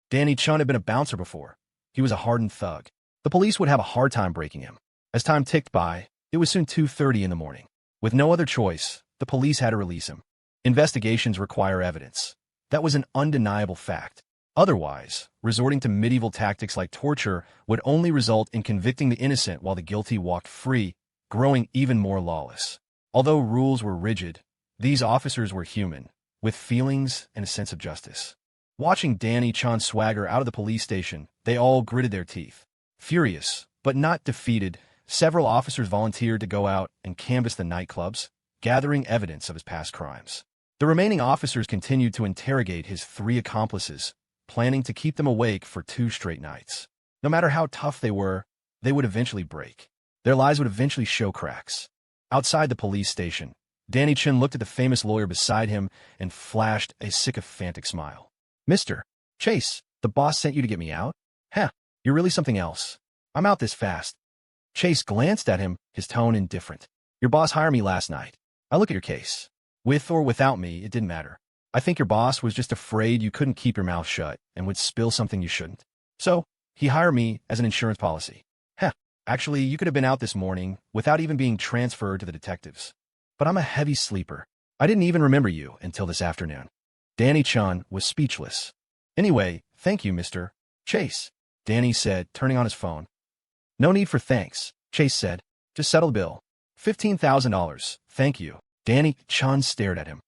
Speaker 1: Danny Chun had been a bouncer before. He was a hardened thug. The police would have a hard time breaking him. As time ticked by, it was soon 2:30 in the morning. With no other choice, the police had to release him. Investigations require evidence. That was an undeniable fact. Otherwise, resorting to medieval tactics like torture would only result in convicting the innocent while the guilty walked free, growing even more lawless. Although rules were rigid, these officers were human, with feelings and a sense of justice. Watching Danny Chun swagger out of the police station, they all gritted their teeth. Furious, but not defeated, several officers volunteered to go out and canvass the nightclubs, gathering evidence of his past crimes. The remaining officers continued to interrogate his 3 accomplices, planning to keep them awake for 2 straight nights. No matter how tough they were, they would eventually break. Their lies would eventually show cracks. Outside the police station, Danny Chun looked at the famous lawyer beside him and flashed a sycophantic smile. "Mr. Chase, the boss sent you to get me out? Heh, you're really something else. I'm out this fast." Chase glanced at him, his tone indifferent. "Your boss hired me last night. I look at your case. With or without me, it didn't matter. I think your boss was just afraid you couldn't keep your mouth shut and would spill something you shouldn't. So, he hired me as an insurance policy. Heh, actually, you could have been out this morning without even being transferred to the detectives. But I'm a heavy sleeper. I didn't even remember you until this afternoon." Danny Chun was speechless. "Anyway, thank you, Mr. Chase," Danny said, turning on his phone. "No need for thanks," Chase said. "Just settle the bill. $15,000, thank you." Danny Chun stared at him.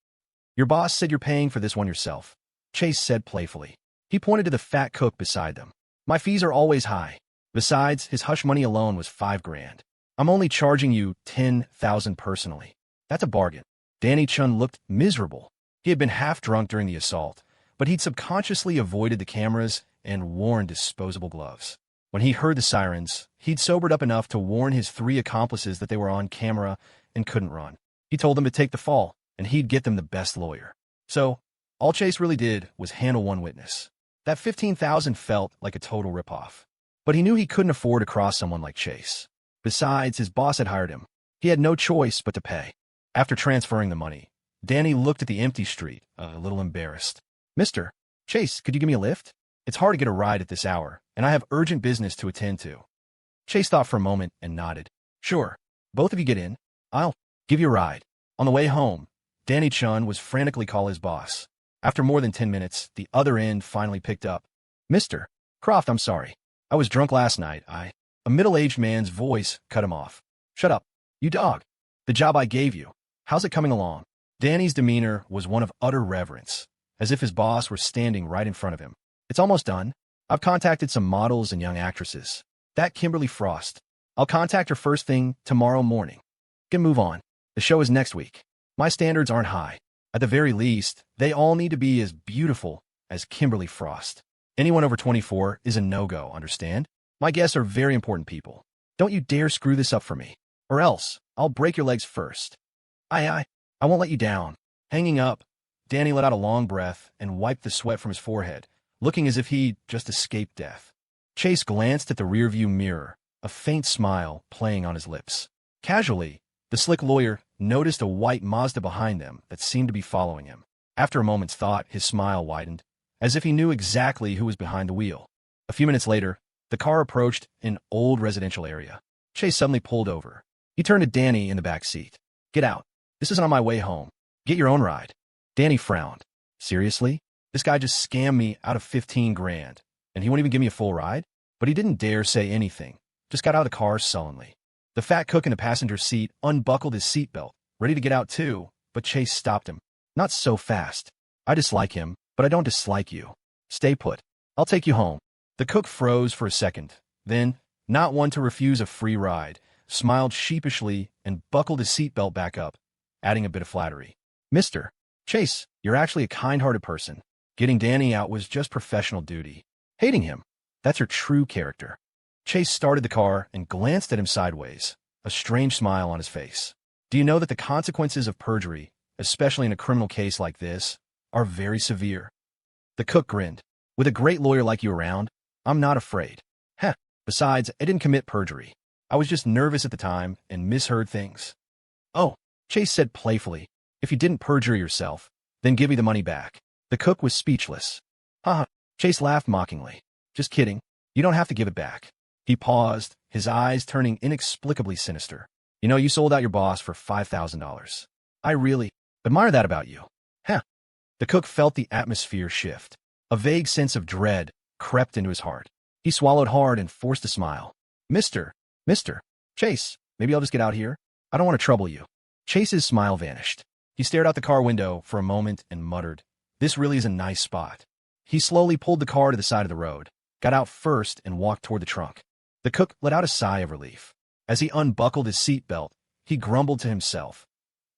Speaker 1: "Your boss said you're paying for this one yourself," Chase said playfully. He pointed to the fat cook beside them. "My fees are always high. Besides, his hush money alone was $5,000. I'm only charging you $10,000 personally. That's a bargain." Danny Chun looked miserable. He had been half drunk during the assault, but he'd subconsciously avoided the cameras and worn disposable gloves. When he heard the sirens, he'd sobered up enough to warn his 3 accomplices that they were on camera and couldn't run. He told them to take the fall, and he'd get them the best lawyer. So, all Chase really did was handle one witness. That $15,000 felt like a total ripoff. But he knew he couldn't afford to cross someone like Chase. Besides, his boss had hired him. He had no choice but to pay. After transferring the money, Danny looked at the empty street, a little embarrassed. "Mr. Chase, could you give me a lift?" It's hard to get a ride at this hour, and I have urgent business to attend to. Chase thought for a moment and nodded. Sure. Both of you get in. I'll give you a ride. On the way home, Danny Chun was frantically calling his boss. After more than 10 minutes, the other end finally picked up. Mr. Croft, I'm sorry. I was drunk last night. A middle-aged man's voice cut him off. Shut up, you dog. The job I gave you. How's it coming along? Danny's demeanor was one of utter reverence, as if his boss were standing right in front of him. It's almost done. I've contacted some models and young actresses. That Kimberly Frost. I'll contact her first thing tomorrow morning. Can move on. The show is next week. My standards aren't high. At the very least, they all need to be as beautiful as Kimberly Frost. Anyone over 24 is a no-go, understand? My guests are very important people. Don't you dare screw this up for me, or else I'll break your legs first. I won't let you down. Hanging up, Danny let out a long breath and wiped the sweat from his forehead, looking as if he'd just escaped death. Chase glanced at the rearview mirror, a faint smile playing on his lips. Casually, the slick lawyer noticed a white Mazda behind them that seemed to be following him. After a moment's thought, his smile widened, as if he knew exactly who was behind the wheel. A few minutes later, the car approached an old residential area. Chase suddenly pulled over. He turned to Danny in the back seat. Get out. This isn't on my way home. Get your own ride. Danny frowned. Seriously? This guy just scammed me out of 15 grand, and he won't even give me a full ride? But he didn't dare say anything, just got out of the car sullenly. The fat cook in the passenger seat unbuckled his seatbelt, ready to get out too, but Chase stopped him. Not so fast. I dislike him, but I don't dislike you. Stay put. I'll take you home. The cook froze for a second, then, not one to refuse a free ride, smiled sheepishly and buckled his seatbelt back up, adding a bit of flattery. Mr. Chase, you're actually a kind-hearted person. Getting Danny out was just professional duty. Hating him, that's your true character. Chase started the car and glanced at him sideways, a strange smile on his face. Do you know that the consequences of perjury, especially in a criminal case like this, are very severe? The cook grinned. With a great lawyer like you around, I'm not afraid. Heh, besides, I didn't commit perjury. I was just nervous at the time and misheard things. Oh, Chase said playfully, if you didn't perjure yourself, then give me the money back. The cook was speechless. Haha, Chase laughed mockingly. Just kidding. You don't have to give it back. He paused, his eyes turning inexplicably sinister. You know, you sold out your boss for $5,000. I really admire that about you. Heh. The cook felt the atmosphere shift. A vague sense of dread crept into his heart. He swallowed hard and forced a smile. Mr. Chase, maybe I'll just get out here. I don't want to trouble you. Chase's smile vanished. He stared out the car window for a moment and muttered, this really is a nice spot. He slowly pulled the car to the side of the road, got out first and walked toward the trunk. The cook let out a sigh of relief. As he unbuckled his seatbelt, he grumbled to himself.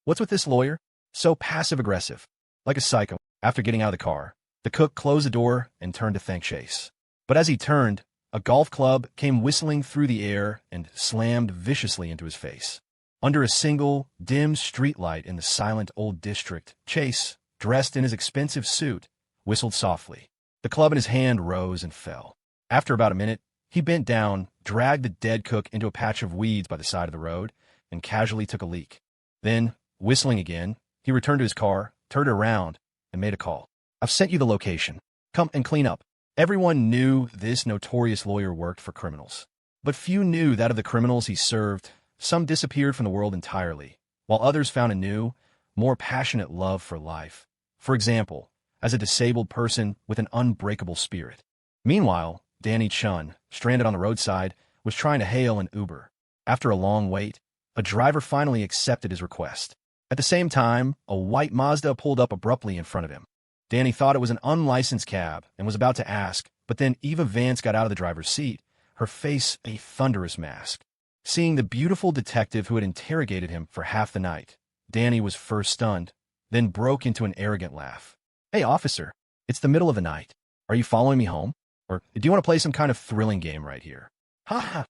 Speaker 1: What's with this lawyer? So passive-aggressive. Like a psycho. After getting out of the car, the cook closed the door and turned to thank Chase. But as he turned, a golf club came whistling through the air and slammed viciously into his face. Under a single, dim streetlight in the silent old district, Chase, dressed in his expensive suit, whistled softly. The club in his hand rose and fell. After about a minute, he bent down, dragged the dead cook into a patch of weeds by the side of the road, and casually took a leak. Then, whistling again, he returned to his car, turned around, and made a call. I've sent you the location. Come and clean up. Everyone knew this notorious lawyer worked for criminals. But few knew that of the criminals he served, some disappeared from the world entirely, while others found a new, more passionate love for life. For example, as a disabled person with an unbreakable spirit. Meanwhile, Danny Chun, stranded on the roadside, was trying to hail an Uber. After a long wait, a driver finally accepted his request. At the same time, a white Mazda pulled up abruptly in front of him. Danny thought it was an unlicensed cab and was about to ask, but then Eva Vance got out of the driver's seat, her face a thunderous mask. Seeing the beautiful detective who had interrogated him for half the night, Danny was first stunned, then broke into an arrogant laugh. Hey, officer, it's the middle of the night. Are you following me home? Or do you want to play some kind of thrilling game right here? Ha ha.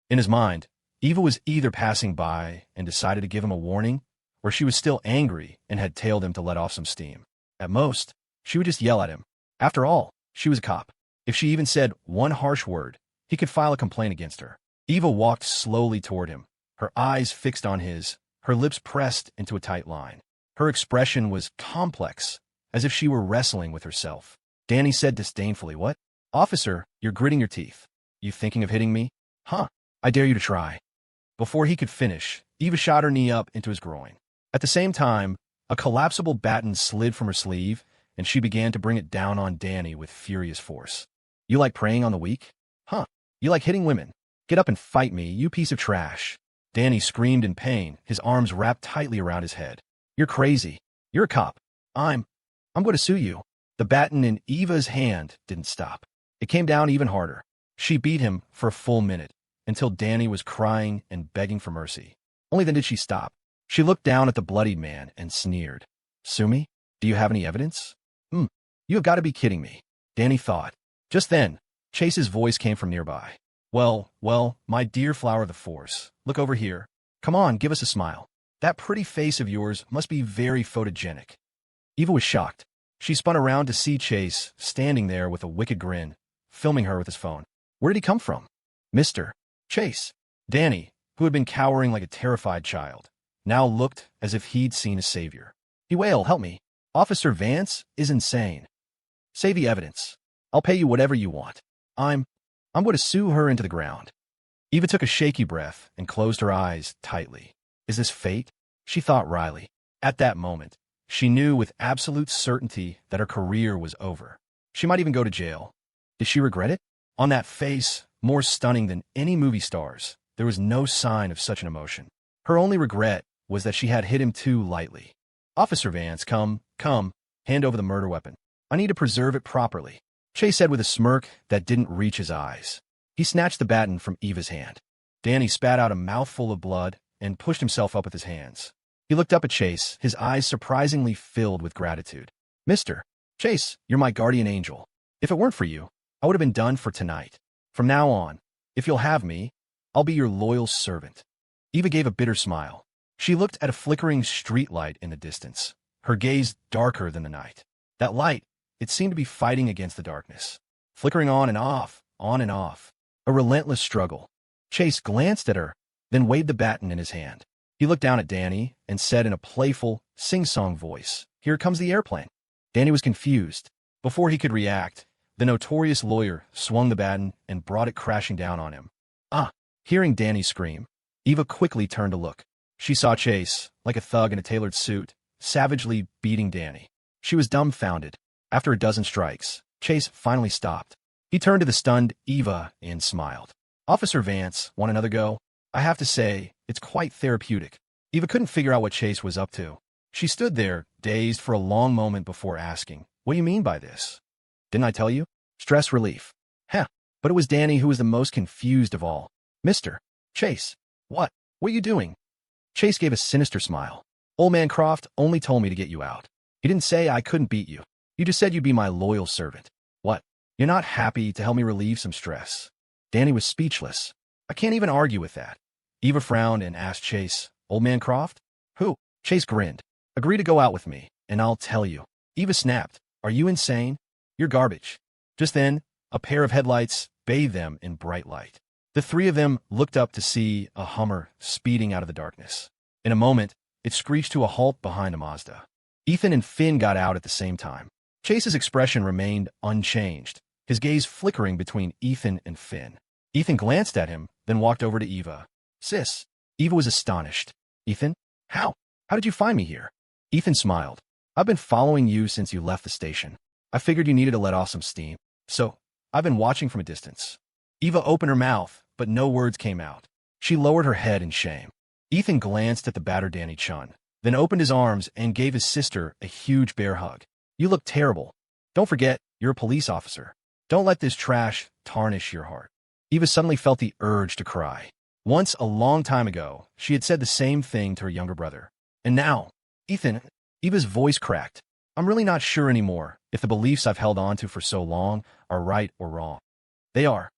Speaker 1: In his mind, Eva was either passing by and decided to give him a warning, or she was still angry and had tailed him to let off some steam. At most, she would just yell at him. After all, she was a cop. If she even said one harsh word, he could file a complaint against her. Eva walked slowly toward him, her eyes fixed on his, her lips pressed into a tight line. Her expression was complex, as if she were wrestling with herself. Danny said disdainfully, What? Officer, you're gritting your teeth. You thinking of hitting me? Huh. I dare you to try. Before he could finish, Eva shot her knee up into his groin. At the same time, a collapsible baton slid from her sleeve, and she began to bring it down on Danny with furious force. You like preying on the weak? Huh. You like hitting women? Get up and fight me, you piece of trash. Danny screamed in pain, his arms wrapped tightly around his head. You're crazy. You're a cop. I'm going to sue you. The baton in Eva's hand didn't stop. It came down even harder. She beat him for a full minute, until Danny was crying and begging for mercy. Only then did she stop. She looked down at the bloodied man and sneered. Sue me? Do you have any evidence? You have got to be kidding me, Danny thought. Just then, Chase's voice came from nearby. Well, my dear flower of the force, look over here. Come on, give us a smile. That pretty face of yours must be very photogenic. Eva was shocked. She spun around to see Chase standing there with a wicked grin, filming her with his phone. Where did he come from? Mr. Chase. Danny, who had been cowering like a terrified child, now looked as if he'd seen a savior. He wailed, help me. Officer Vance is insane. Say the evidence. I'll pay you whatever you want. I'm going to sue her into the ground. Eva took a shaky breath and closed her eyes tightly. Is this fate? She thought wryly. At that moment, she knew with absolute certainty that her career was over. She might even go to jail. Did she regret it? On that face, more stunning than any movie star's, there was no sign of such an emotion. Her only regret was that she had hit him too lightly. Officer Vance, come, hand over the murder weapon. I need to preserve it properly, Chase said with a smirk that didn't reach his eyes. He snatched the baton from Eva's hand. Danny spat out a mouthful of blood and pushed himself up with his hands. He looked up at Chase, his eyes surprisingly filled with gratitude. Mr. Chase, you're my guardian angel. If it weren't for you, I would have been done for tonight. From now on, if you'll have me, I'll be your loyal servant. Eva gave a bitter smile. She looked at a flickering streetlight in the distance, her gaze darker than the night. That light, it seemed to be fighting against the darkness, flickering on and off, a relentless struggle. Chase glanced at her, then waved the baton in his hand. He looked down at Danny and said in a playful, sing-song voice, Here comes the airplane. Danny was confused. Before he could react, the notorious lawyer swung the baton and brought it crashing down on him. Hearing Danny scream, Eva quickly turned to look. She saw Chase, like a thug in a tailored suit, savagely beating Danny. She was dumbfounded. After a dozen strikes, Chase finally stopped. He turned to the stunned Eva and smiled. Officer Vance, want another go? I have to say, it's quite therapeutic. Eva couldn't figure out what Chase was up to. She stood there, dazed for a long moment before asking, What do you mean by this? Didn't I tell you? Stress relief. But it was Danny who was the most confused of all. Mr. Chase, what are you doing? Chase gave a sinister smile. Old man Croft only told me to get you out. He didn't say I couldn't beat you. You just said you'd be my loyal servant. What? You're not happy to help me relieve some stress? Danny was speechless. I can't even argue with that. Eva frowned and asked Chase, Old man Croft? Who? Chase grinned. Agree to go out with me, and I'll tell you. Eva snapped. Are you insane? You're garbage. Just then, a pair of headlights bathed them in bright light. The three of them looked up to see a Hummer speeding out of the darkness. In a moment, it screeched to a halt behind a Mazda. Ethan and Finn got out at the same time. Chase's expression remained unchanged, his gaze flickering between Ethan and Finn. Ethan glanced at him, then walked over to Eva. Sis. Eva was astonished. Ethan? How did you find me here? Ethan smiled. I've been following you since you left the station. I figured you needed to let off some steam, so I've been watching from a distance. Eva opened her mouth, but no words came out. She lowered her head in shame. Ethan glanced at the battered Danny Chun, then opened his arms and gave his sister a huge bear hug. You look terrible. Don't forget, you're a police officer. Don't let this trash tarnish your heart. Eva suddenly felt the urge to cry. Once, a long time ago, she had said the same thing to her younger brother. And now, Ethan, Eva's voice cracked. I'm really not sure anymore if the beliefs I've held on to for so long are right or wrong. They are.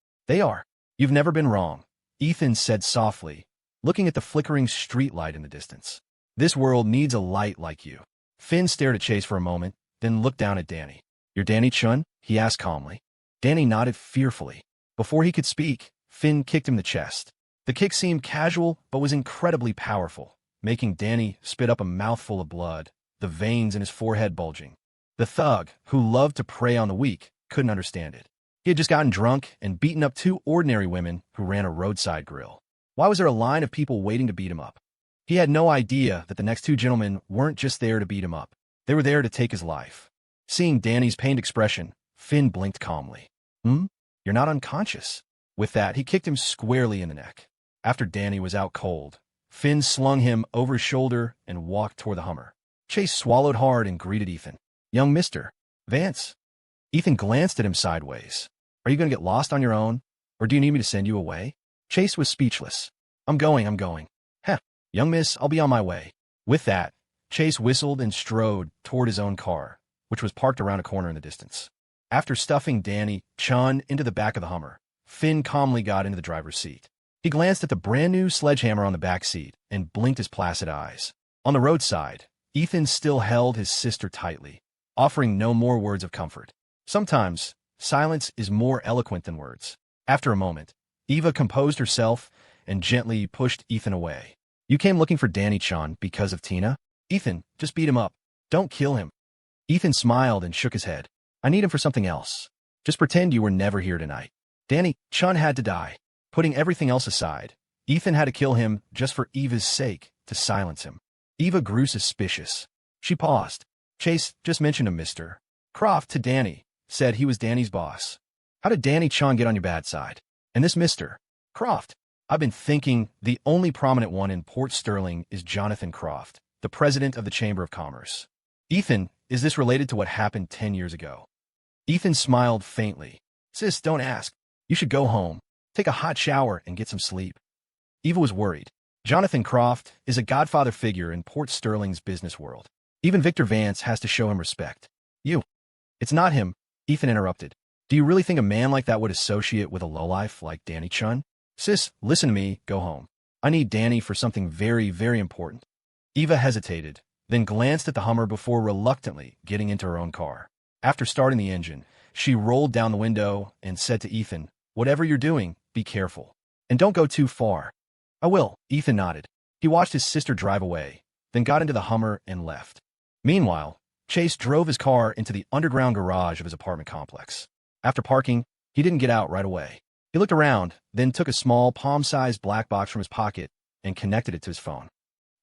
Speaker 1: You've never been wrong, Ethan said softly, looking at the flickering streetlight in the distance. This world needs a light like you. Finn stared at Chase for a moment, then looked down at Danny. You're Danny Chun? He asked calmly. Danny nodded fearfully. Before he could speak, Finn kicked him in the chest. The kick seemed casual, but was incredibly powerful, making Danny spit up a mouthful of blood, the veins in his forehead bulging. The thug, who loved to prey on the weak, couldn't understand it. He had just gotten drunk and beaten up two ordinary women who ran a roadside grill. Why was there a line of people waiting to beat him up? He had no idea that the next two gentlemen weren't just there to beat him up. They were there to take his life. Seeing Danny's pained expression, Finn blinked calmly. You're not unconscious. With that, he kicked him squarely in the neck. After Danny was out cold, Finn slung him over his shoulder and walked toward the Hummer. Chase swallowed hard and greeted Ethan. Young Mr. Vance. Ethan glanced at him sideways. Are you going to get lost on your own, or do you need me to send you away? Chase was speechless. I'm going. Heh, young miss, I'll be on my way. With that, Chase whistled and strode toward his own car, which was parked around a corner in the distance. After stuffing Danny Chun into the back of the Hummer, Finn calmly got into the driver's seat. He glanced at the brand-new sledgehammer on the back seat and blinked his placid eyes. On the roadside, Ethan still held his sister tightly, offering no more words of comfort. Sometimes, silence is more eloquent than words. After a moment, Eva composed herself and gently pushed Ethan away. You came looking for Danny Chun because of Tina? Ethan, just beat him up. Don't kill him. Ethan smiled and shook his head. I need him for something else. Just pretend you were never here tonight. Danny Chun had to die. Putting everything else aside, Ethan had to kill him just for Eva's sake, to silence him. Eva grew suspicious. She paused. Chase just mentioned a Mr. Croft to Danny, said he was Danny's boss. How did Danny Chun get on your bad side? And this Mr. Croft? I've been thinking the only prominent one in Port Sterling is Jonathan Croft, the president of the Chamber of Commerce. Ethan, is this related to what happened 10 years ago? Ethan smiled faintly. Sis, don't ask. You should go home, take a hot shower, and get some sleep. Eva was worried. Jonathan Croft is a godfather figure in Port Sterling's business world. Even Victor Vance has to show him respect. You. It's not him, Ethan interrupted. Do you really think a man like that would associate with a lowlife like Danny Chun? Sis, listen to me, go home. I need Danny for something very, very important. Eva hesitated, then glanced at the Hummer before reluctantly getting into her own car. After starting the engine, she rolled down the window and said to Ethan, whatever you're doing, be careful. And don't go too far. I will, Ethan nodded. He watched his sister drive away, then got into the Hummer and left. Meanwhile, Chase drove his car into the underground garage of his apartment complex. After parking, he didn't get out right away. He looked around, then took a small palm-sized black box from his pocket and connected it to his phone.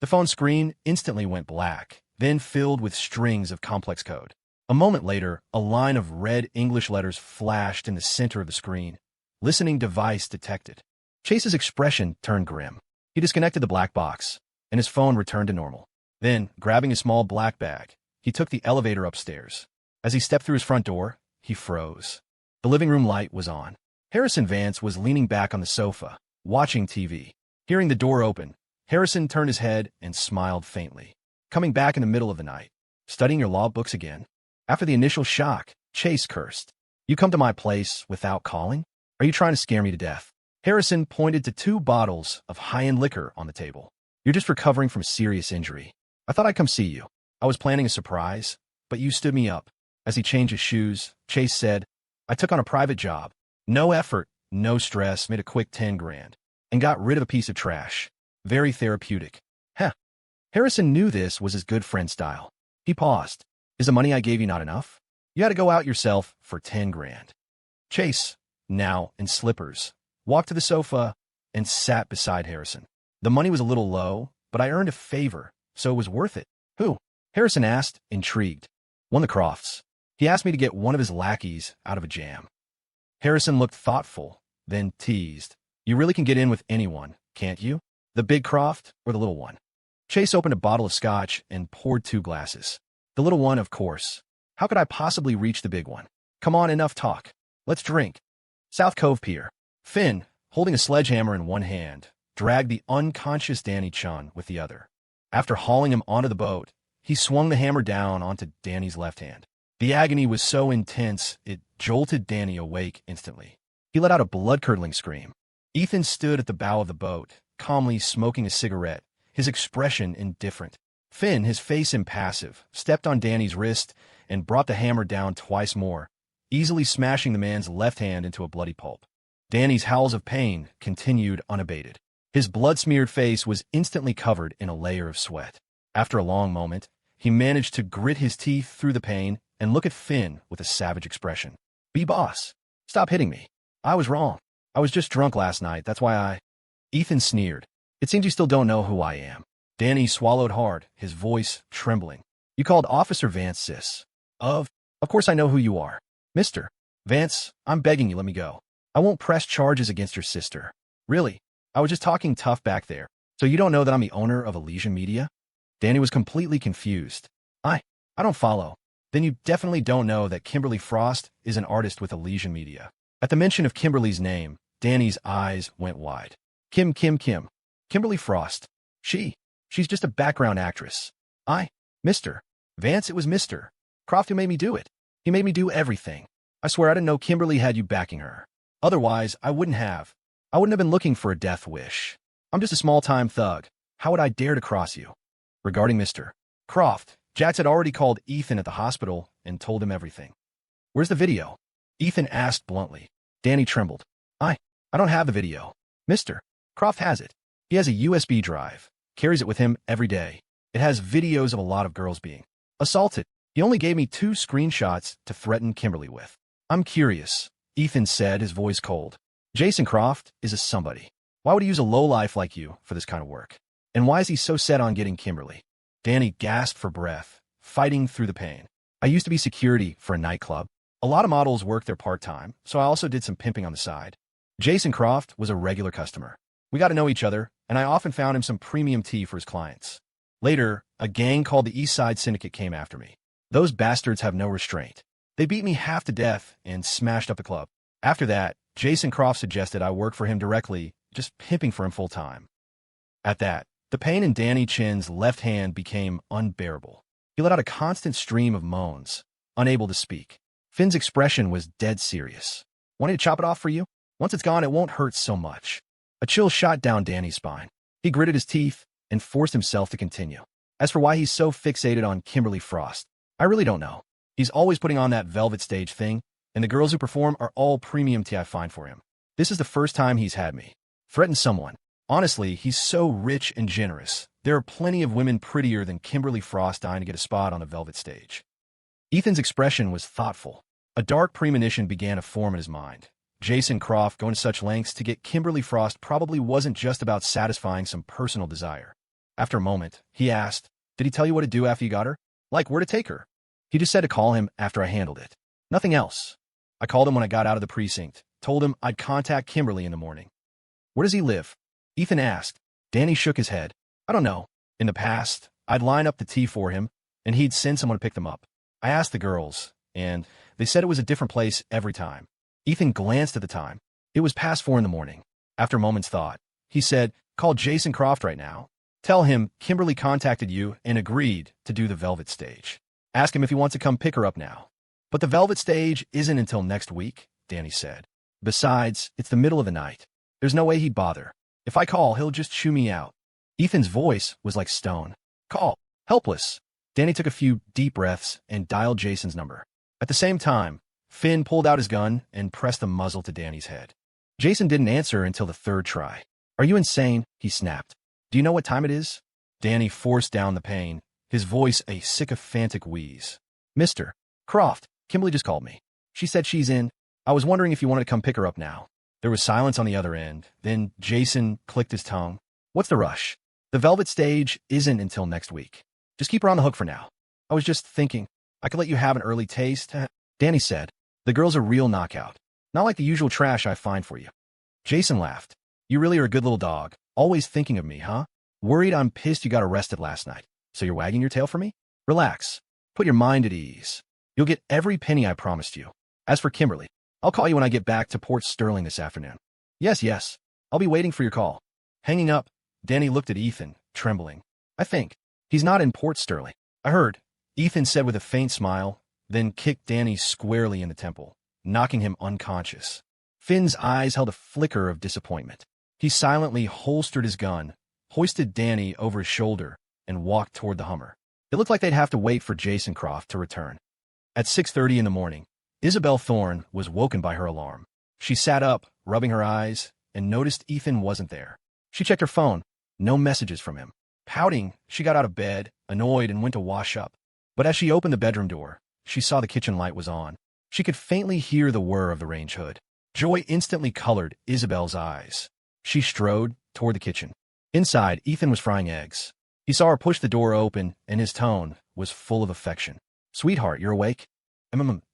Speaker 1: The phone screen instantly went black, then filled with strings of complex code. A moment later, a line of red English letters flashed in the center of the screen. Listening device detected. Chase's expression turned grim. He disconnected the black box, and his phone returned to normal. Then, grabbing a small black bag, he took the elevator upstairs. As he stepped through his front door, he froze. The living room light was on. Harrison Vance was leaning back on the sofa, watching TV. Hearing the door open, Harrison turned his head and smiled faintly. Coming back in the middle of the night. Studying your law books again? After the initial shock, Chase cursed. You come to my place without calling? Are you trying to scare me to death? Harrison pointed to 2 bottles of high-end liquor on the table. You're just recovering from a serious injury. I thought I'd come see you. I was planning a surprise, but you stood me up. As he changed his shoes, Chase said, I took on a private job. No effort, no stress, made a quick 10 grand, and got rid of a piece of trash. Very therapeutic. Heh. Harrison knew this was his good friend style. He paused. Is the money I gave you not enough? You had to go out yourself for 10 grand. Chase, now in slippers, walked to the sofa and sat beside Harrison. The money was a little low, but I earned a favor, so it was worth it. Who? Harrison asked, intrigued. One of the Crofts. He asked me to get one of his lackeys out of a jam. Harrison looked thoughtful, then teased. You really can get in with anyone, can't you? The big Croft or the little one? Chase opened a bottle of scotch and poured 2 glasses. The little one, of course. How could I possibly reach the big one? Come on, enough talk. Let's drink. South Cove Pier. Finn, holding a sledgehammer in one hand, dragged the unconscious Danny Chun with the other. After hauling him onto the boat, he swung the hammer down onto Danny's left hand. The agony was so intense, it jolted Danny awake instantly. He let out a blood-curdling scream. Ethan stood at the bow of the boat, calmly smoking a cigarette, his expression indifferent. Finn, his face impassive, stepped on Danny's wrist and brought the hammer down twice more, easily smashing the man's left hand into a bloody pulp. Danny's howls of pain continued unabated. His blood-smeared face was instantly covered in a layer of sweat. After a long moment, he managed to grit his teeth through the pain and look at Finn with a savage expression. Be boss. Stop hitting me. I was wrong. I was just drunk last night, that's why I... Ethan sneered. It seems you still don't know who I am. Danny swallowed hard, his voice trembling. You called Officer Vance sis. Of course I know who you are. Mr. Vance, I'm begging you, let me go. I won't press charges against your sister. Really? I was just talking tough back there. So you don't know that I'm the owner of Elysian Media? Danny was completely confused. I don't follow. Then you definitely don't know that Kimberly Frost is an artist with Elysian Media. At the mention of Kimberly's name, Danny's eyes went wide. Kimberly Frost. She's just a background actress. Mr. Vance, it was Mr. Croft who made me do it. He made me do everything. I swear I didn't know Kimberly had you backing her. Otherwise, I wouldn't have. I wouldn't have been looking for a death wish. I'm just a small-time thug. How would I dare to cross you? Regarding Mr. Croft, Jax had already called Ethan at the hospital and told him everything. Where's the video? Ethan asked bluntly. Danny trembled. I don't have the video. Mr. Croft has it. He has a USB drive. Carries it with him every day. It has videos of a lot of girls being assaulted. He only gave me 2 screenshots to threaten Kimberly with. I'm curious, Ethan said, his voice cold. Jason Croft is a somebody. Why would he use a lowlife like you for this kind of work? And why is he so set on getting Kimberly? Danny gasped for breath, fighting through the pain. I used to be security for a nightclub. A lot of models work there part-time, so I also did some pimping on the side. Jason Croft was a regular customer. We got to know each other, and I often found him some premium tea for his clients. Later, a gang called the East Side Syndicate came after me. Those bastards have no restraint. They beat me half to death and smashed up the club. After that, Jason Croft suggested I work for him directly, just pimping for him full-time. At that, the pain in Danny Chin's left hand became unbearable. He let out a constant stream of moans, unable to speak. Finn's expression was dead serious. Want me to chop it off for you? Once it's gone, it won't hurt so much. A chill shot down Danny's spine. He gritted his teeth and forced himself to continue. As for why he's so fixated on Kimberly Frost, I really don't know. He's always putting on that velvet stage thing, and the girls who perform are all premium tea I find for him. This is the first time he's had me threaten someone. Honestly, he's so rich and generous. There are plenty of women prettier than Kimberly Frost dying to get a spot on the velvet stage. Ethan's expression was thoughtful. A dark premonition began to form in his mind. Jason Croft going to such lengths to get Kimberly Frost probably wasn't just about satisfying some personal desire. After a moment, he asked, did he tell you what to do after you got her? Like where to take her? He just said to call him after I handled it. Nothing else. I called him when I got out of the precinct, told him I'd contact Kimberly in the morning. Where does he live? Ethan asked. Danny shook his head. I don't know. In the past, I'd line up the tea for him, and he'd send someone to pick them up. I asked the girls, and they said it was a different place every time. Ethan glanced at the time. It was past 4 in the morning. After a moment's thought, he said, call Jason Croft right now. Tell him Kimberly contacted you and agreed to do the velvet stage. Ask him if he wants to come pick her up now. But the velvet stage isn't until next week, Danny said. Besides, it's the middle of the night. There's no way he'd bother. If I call, he'll just chew me out. Ethan's voice was like stone. Call. Helpless. Danny took a few deep breaths and dialed Jason's number. At the same time, Finn pulled out his gun and pressed the muzzle to Danny's head. Jason didn't answer until the 3rd try. Are you insane? He snapped. Do you know what time it is? Danny forced down the pain, his voice a sycophantic wheeze. Mr. Croft, Kimberly just called me. She said she's in. I was wondering if you wanted to come pick her up now. There was silence on the other end. Then Jason clicked his tongue. What's the rush? The velvet stage isn't until next week. Just keep her on the hook for now. I was just thinking, I could let you have an early taste. Danny said, the girl's a real knockout. Not like the usual trash I find for you. Jason laughed. You really are a good little dog. Always thinking of me, huh? Worried I'm pissed you got arrested last night. So you're wagging your tail for me? Relax. Put your mind at ease. You'll get every penny I promised you. As for Kimberly, I'll call you when I get back to Port Sterling this afternoon. Yes. I'll be waiting for your call. Hanging up, Danny looked at Ethan, trembling. I think. He's not in Port Sterling. I heard, Ethan said with a faint smile, then kicked Danny squarely in the temple, knocking him unconscious. Finn's eyes held a flicker of disappointment. He silently holstered his gun, hoisted Danny over his shoulder, and walked toward the Hummer. It looked like they'd have to wait for Jason Croft to return. At 6:30 in the morning, Isabel Thorne was woken by her alarm. She sat up, rubbing her eyes, and noticed Ethan wasn't there. She checked her phone. No messages from him. Pouting, she got out of bed, annoyed, and went to wash up. But as she opened the bedroom door, she saw the kitchen light was on. She could faintly hear the whir of the range hood. Joy instantly colored Isabel's eyes. She strode toward the kitchen. Inside, Ethan was frying eggs. He saw her push the door open, and his tone was full of affection. "Sweetheart, you're awake?"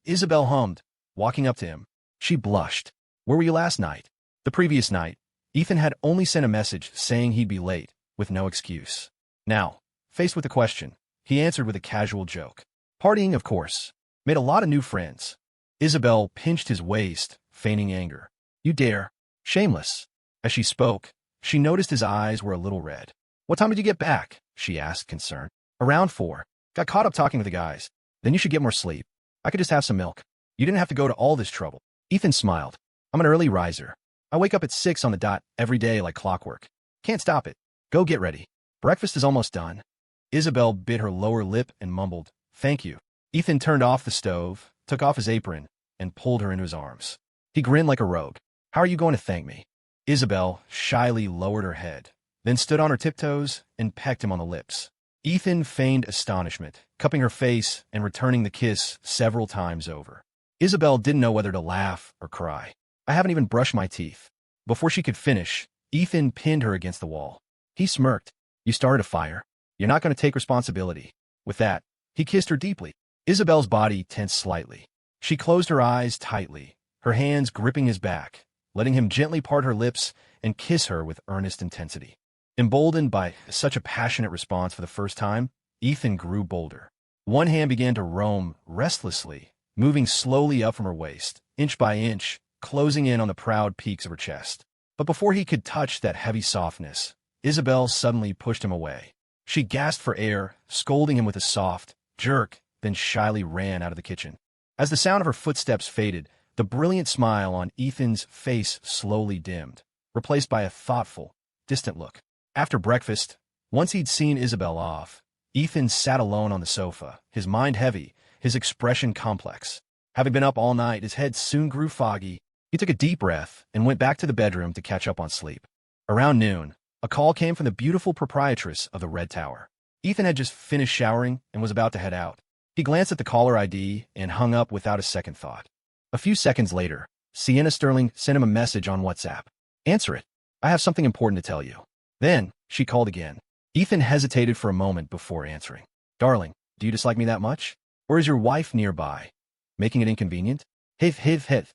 Speaker 1: Isabel hummed, walking up to him. She blushed. "Where were you last night?" The previous night, Ethan had only sent a message saying he'd be late, with no excuse. Now, faced with the question, he answered with a casual joke. "Partying, of course. Made a lot of new friends." Isabel pinched his waist, feigning anger. "You dare? Shameless." As she spoke, she noticed his eyes were a little red. "What time did you get back?" she asked, concerned. "Around 4. Got caught up talking with the guys. Then you should get more sleep. I could just have some milk. You didn't have to go to all this trouble." Ethan smiled. "I'm an early riser. I wake up at 6 on the dot every day like clockwork. Can't stop it. Go get ready. Breakfast is almost done." Isabel bit her lower lip and mumbled, "Thank you." Ethan turned off the stove, took off his apron, and pulled her into his arms. He grinned like a rogue. "How are you going to thank me?" Isabel shyly lowered her head, then stood on her tiptoes and pecked him on the lips. Ethan feigned astonishment, cupping her face and returning the kiss several times over. Isabel didn't know whether to laugh or cry. "I haven't even brushed my teeth." Before she could finish, Ethan pinned her against the wall. He smirked. "You started a fire. You're not going to take responsibility." With that, he kissed her deeply. Isabel's body tensed slightly. She closed her eyes tightly, her hands gripping his back, letting him gently part her lips and kiss her with earnest intensity. Emboldened by such a passionate response for the first time, Ethan grew bolder. One hand began to roam restlessly, moving slowly up from her waist, inch by inch, closing in on the proud peaks of her chest. But before he could touch that heavy softness, Isabel suddenly pushed him away. She gasped for air, scolding him with a soft jerk, then shyly ran out of the kitchen. As the sound of her footsteps faded, the brilliant smile on Ethan's face slowly dimmed, replaced by a thoughtful, distant look. After breakfast, once he'd seen Isabel off, Ethan sat alone on the sofa, his mind heavy, his expression complex. Having been up all night, his head soon grew foggy. He took a deep breath and went back to the bedroom to catch up on sleep. Around noon, a call came from the beautiful proprietress of the Red Tower. Ethan had just finished showering and was about to head out. He glanced at the caller ID and hung up without a second thought. A few seconds later, Sienna Sterling sent him a message on WhatsApp. "Answer it. I have something important to tell you." Then, she called again. Ethan hesitated for a moment before answering. "Darling, do you dislike me that much? Or is your wife nearby, making it inconvenient?" Hiv.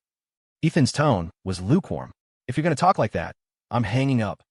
Speaker 1: Ethan's tone was lukewarm. "If you're going to talk like that, I'm hanging up."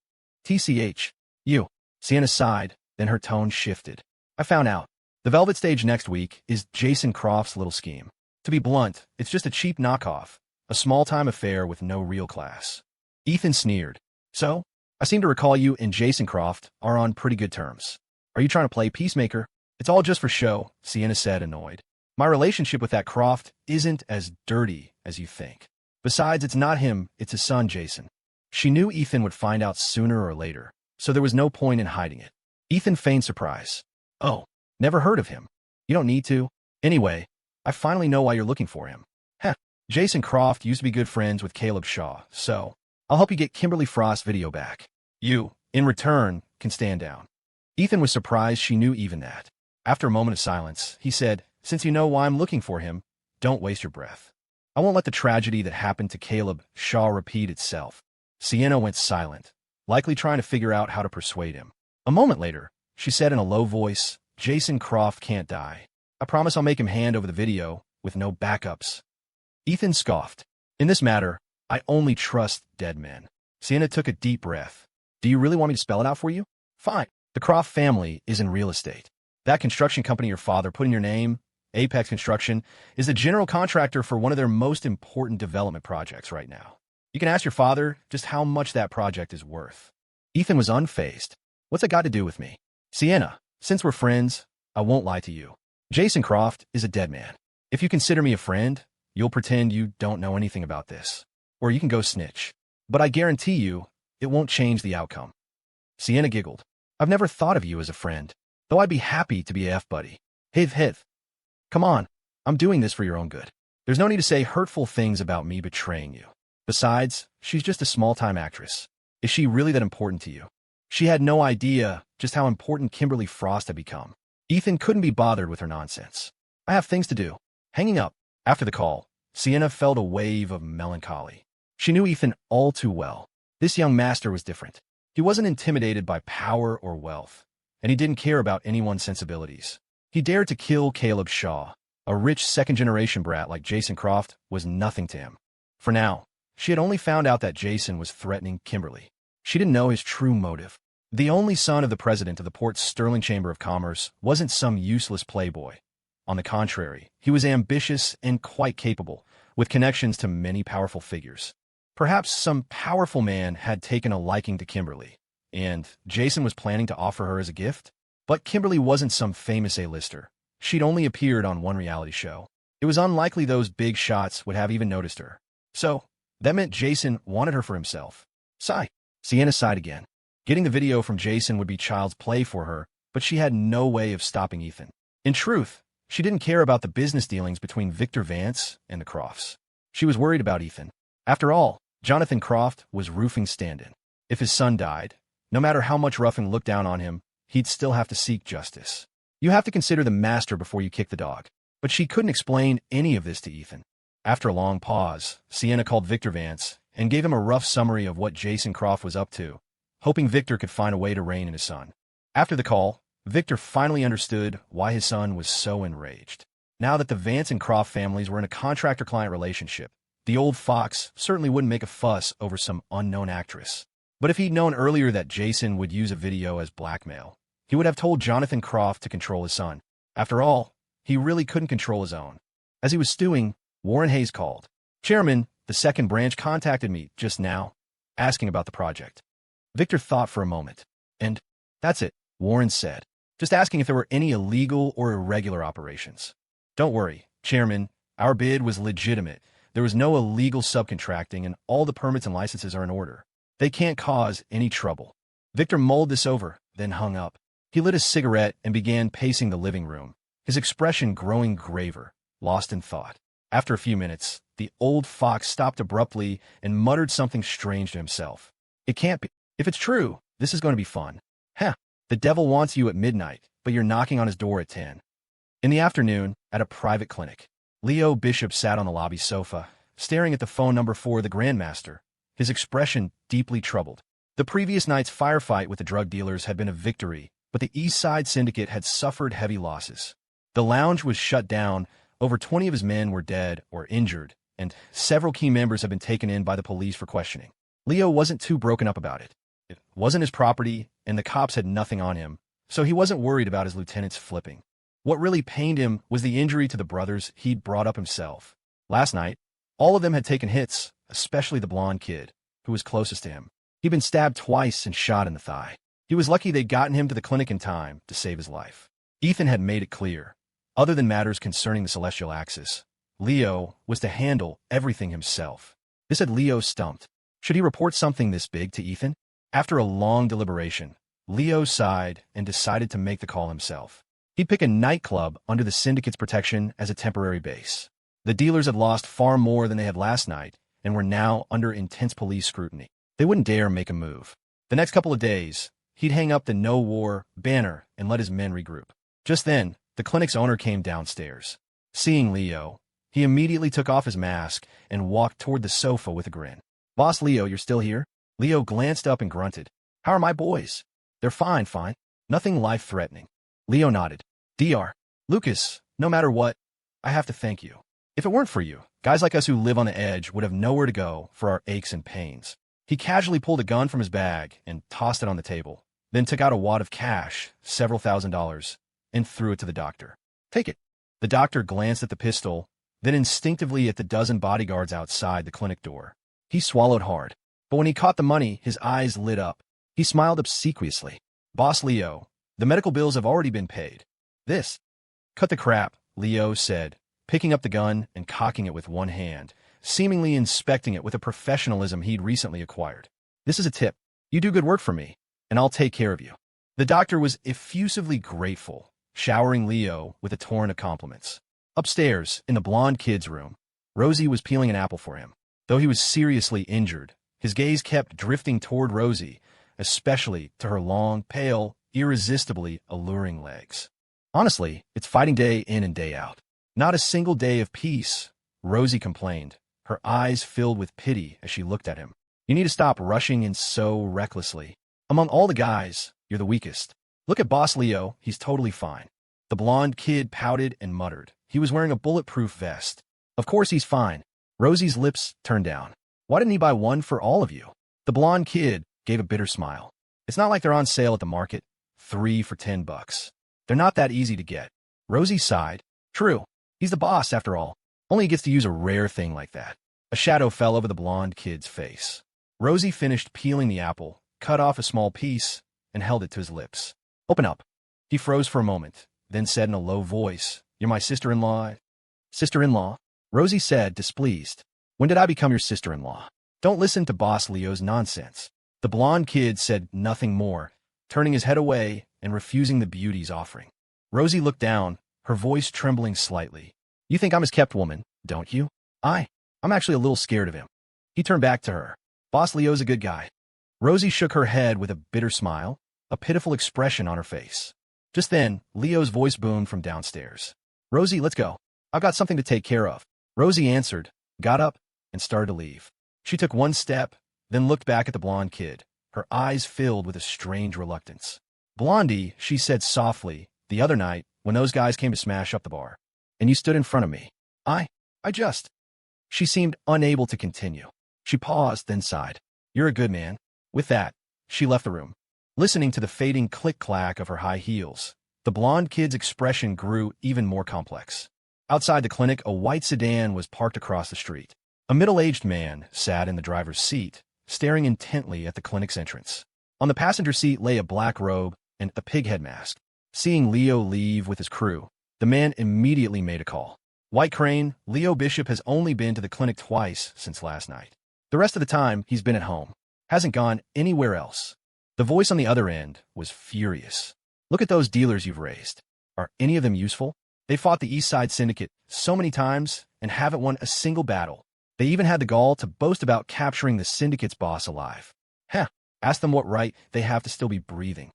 Speaker 1: "TCH. You." Sienna sighed, then her tone shifted. "I found out. The Velvet Stage next week is Jason Croft's little scheme. To be blunt, it's just a cheap knockoff, a small-time affair with no real class." Ethan sneered. "So? I seem to recall you and Jason Croft are on pretty good terms. Are you trying to play peacemaker?" "It's all just for show," Sienna said, annoyed. "My relationship with that Croft isn't as dirty as you think. Besides, it's not him, it's his son, Jason." She knew Ethan would find out sooner or later, so there was no point in hiding it. Ethan feigned surprise. "Oh, never heard of him. You don't need to. Anyway, I finally know why you're looking for him." "Heh, Jason Croft used to be good friends with Caleb Shaw, so I'll help you get Kimberly Frost's video back. You, in return, can stand down." Ethan was surprised she knew even that. After a moment of silence, he said, "Since you know why I'm looking for him, don't waste your breath. I won't let the tragedy that happened to Caleb Shaw repeat itself." Sienna went silent, likely trying to figure out how to persuade him. A moment later, she said in a low voice, "Jason Croft can't die. I promise I'll make him hand over the video with no backups." Ethan scoffed. "In this matter, I only trust dead men." Sienna took a deep breath. "Do you really want me to spell it out for you? Fine. The Croft family is in real estate. That construction company your father put in your name, Apex Construction, is the general contractor for one of their most important development projects right now. You can ask your father just how much that project is worth." Ethan was unfazed. "What's that got to do with me?" "Sienna, since we're friends, I won't lie to you. Jason Croft is a dead man. If you consider me a friend, you'll pretend you don't know anything about this. Or you can go snitch. But I guarantee you, it won't change the outcome." Sienna giggled. "I've never thought of you as a friend, though I'd be happy to be a F-buddy." Hiv. "Come on, I'm doing this for your own good. There's no need to say hurtful things about me betraying you. Besides, she's just a small-time actress. Is she really that important to you?" She had no idea just how important Kimberly Frost had become. Ethan couldn't be bothered with her nonsense. "I have things to do." Hanging up. After the call, Sienna felt a wave of melancholy. She knew Ethan all too well. This young master was different. He wasn't intimidated by power or wealth, and he didn't care about anyone's sensibilities. He dared to kill Caleb Shaw. A rich second-generation brat like Jason Croft was nothing to him. For now, she had only found out that Jason was threatening Kimberly. She didn't know his true motive. The only son of the president of the Port's Sterling Chamber of Commerce wasn't some useless playboy. On the contrary, he was ambitious and quite capable, with connections to many powerful figures. Perhaps some powerful man had taken a liking to Kimberly, and Jason was planning to offer her as a gift? But Kimberly wasn't some famous A-lister. She'd only appeared on one reality show. It was unlikely those big shots would have even noticed her. So, that meant Jason wanted her for himself. Sigh. Sienna sighed again. Getting the video from Jason would be child's play for her, but she had no way of stopping Ethan. In truth, she didn't care about the business dealings between Victor Vance and the Crofts. She was worried about Ethan. After all, Jonathan Croft was roofing stand-in. If his son died, no matter how much Ruffin looked down on him, he'd still have to seek justice. You have to consider the master before you kick the dog. But she couldn't explain any of this to Ethan. After a long pause, Sienna called Victor Vance and gave him a rough summary of what Jason Croft was up to, hoping Victor could find a way to rein in his son. After the call, Victor finally understood why his son was so enraged. Now that the Vance and Croft families were in a contractor-client relationship, the old fox certainly wouldn't make a fuss over some unknown actress. But if he'd known earlier that Jason would use a video as blackmail, he would have told Jonathan Croft to control his son. After all, he really couldn't control his own. As he was stewing, Warren Hayes called. "Chairman, the second branch contacted me just now, asking about the project." Victor thought for a moment. "And that's it," Warren said. "Just asking if there were any illegal or irregular operations." "Don't worry, Chairman. Our bid was legitimate. There was no illegal subcontracting, and all the permits and licenses are in order. They can't cause any trouble." Victor mulled this over, then hung up. He lit a cigarette and began pacing the living room, his expression growing graver, lost in thought. After a few minutes, the old fox stopped abruptly and muttered something strange to himself. "It can't be. If it's true, this is going to be fun. Huh. The devil wants you at midnight, but you're knocking on his door at 10. In the afternoon, at a private clinic, Leo Bishop sat on the lobby sofa, staring at the phone number for the Grandmaster, his expression deeply troubled. The previous night's firefight with the drug dealers had been a victory, but the East Side Syndicate had suffered heavy losses. The lounge was shut down, over 20 of his men were dead or injured, and several key members had been taken in by the police for questioning. Leo wasn't too broken up about it. It wasn't his property, and the cops had nothing on him, so he wasn't worried about his lieutenants flipping. What really pained him was the injury to the brothers he'd brought up himself. Last night, all of them had taken hits, especially the blonde kid, who was closest to him. He'd been stabbed twice and shot in the thigh. He was lucky they'd gotten him to the clinic in time to save his life. Ethan had made it clear. Other than matters concerning the celestial axis, Leo was to handle everything himself. This had Leo stumped. Should he report something this big to Ethan? After a long deliberation, Leo sighed and decided to make the call himself. He'd pick a nightclub under the syndicate's protection as a temporary base. The dealers had lost far more than they had last night and were now under intense police scrutiny. They wouldn't dare make a move. The next couple of days, he'd hang up the No War banner and let his men regroup. Just then, the clinic's owner came downstairs. Seeing Leo, he immediately took off his mask and walked toward the sofa with a grin. "Boss Leo, you're still here?" Leo glanced up and grunted. "How are my boys?" "They're fine. Nothing life-threatening." Leo nodded. "Dr. Lucas, no matter what, I have to thank you. If it weren't for you, guys like us who live on the edge would have nowhere to go for our aches and pains." He casually pulled a gun from his bag and tossed it on the table, then took out a wad of cash, several $1,000s, and threw it to the doctor. "Take it." The doctor glanced at the pistol, then instinctively at the dozen bodyguards outside the clinic door. He swallowed hard, but when he caught the money, his eyes lit up. He smiled obsequiously. "Boss Leo, the medical bills have already been paid. This." "Cut the crap," Leo said, picking up the gun and cocking it with one hand, seemingly inspecting it with a professionalism he'd recently acquired. "This is a tip. You do good work for me, and I'll take care of you." The doctor was effusively grateful, showering Leo with a torrent of compliments. Upstairs, in the blonde kid's room, Rosie was peeling an apple for him. Though he was seriously injured, his gaze kept drifting toward Rosie, especially to her long, pale, irresistibly alluring legs. "Honestly, it's fighting day in and day out. Not a single day of peace," Rosie complained, her eyes filled with pity as she looked at him. You need to stop rushing in so recklessly. Among all the guys, you're the weakest. Look at Boss Leo, he's totally fine. The blonde kid pouted and muttered. He was wearing a bulletproof vest. Of course he's fine. Rosie's lips turned down. Why didn't he buy one for all of you? The blonde kid gave a bitter smile. It's not like they're on sale at the market. 3 for $10. They're not that easy to get. Rosie sighed. True. He's the boss, after all. Only he gets to use a rare thing like that. A shadow fell over the blonde kid's face. Rosie finished peeling the apple, cut off a small piece, and held it to his lips. Open up. He froze for a moment, then said in a low voice, You're my sister-in-law? Sister-in-law? Rosie said, displeased. When did I become your sister-in-law? Don't listen to Boss Leo's nonsense. The blonde kid said nothing more, turning his head away and refusing the beauty's offering. Rosie looked down, her voice trembling slightly. You think I'm his kept woman, don't you? I'm actually a little scared of him. He turned back to her. Boss Leo's a good guy. Rosie shook her head with a bitter smile, a pitiful expression on her face. Just then, Leo's voice boomed from downstairs. Rosie, let's go. I've got something to take care of. Rosie answered, got up, and started to leave. She took one step, then looked back at the blonde kid, her eyes filled with a strange reluctance. Blondie, she said softly, the other night, when those guys came to smash up the bar, and you stood in front of me. I just... She seemed unable to continue. She paused, then sighed. You're a good man. With that, she left the room. Listening to the fading click-clack of her high heels, the blonde kid's expression grew even more complex. Outside the clinic, a white sedan was parked across the street. A middle-aged man sat in the driver's seat, staring intently at the clinic's entrance. On the passenger seat lay a black robe and a pighead mask. Seeing Leo leave with his crew, the man immediately made a call. White Crane, Leo Bishop has only been to the clinic twice since last night. The rest of the time, he's been at home. Hasn't gone anywhere else. The voice on the other end was furious. Look at those dealers you've raised. Are any of them useful? They fought the East Side Syndicate so many times and haven't won a single battle. They even had the gall to boast about capturing the Syndicate's boss alive. Ask them what right they have to still be breathing.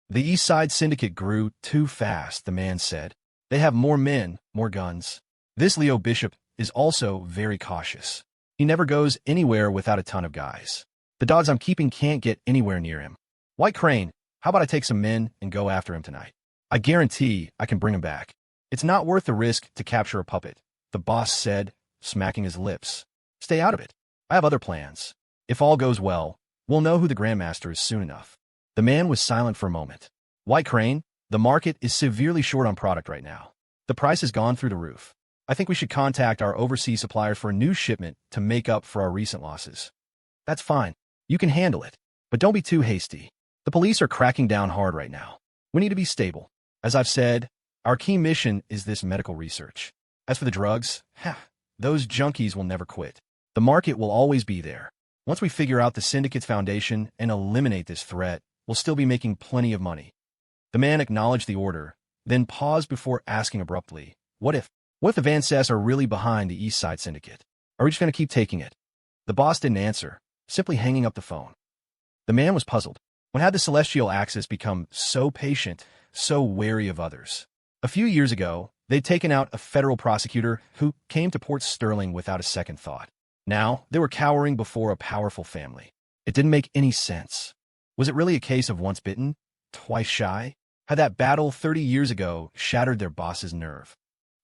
Speaker 1: The East Side Syndicate grew too fast, the man said. They have more men, more guns. This Leo Bishop is also very cautious. He never goes anywhere without a ton of guys. The dogs I'm keeping can't get anywhere near him. White Crane, how about I take some men and go after him tonight? I guarantee I can bring him back. It's not worth the risk to capture a puppet, the boss said, smacking his lips. Stay out of it. I have other plans. If all goes well, we'll know who the Grandmaster is soon enough. The man was silent for a moment. White Crane, the market is severely short on product right now. The price has gone through the roof. I think we should contact our overseas suppliers for a new shipment to make up for our recent losses. That's fine. You can handle it. But don't be too hasty. The police are cracking down hard right now. We need to be stable. As I've said, our key mission is this medical research. As for the drugs, those junkies will never quit. The market will always be there. Once we figure out the Syndicate's foundation and eliminate this threat, we'll still be making plenty of money. The man acknowledged the order, then paused before asking abruptly, What if the Van Cess are really behind the East Side Syndicate? Are we just going to keep taking it? The boss didn't answer, simply hanging up the phone. The man was puzzled. When had the Celestial Axis become so patient, so wary of others? A few years ago, they'd taken out a federal prosecutor who came to Port Sterling without a second thought. Now, they were cowering before a powerful family. It didn't make any sense. Was it really a case of once bitten, twice shy? Had that battle 30 years ago shattered their boss's nerve?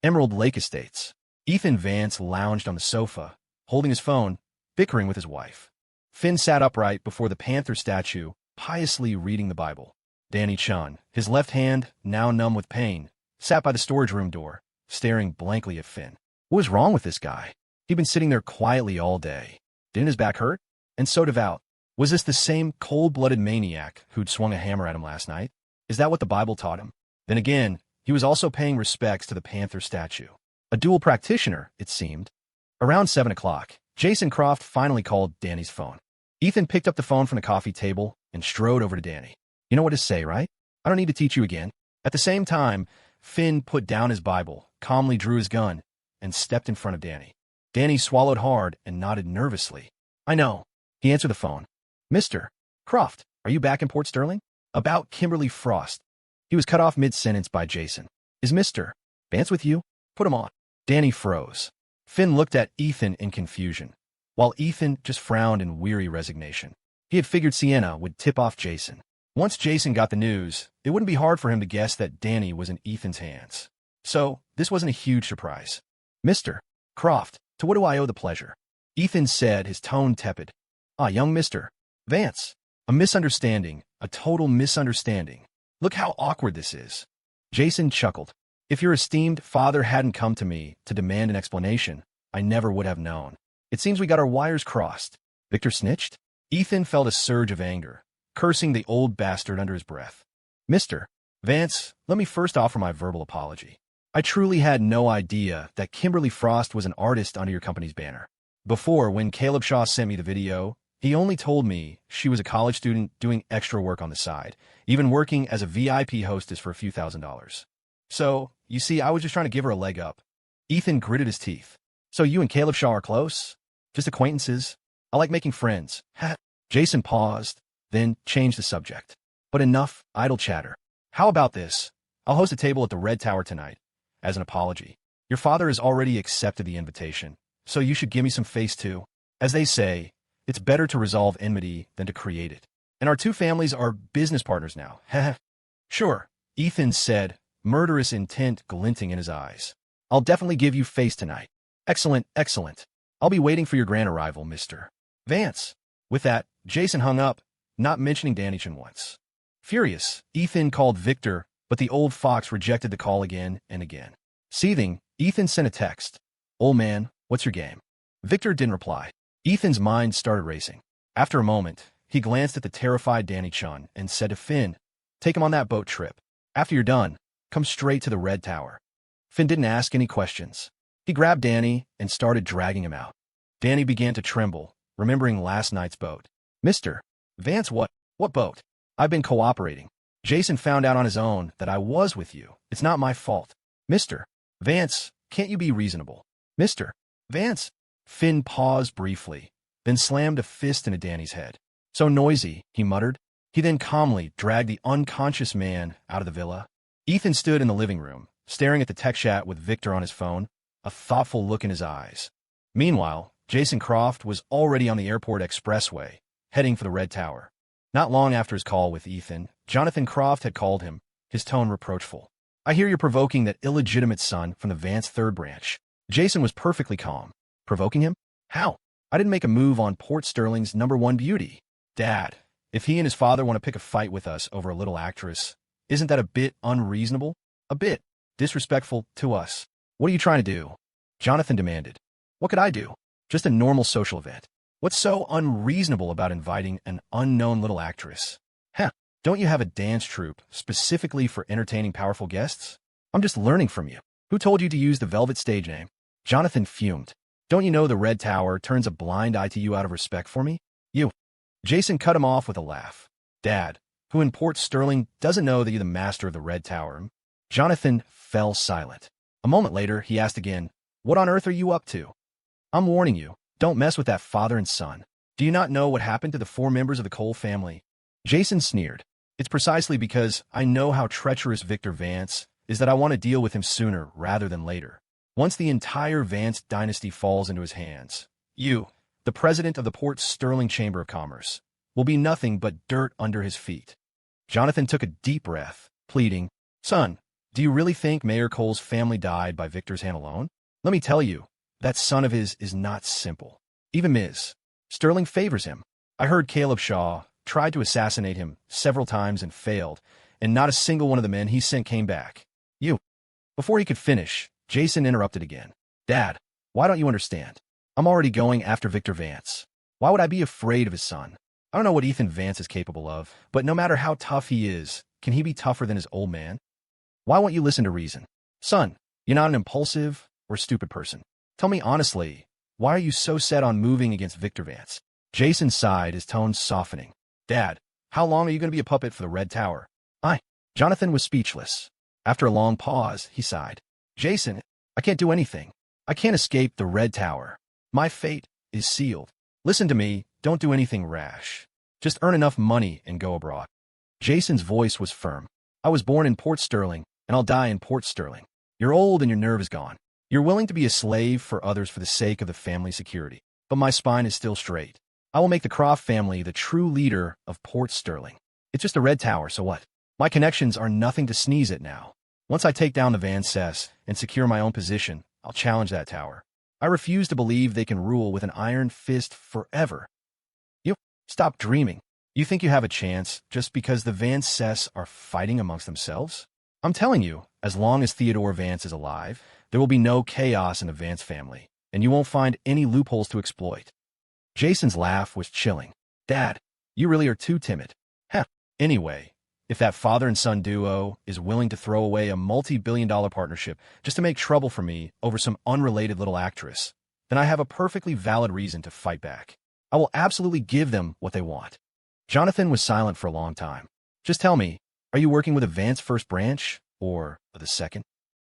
Speaker 1: Emerald Lake Estates. Ethan Vance lounged on the sofa, holding his phone, bickering with his wife. Finn sat upright before the panther statue, piously reading the Bible. Danny Chun, his left hand, now numb with pain, sat by the storage room door, staring blankly at Finn. What was wrong with this guy? He'd been sitting there quietly all day. Didn't his back hurt? And so devout. Was this the same cold-blooded maniac who'd swung a hammer at him last night? Is that what the Bible taught him? Then again, he was also paying respects to the panther statue. A dual practitioner, it seemed. Around 7 o'clock, Jason Croft finally called Danny's phone. Ethan picked up the phone from the coffee table and strode over to Danny. You know what to say, right? I don't need to teach you again. At the same time, Finn put down his Bible, calmly drew his gun, and stepped in front of Danny. Danny swallowed hard and nodded nervously. I know. He answered the phone. Mr. Croft, are you back in Port Sterling? About Kimberly Frost. He was cut off mid-sentence by Jason. Is Mr. Vance with you? Put him on. Danny froze. Finn looked at Ethan in confusion, while Ethan just frowned in weary resignation. He had figured Sienna would tip off Jason. Once Jason got the news, it wouldn't be hard for him to guess that Danny was in Ethan's hands. So, this wasn't a huge surprise. Mr. Croft, to what do I owe the pleasure? Ethan said, his tone tepid. Ah, young Mr. Vance. A misunderstanding, a total misunderstanding. Look how awkward this is. Jason chuckled. If your esteemed father hadn't come to me to demand an explanation, I never would have known. It seems we got our wires crossed. Victor snitched? Ethan felt a surge of anger, cursing the old bastard under his breath. Mr. Vance, let me first offer my verbal apology. I truly had no idea that Kimberly Frost was an artist under your company's banner. Before, when Caleb Shaw sent me the video, he only told me she was a college student doing extra work on the side, even working as a VIP hostess for a few $1,000s. So, you see, I was just trying to give her a leg up. Ethan gritted his teeth. So you and Caleb Shaw are close? Just acquaintances? I like making friends. Jason paused, then changed the subject. But enough idle chatter. How about this? I'll host a table at the Red Tower tonight, as an apology. Your father has already accepted the invitation, so you should give me some face too. As they say, it's better to resolve enmity than to create it. And our two families are business partners now. Sure, Ethan said, murderous intent glinting in his eyes. I'll definitely give you face tonight. Excellent, excellent. I'll be waiting for your grand arrival, Mr. Vance. With that, Jason hung up, not mentioning Danichin once. Furious, Ethan called Victor, but the old fox rejected the call again and again. Seething, Ethan sent a text. Old man, what's your game? Victor didn't reply. Ethan's mind started racing. After a moment, he glanced at the terrified Danny Chun and said to Finn, take him on that boat trip. After you're done, come straight to the Red Tower. Finn didn't ask any questions. He grabbed Danny and started dragging him out. Danny began to tremble, remembering last night's boat. Mr. Vance, what boat? I've been cooperating. Jason found out on his own that I was with you. It's not my fault. Mr. Vance, can't you be reasonable? Mr. Vance. Finn paused briefly, then slammed a fist into Danny's head. So noisy, he muttered. He then calmly dragged the unconscious man out of the villa. Ethan stood in the living room, staring at the tech chat with Victor on his phone, a thoughtful look in his eyes. Meanwhile, Jason Croft was already on the airport expressway, heading for the Red Tower. Not long after his call with Ethan, Jonathan Croft had called him, his tone reproachful. I hear you're provoking that illegitimate son from the Vance third branch. Jason was perfectly calm. Provoking him? How? I didn't make a move on Port Sterling's #1 beauty. Dad, if he and his father want to pick a fight with us over a little actress, isn't that a bit unreasonable? A bit disrespectful to us. What are you trying to do? Jonathan demanded. What could I do? Just a normal social event. What's so unreasonable about inviting an unknown little actress? Don't you have a dance troupe specifically for entertaining powerful guests? I'm just learning from you. Who told you to use the Velvet stage name? Jonathan fumed. Don't you know the Red Tower turns a blind eye to you out of respect for me? You. Jason cut him off with a laugh. Dad, who in Port Sterling doesn't know that you're the master of the Red Tower? Jonathan fell silent. A moment later, he asked again, what on earth are you up to? I'm warning you, don't mess with that father and son. Do you not know what happened to the 4 members of the Cole family? Jason sneered. It's precisely because I know how treacherous Victor Vance is that I want to deal with him sooner rather than later. Once the entire Vance dynasty falls into his hands, you, the president of the Port Sterling Chamber of Commerce, will be nothing but dirt under his feet. Jonathan took a deep breath, pleading, Son, do you really think Mayor Cole's family died by Victor's hand alone? Let me tell you, that son of his is not simple. Even Ms. Sterling favors him. I heard Caleb Shaw tried to assassinate him several times and failed, and not a single one of the men he sent came back. You. Before he could finish, Jason interrupted again. Dad, why don't you understand? I'm already going after Victor Vance. Why would I be afraid of his son? I don't know what Ethan Vance is capable of, but no matter how tough he is, can he be tougher than his old man? Why won't you listen to reason? Son, you're not an impulsive or stupid person. Tell me honestly, why are you so set on moving against Victor Vance? Jason sighed, his tone softening. Dad, how long are you going to be a puppet for the Red Tower? Jonathan was speechless. After a long pause, he sighed. Jason, I can't do anything. I can't escape the Red Tower. My fate is sealed. Listen to me, don't do anything rash. Just earn enough money and go abroad. Jason's voice was firm. I was born in Port Sterling, and I'll die in Port Sterling. You're old and your nerve is gone. You're willing to be a slave for others for the sake of the family security. But my spine is still straight. I will make the Croft family the true leader of Port Sterling. It's just a red tower, so what? My connections are nothing to sneeze at now. Once I take down the Van Cess and secure my own position, I'll challenge that tower. I refuse to believe they can rule with an iron fist forever. You stop dreaming. You think you have a chance just because the Van Cess are fighting amongst themselves? I'm telling you, as long as Theodore Vance is alive, there will be no chaos in the Vance family, and you won't find any loopholes to exploit. Jason's laugh was chilling. Dad, you really are too timid. Heh. Anyway, if that father and son duo is willing to throw away a multi-billion-dollar partnership just to make trouble for me over some unrelated little actress, then I have a perfectly valid reason to fight back. I will absolutely give them what they want. Jonathan was silent for a long time. Just tell me, are you working with a Vance first branch or the second?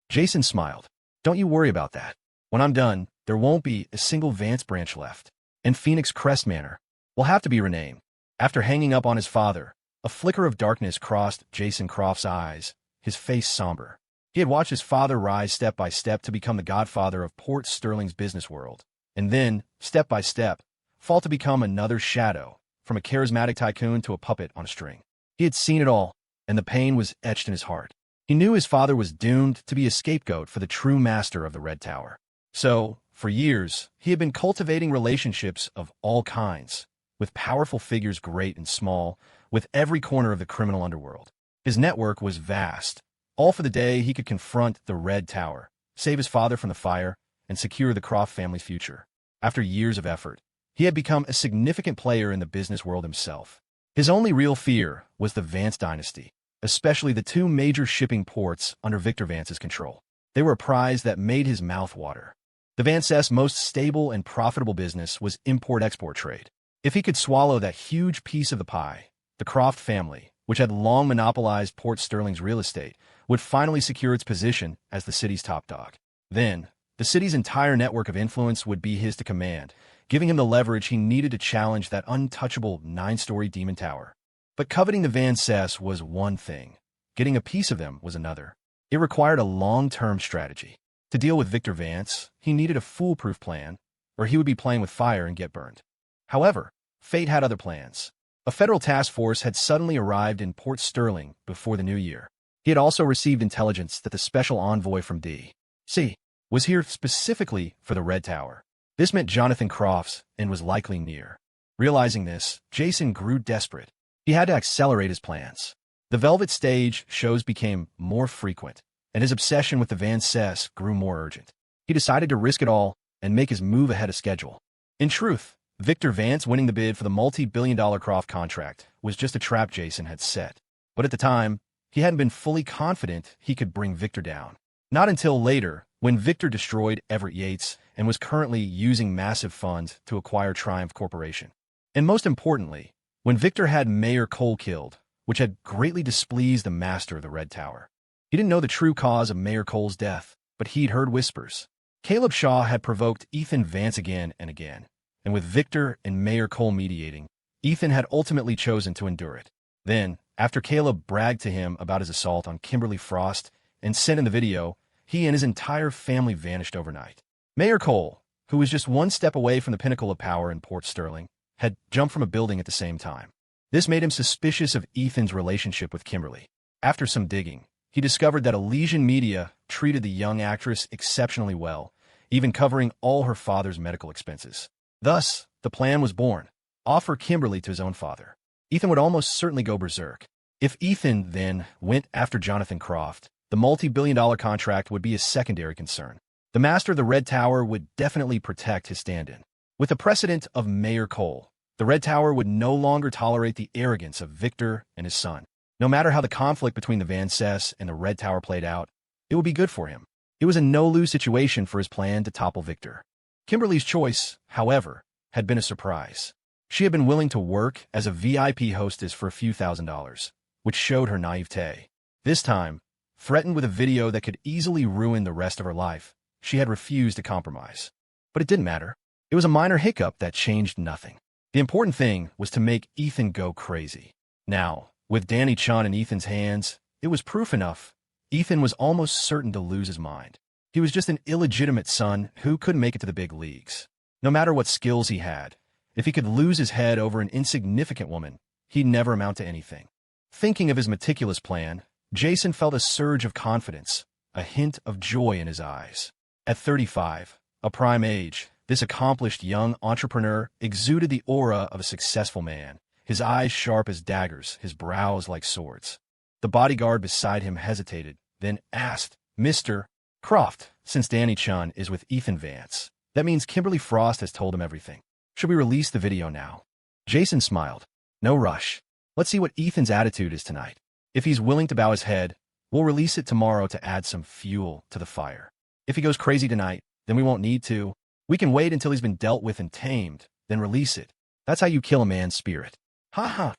Speaker 1: Jason smiled. Don't you worry about that. When I'm done, there won't be a single Vance branch left. And Phoenix Crest Manor will have to be renamed. After hanging up on his father, a flicker of darkness crossed Jason Croft's eyes, his face somber. He had watched his father rise step by step to become the godfather of Port Sterling's business world, and then, step by step, fall to become another shadow, from a charismatic tycoon to a puppet on a string. He had seen it all, and the pain was etched in his heart. He knew his father was doomed to be a scapegoat for the true master of the Red Tower. So, for years, he had been cultivating relationships of all kinds, with powerful figures great and small, with every corner of the criminal underworld. His network was vast, all for the day he could confront the Red Tower, save his father from the fire, and secure the Croft family's future. After years of effort, he had become a significant player in the business world himself. His only real fear was the Vance dynasty, especially the two major shipping ports under Victor Vance's control. They were a prize that made his mouth water. The Vance's most stable and profitable business was import-export trade. If he could swallow that huge piece of the pie, the Croft family, which had long monopolized Port Sterling's real estate, would finally secure its position as the city's top dog. Then, the city's entire network of influence would be his to command, giving him the leverage he needed to challenge that untouchable 9-story demon tower. But coveting the Van Cess was one thing. Getting a piece of them was another. It required a long-term strategy. To deal with Victor Vance, he needed a foolproof plan, or he would be playing with fire and get burned. However, fate had other plans. A federal task force had suddenly arrived in Port Sterling before the new year. He had also received intelligence that the special envoy from D.C. was here specifically for the Red Tower. This meant Jonathan Crofts and was likely near. Realizing this, Jason grew desperate. He had to accelerate his plans. The Velvet Stage shows became more frequent, and his obsession with the Van Cess grew more urgent. He decided to risk it all and make his move ahead of schedule. In truth, Victor Vance winning the bid for the multi-billion-dollar Croft contract was just a trap Jason had set. But at the time, he hadn't been fully confident he could bring Victor down. Not until later, when Victor destroyed Everett Yates and was currently using massive funds to acquire Triumph Corporation. And most importantly, when Victor had Mayor Cole killed, which had greatly displeased the master of the Red Tower. He didn't know the true cause of Mayor Cole's death, but he'd heard whispers. Caleb Shaw had provoked Ethan Vance again and again, and with Victor and Mayor Cole mediating, Ethan had ultimately chosen to endure it. Then, after Caleb bragged to him about his assault on Kimberly Frost and sent in the video, he and his entire family vanished overnight. Mayor Cole, who was just one step away from the pinnacle of power in Port Sterling, had jumped from a building at the same time. This made him suspicious of Ethan's relationship with Kimberly. After some digging, he discovered that Elysian Media treated the young actress exceptionally well, even covering all her father's medical expenses. Thus, the plan was born: offer Kimberly to his own father. Ethan would almost certainly go berserk. If Ethan then went after Jonathan Croft, the multi-billion-dollar contract would be a secondary concern. The master of the Red Tower would definitely protect his stand-in. With the precedent of Mayor Cole, the Red Tower would no longer tolerate the arrogance of Victor and his son. No matter how the conflict between the Van Cess and the Red Tower played out, it would be good for him. It was a no-lose situation for his plan to topple Victor. Kimberly's choice, however, had been a surprise. She had been willing to work as a VIP hostess for a few $1,000s, which showed her naivete. This time, threatened with a video that could easily ruin the rest of her life, she had refused to compromise. But it didn't matter. It was a minor hiccup that changed nothing. The important thing was to make Ethan go crazy. Now, with Danny Chun in Ethan's hands, it was proof enough. Ethan was almost certain to lose his mind. He was just an illegitimate son who couldn't make it to the big leagues. No matter what skills he had, if he could lose his head over an insignificant woman, he'd never amount to anything. Thinking of his meticulous plan, Jason felt a surge of confidence, a hint of joy in his eyes. At 35, a prime age, this accomplished young entrepreneur exuded the aura of a successful man, his eyes sharp as daggers, his brows like swords. The bodyguard beside him hesitated, then asked, "Mr. Croft, since Danny Chun is with Ethan Vance, that means Kimberly Frost has told him everything. Should we release the video now?" Jason smiled. "No rush. Let's see what Ethan's attitude is tonight. If he's willing to bow his head, we'll release it tomorrow to add some fuel to the fire. If he goes crazy tonight, then we won't need to. We can wait until he's been dealt with and tamed, then release it. That's how you kill a man's spirit." "Ha ha."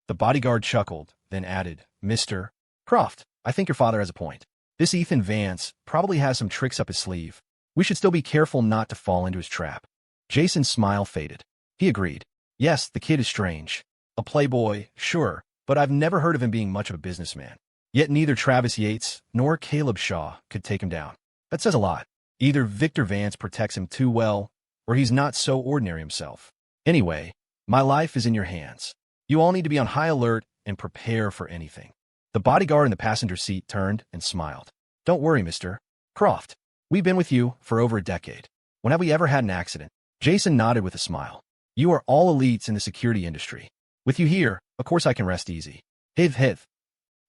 Speaker 1: The bodyguard chuckled, then added, "Mr. Croft, I think your father has a point. This Ethan Vance probably has some tricks up his sleeve. We should still be careful not to fall into his trap." Jason's smile faded. He agreed. "Yes, the kid is strange. A playboy, sure, but I've never heard of him being much of a businessman. Yet neither Travis Yates nor Caleb Shaw could take him down. That says a lot. Either Victor Vance protects him too well, or he's not so ordinary himself. Anyway, my life is in your hands. You all need to be on high alert and prepare for anything." The bodyguard in the passenger seat turned and smiled. "Don't worry, Mr. Croft. We've been with you for over a decade. When have we ever had an accident?" Jason nodded with a smile. "You are all elites in the security industry. With you here, of course I can rest easy. Hiv.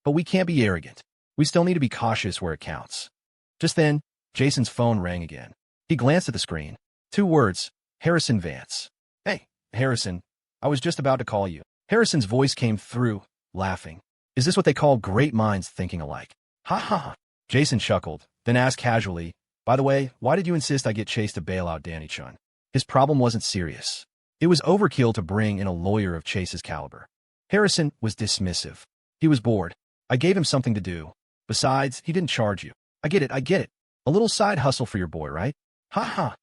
Speaker 1: But we can't be arrogant. We still need to be cautious where it counts." Just then, Jason's phone rang again. He glanced at the screen. 2 words, Harrison Vance. "Hey, Harrison, I was just about to call you." Harrison's voice came through, laughing. "Is this what they call great minds thinking alike?" "Ha ha." Jason chuckled, then asked casually, "By the way, why did you insist I get Chase to bail out Danny Chun?" His problem wasn't serious. It was overkill to bring in a lawyer of Chase's caliber. Harrison was dismissive. He was bored. "I gave him something to do. Besides, he didn't charge you." I get it. A little side hustle for your boy, right?" "Ha ha."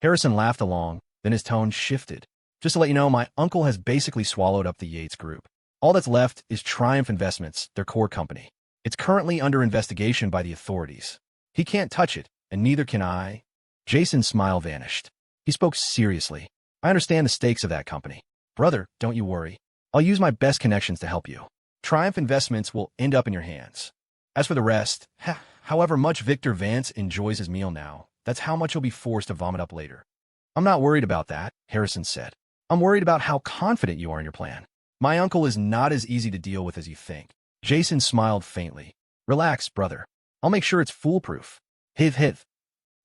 Speaker 1: Harrison laughed along, then his tone shifted. "Just to let you know, my uncle has basically swallowed up the Yates Group. All that's left is Triumph Investments, their core company. It's currently under investigation by the authorities. He can't touch it, and neither can I." Jason's smile vanished. He spoke seriously. "I understand the stakes of that company. Brother, don't you worry. I'll use my best connections to help you. Triumph Investments will end up in your hands. As for the rest, however much Victor Vance enjoys his meal now, that's how much he'll be forced to vomit up later." "I'm not worried about that," Harrison said. "I'm worried about how confident you are in your plan. My uncle is not as easy to deal with as you think." Jason smiled faintly. "Relax, brother. I'll make sure it's foolproof. Hiv.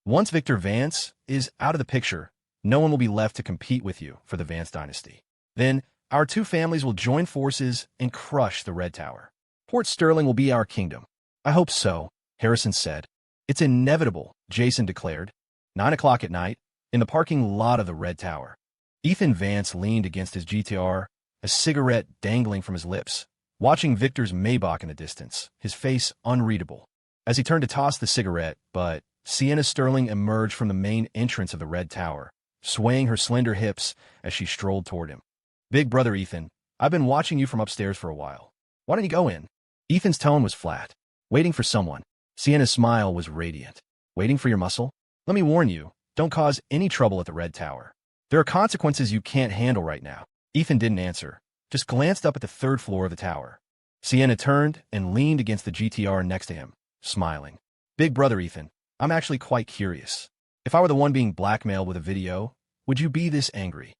Speaker 1: Once Victor Vance is out of the picture, no one will be left to compete with you for the Vance dynasty. Then, our 2 families will join forces and crush the Red Tower. Port Sterling will be our kingdom." "I hope so," Harrison said. "It's inevitable," Jason declared. 9 o'clock at night, in the parking lot of the Red Tower. Ethan Vance leaned against his GTR, a cigarette dangling from his lips, watching Victor's Maybach in the distance, his face unreadable. As he turned to toss the cigarette, but Sienna Sterling emerged from the main entrance of the Red Tower, swaying her slender hips as she strolled toward him. "Big brother Ethan, I've been watching you from upstairs for a while. Why don't you go in?" Ethan's tone was flat. "Waiting for someone." Sienna's smile was radiant. "Waiting for your muscle? Let me warn you, don't cause any trouble at the Red Tower. There are consequences you can't handle right now." Ethan didn't answer, just glanced up at the 3rd floor of the tower. Sienna turned and leaned against the GTR next to him, smiling. "Big brother Ethan, I'm actually quite curious. If I were the one being blackmailed with a video, would you be this angry?"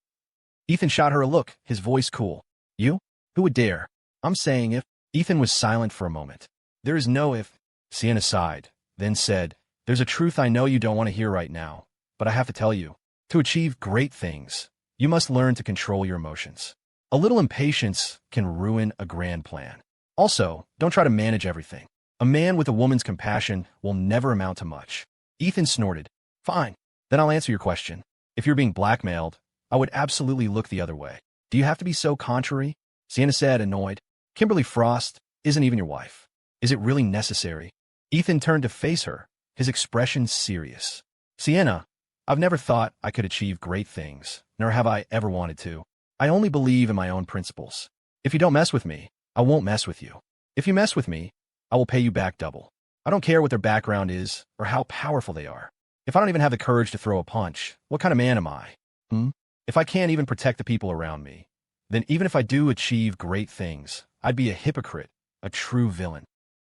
Speaker 1: Ethan shot her a look, his voice cool. "You? Who would dare? I'm saying if." Ethan was silent for a moment. "There is no if." Sienna sighed, then said, "There's a truth I know you don't want to hear right now, but I have to tell you. To achieve great things, you must learn to control your emotions. A little impatience can ruin a grand plan. Also, don't try to manage everything. A man with a woman's compassion will never amount to much." Ethan snorted. "Fine, then I'll answer your question. If you're being blackmailed, I would absolutely look the other way. Do you have to be so contrary?" Sienna said, annoyed. "Kimberly Frost isn't even your wife. Is it really necessary?" Ethan turned to face her, his expression serious. "Sienna, I've never thought I could achieve great things, nor have I ever wanted to. I only believe in my own principles. If you don't mess with me, I won't mess with you. If you mess with me, I will pay you back double." I don't care what their background is or how powerful they are. If I don't even have the courage to throw a punch, what kind of man am I? Hmm? If I can't even protect the people around me, then even if I do achieve great things, I'd be a hypocrite, a true villain.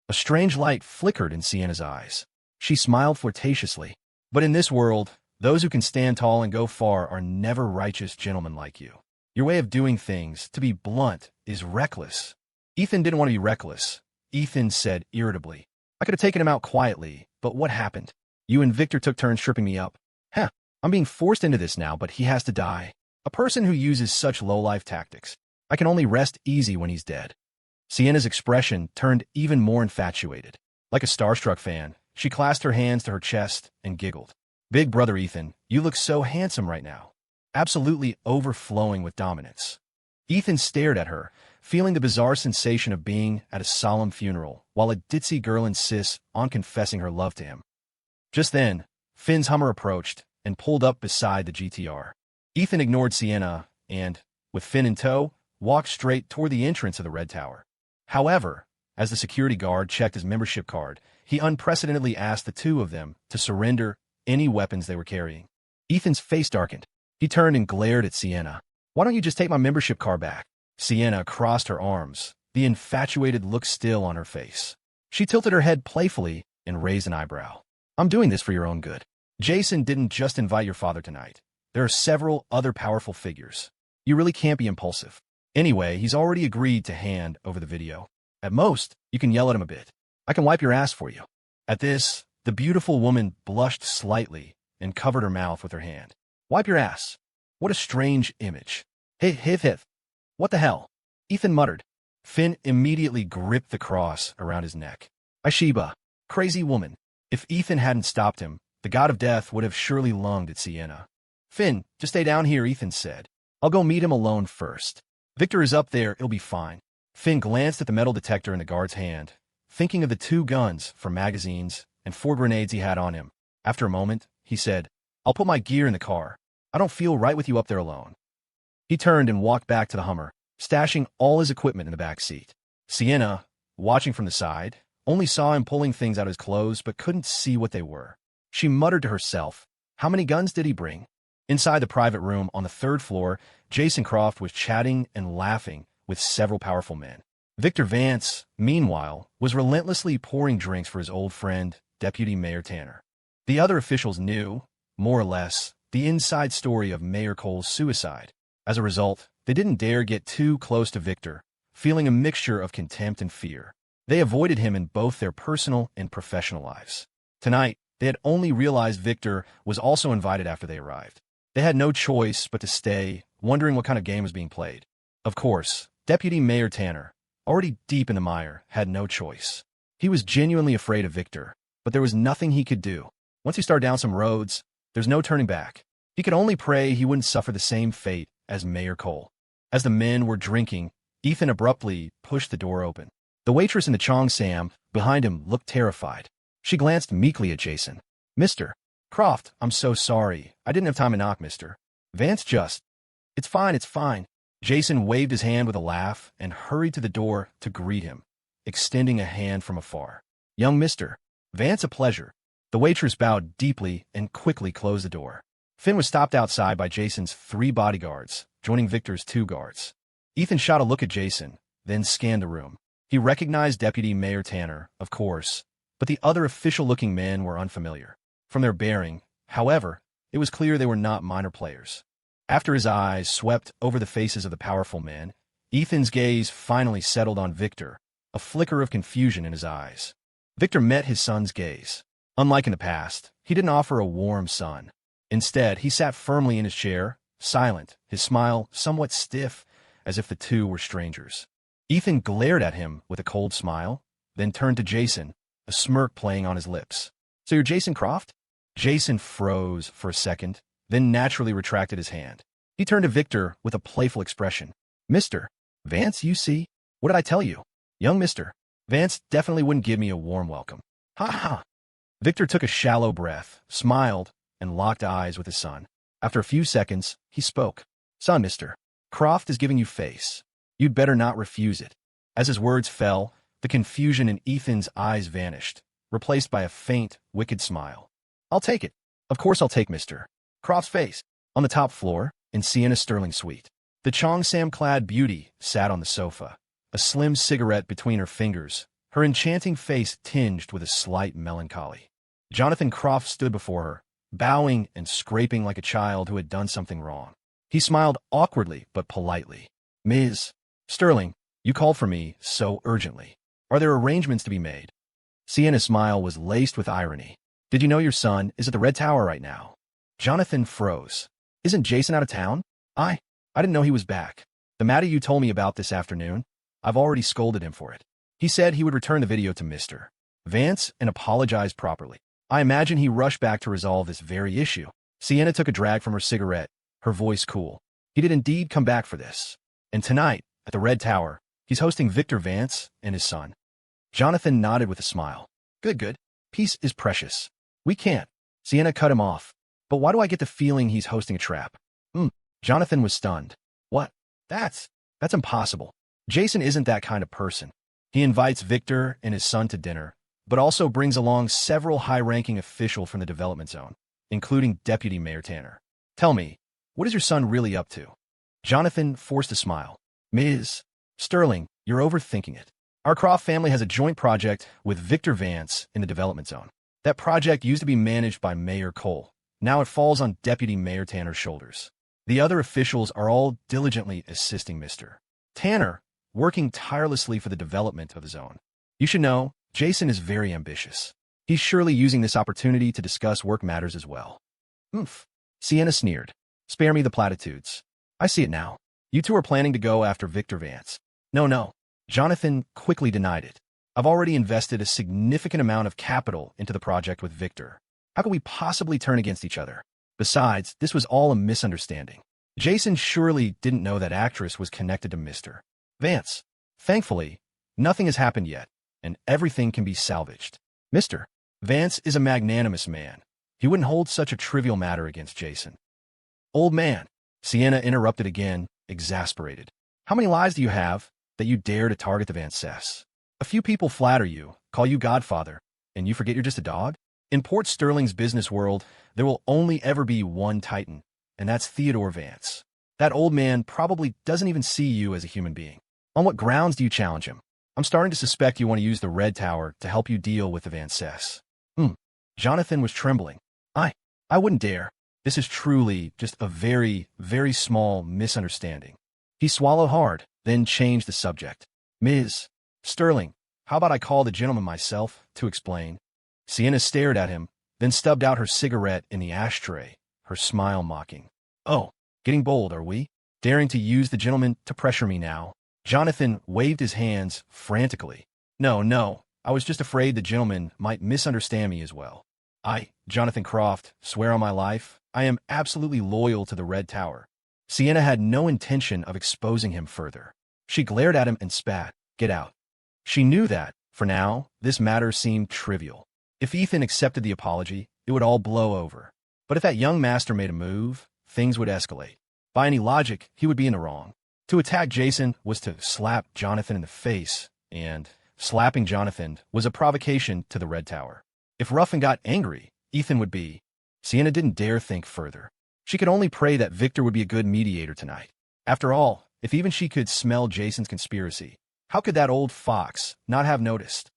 Speaker 1: A strange light flickered in Sienna's eyes. She smiled flirtatiously. But in this world, those who can stand tall and go far are never righteous gentlemen like you. Your way of doing things, to be blunt, is reckless. Ethan didn't want to be reckless. Ethan said irritably, I could have taken him out quietly, but what happened? You and Victor took turns tripping me up. Heh, I'm being forced into this now, but he has to die. A person who uses such low-life tactics. I can only rest easy when he's dead. Sienna's expression turned even more infatuated. Like a starstruck fan, she clasped her hands to her chest and giggled. Big brother Ethan, you look so handsome right now. Absolutely overflowing with dominance. Ethan stared at her, feeling the bizarre sensation of being at a solemn funeral, while a ditzy girl insists on confessing her love to him. Just then, Finn's Hummer approached and pulled up beside the GTR. Ethan ignored Sienna and, with Finn in tow, walked straight toward the entrance of the Red Tower. However, as the security guard checked his membership card, he unprecedentedly asked the two of them to surrender any weapons they were carrying. Ethan's face darkened. He turned and glared at Sienna. Why don't you just take my membership card back? Sienna crossed her arms, the infatuated look still on her face. She tilted her head playfully and raised an eyebrow. I'm doing this for your own good. Jason didn't just invite your father tonight. There are several other powerful figures. You really can't be impulsive. Anyway, he's already agreed to hand over the video. At most, you can yell at him a bit. I can wipe your ass for you. At this, the beautiful woman blushed slightly and covered her mouth with her hand. Wipe your ass. What a strange image. Hiv. What the hell? Ethan muttered. Finn immediately gripped the cross around his neck. Aishiba, crazy woman. If Ethan hadn't stopped him, the god of death would have surely lunged at Sienna. Finn, just stay down here, Ethan said. I'll go meet him alone first. Victor is up there, it'll be fine. Finn glanced at the metal detector in the guard's hand, thinking of the 2 guns for magazines and 4 grenades he had on him. After a moment, he said, I'll put my gear in the car. I don't feel right with you up there alone. He turned and walked back to the Hummer, stashing all his equipment in the back seat. Sienna, watching from the side, only saw him pulling things out of his clothes but couldn't see what they were. She muttered to herself, how many guns did he bring? Inside the private room on the 3rd floor, Jason Croft was chatting and laughing with several powerful men. Victor Vance, meanwhile, was relentlessly pouring drinks for his old friend, Deputy Mayor Tanner. The other officials knew, more or less, the inside story of Mayor Cole's suicide. As a result, they didn't dare get too close to Victor, feeling a mixture of contempt and fear. They avoided him in both their personal and professional lives. Tonight, they had only realized Victor was also invited after they arrived. They had no choice but to stay, wondering what kind of game was being played. Of course, Deputy Mayor Tanner, already deep in the mire, had no choice. He was genuinely afraid of Victor, but there was nothing he could do. Once he started down some roads, there's no turning back. He could only pray he wouldn't suffer the same fate as Mayor Cole. As the men were drinking, Ethan abruptly pushed the door open. The waitress in the Chong Sam behind him looked terrified. She glanced meekly at Jason. Mr. Croft, I'm so sorry. I didn't have time to knock, Mr. Vance just... It's fine. Jason waved his hand with a laugh and hurried to the door to greet him, extending a hand from afar. Young Mr. Vance, a pleasure. The waitress bowed deeply and quickly closed the door. Finn was stopped outside by Jason's 3 bodyguards, joining Victor's 2 guards. Ethan shot a look at Jason, then scanned the room. He recognized Deputy Mayor Tanner, of course, but the other official-looking men were unfamiliar. From their bearing, however, it was clear they were not minor players. After his eyes swept over the faces of the powerful men, Ethan's gaze finally settled on Victor, a flicker of confusion in his eyes. Victor met his son's gaze. Unlike in the past, he didn't offer a warm sun. Instead, he sat firmly in his chair, silent, his smile somewhat stiff, as if the two were strangers. Ethan glared at him with a cold smile, then turned to Jason, a smirk playing on his lips. So you're Jason Croft? Jason froze for a second, then naturally retracted his hand. He turned to Victor with a playful expression. Mr. Vance, you see? What did I tell you? Young Mr. Vance definitely wouldn't give me a warm welcome. Ha ha! Victor took a shallow breath, smiled, and locked eyes with his son. After a few seconds, he spoke. Son, Mr. Croft is giving you face. You'd better not refuse it. As his words fell, the confusion in Ethan's eyes vanished, replaced by a faint, wicked smile. I'll take it. Of course I'll take Mr. Croft's face. On the top floor, in Sienna's sterling suite, the Cheongsam-clad beauty sat on the sofa, a slim cigarette between her fingers, her enchanting face tinged with a slight melancholy. Jonathan Croft stood before her, bowing and scraping like a child who had done something wrong. He smiled awkwardly but politely. Ms. Sterling, you called for me so urgently. Are there arrangements to be made? Sienna's smile was laced with irony. Did you know your son is at the Red Tower right now? Jonathan froze. Isn't Jason out of town? I didn't know he was back. The matter you told me about this afternoon, I've already scolded him for it. He said he would return the video to Mr. Vance and apologize properly. I imagine he rushed back to resolve this very issue. Sienna took a drag from her cigarette, her voice cool. He did indeed come back for this. And tonight, at the Red Tower, he's hosting Victor Vance and his son. Jonathan nodded with a smile. Good. Peace is precious. We can't. Sienna cut him off. But why do I get the feeling he's hosting a trap? Jonathan was stunned. What? That's impossible. Jason isn't that kind of person. He invites Victor and his son to dinner, but also brings along several high-ranking officials from the development zone, including Deputy Mayor Tanner. Tell me, what is your son really up to? Jonathan forced a smile. Ms. Sterling, you're overthinking it. Our Croft family has a joint project with Victor Vance in the development zone. That project used to be managed by Mayor Cole. Now it falls on Deputy Mayor Tanner's shoulders. The other officials are all diligently assisting Mr. Tanner, working tirelessly for the development of the zone. You should know, Jason is very ambitious. He's surely using this opportunity to discuss work matters as well. Sienna sneered. Spare me the platitudes. I see it now. You two are planning to go after Victor Vance. No. Jonathan quickly denied it. I've already invested a significant amount of capital into the project with Victor. How could we possibly turn against each other? Besides, this was all a misunderstanding. Jason surely didn't know that actress was connected to Mr. Vance. Thankfully, nothing has happened yet, and everything can be salvaged. Mr. Vance is a magnanimous man. He wouldn't hold such a trivial matter against Jason. Old man, Sienna interrupted again, exasperated. How many lies do you have that you dare to target the Vances? A few people flatter you, call you godfather, and you forget you're just a dog? In Port Sterling's business world, there will only ever be one titan, and that's Theodore Vance. That old man probably doesn't even see you as a human being. On what grounds do you challenge him? I'm starting to suspect you want to use the Red Tower to help you deal with the Vances. Jonathan was trembling. I wouldn't dare. This is truly just a very, very small misunderstanding. He swallowed hard, then changed the subject. Ms. Sterling, how about I call the gentleman myself to explain? Sienna stared at him, then stubbed out her cigarette in the ashtray, her smile mocking. Oh, getting bold, are we? Daring to use the gentleman to pressure me now? Jonathan waved his hands frantically. No, I was just afraid the gentleman might misunderstand me as well. Jonathan Croft, swear on my life, I am absolutely loyal to the Red Tower. Sienna had no intention of exposing him further. She glared at him and spat, Get out. She knew that, for now, this matter seemed trivial. If Ethan accepted the apology, it would all blow over. But if that young master made a move, things would escalate. By any logic, he would be in the wrong. To attack Jason was to slap Jonathan in the face, and slapping Jonathan was a provocation to the Red Tower. If Ruffin got angry, Ethan would be. Sienna didn't dare think further. She could only pray that Victor would be a good mediator tonight. After all, if even she could smell Jason's conspiracy, how could that old fox not have noticed?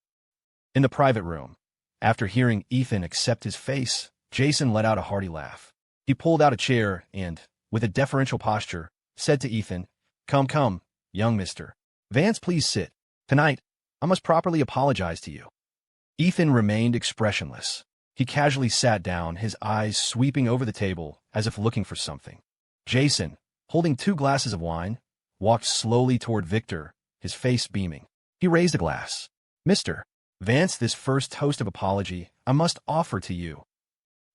Speaker 1: In the private room, after hearing Ethan accept his face, Jason let out a hearty laugh. He pulled out a chair and, with a deferential posture, said to Ethan, Come, young mister. Vance, please sit. Tonight, I must properly apologize to you. Ethan remained expressionless. He casually sat down, his eyes sweeping over the table as if looking for something. Jason, holding 2 glasses of wine, walked slowly toward Victor, his face beaming. He raised a glass. Mr. Vance, this first toast of apology I must offer to you.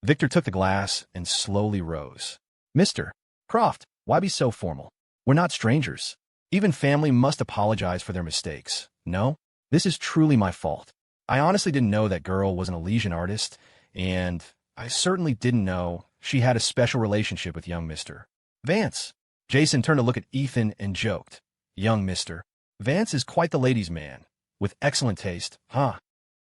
Speaker 1: Victor took the glass and slowly rose. Mr. Croft, why be so formal? We're not strangers. Even family must apologize for their mistakes. No, this is truly my fault. I honestly didn't know that girl was an Elysian artist, and I certainly didn't know she had a special relationship with young Mr. Vance. Jason turned to look at Ethan and joked. Young Mr. Vance is quite the ladies' man, with excellent taste, huh?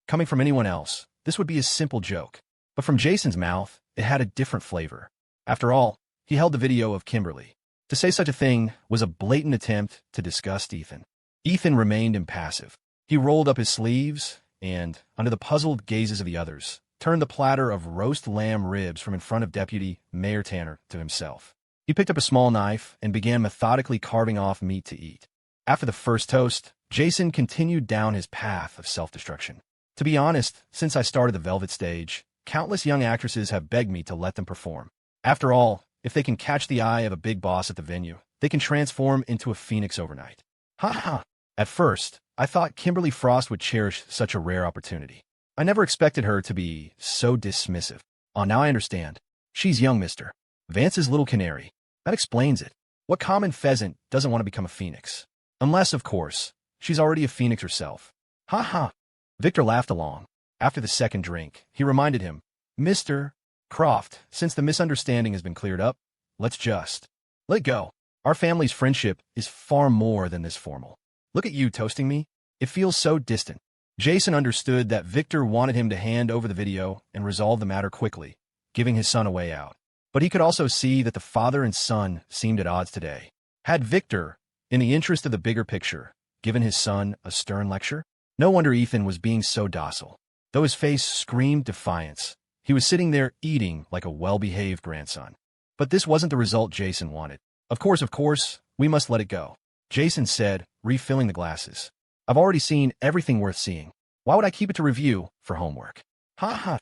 Speaker 1: Coming from anyone else, this would be a simple joke. But from Jason's mouth, it had a different flavor. After all, he held the video of Kimberly. To say such a thing was a blatant attempt to disgust Ethan. Ethan remained impassive. He rolled up his sleeves and, under the puzzled gazes of the others, turned the platter of roast lamb ribs from in front of Deputy Mayor Tanner to himself. He picked up a small knife and began methodically carving off meat to eat. After the first toast, Jason continued down his path of self-destruction. To be honest, since I started the Velvet stage, countless young actresses have begged me to let them perform. After all, if they can catch the eye of a big boss at the venue, they can transform into a phoenix overnight. Ha ha! At first, I thought Kimberly Frost would cherish such a rare opportunity. I never expected her to be so dismissive. Oh, now I understand. She's young Mr. Vance's little canary. That explains it. What common pheasant doesn't want to become a phoenix? Unless, of course, she's already a phoenix herself. Ha ha! Victor laughed along. After the second drink, he reminded him, Mr. Croft, since the misunderstanding has been cleared up, let's just let it go. Our family's friendship is far more than this formal. Look at you toasting me. It feels so distant. Jason understood that Victor wanted him to hand over the video and resolve the matter quickly, giving his son a way out. But he could also see that the father and son seemed at odds today. Had Victor, in the interest of the bigger picture, given his son a stern lecture? No wonder Ethan was being so docile. Though his face screamed defiance, he was sitting there eating like a well-behaved grandson. But this wasn't the result Jason wanted. Of course, we must let it go, Jason said, refilling the glasses. I've already seen everything worth seeing. Why would I keep it to review for homework? Ha ha!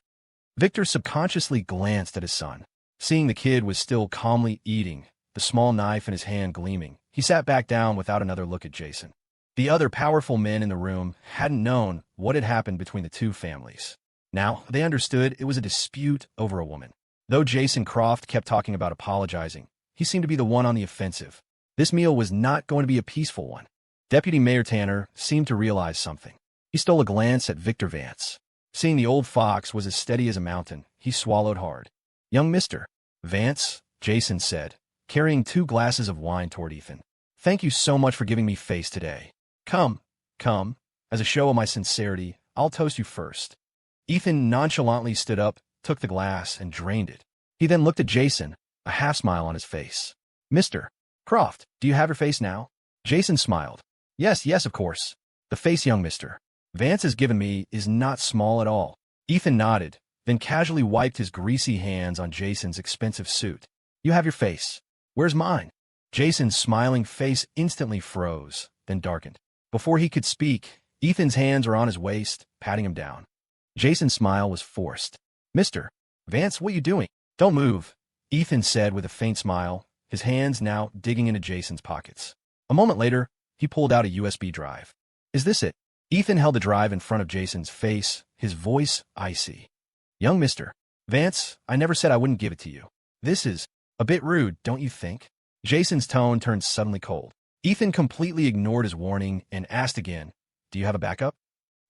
Speaker 1: Victor subconsciously glanced at his son. Seeing the kid was still calmly eating, the small knife in his hand gleaming, he sat back down without another look at Jason. The other powerful men in the room hadn't known what had happened between the two families. Now, they understood it was a dispute over a woman. Though Jason Croft kept talking about apologizing, he seemed to be the one on the offensive. This meal was not going to be a peaceful one. Deputy Mayor Tanner seemed to realize something. He stole a glance at Victor Vance. Seeing the old fox was as steady as a mountain, he swallowed hard. Young Mr. Vance, Jason said, carrying 2 glasses of wine toward Ethan. Thank you so much for giving me face today. Come. As a show of my sincerity, I'll toast you first. Ethan nonchalantly stood up, took the glass, and drained it. He then looked at Jason, a half-smile on his face. Mr. Croft, do you have your face now? Jason smiled. Yes, of course. The face young Mr. Vance has given me is not small at all. Ethan nodded, then casually wiped his greasy hands on Jason's expensive suit. You have your face. Where's mine? Jason's smiling face instantly froze, then darkened. Before he could speak, Ethan's hands were on his waist, patting him down. Jason's smile was forced. Mr. Vance, what are you doing? Don't move, Ethan said with a faint smile, his hands now digging into Jason's pockets. A moment later, he pulled out a USB drive. Is this it? Ethan held the drive in front of Jason's face, his voice icy. Young Mr. Vance, I never said I wouldn't give it to you. This is a bit rude, don't you think? Jason's tone turned suddenly cold. Ethan completely ignored his warning and asked again, do you have a backup?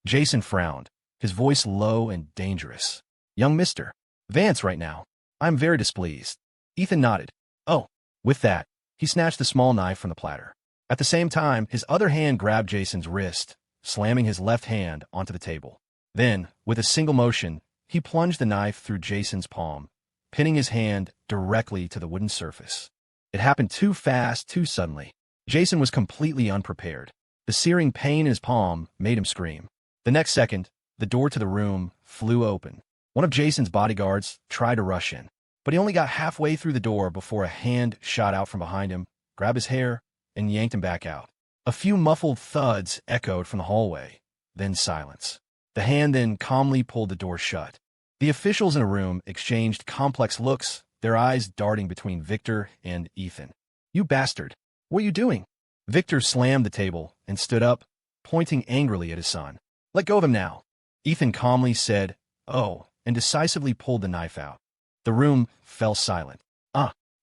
Speaker 1: Jason frowned, his voice low and dangerous. Young Mr. Vance right now. I'm very displeased. Ethan nodded. Oh. With that, he snatched the small knife from the platter. At the same time, his other hand grabbed Jason's wrist, slamming his left hand onto the table. Then, with a single motion, he plunged the knife through Jason's palm, pinning his hand directly to the wooden surface. It happened too fast, too suddenly. Jason was completely unprepared. The searing pain in his palm made him scream. The next second, the door to the room flew open. One of Jason's bodyguards tried to rush in, but he only got halfway through the door before a hand shot out from behind him, grabbed his hair, and yanked him back out. A few muffled thuds echoed from the hallway, then silence. The hand then calmly pulled the door shut. The officials in the room exchanged complex looks, their eyes darting between Victor and Ethan. You bastard! What are you doing? Victor slammed the table and stood up, pointing angrily at his son. Let go of him now. Ethan calmly said, oh, and decisively pulled the knife out. The room fell silent.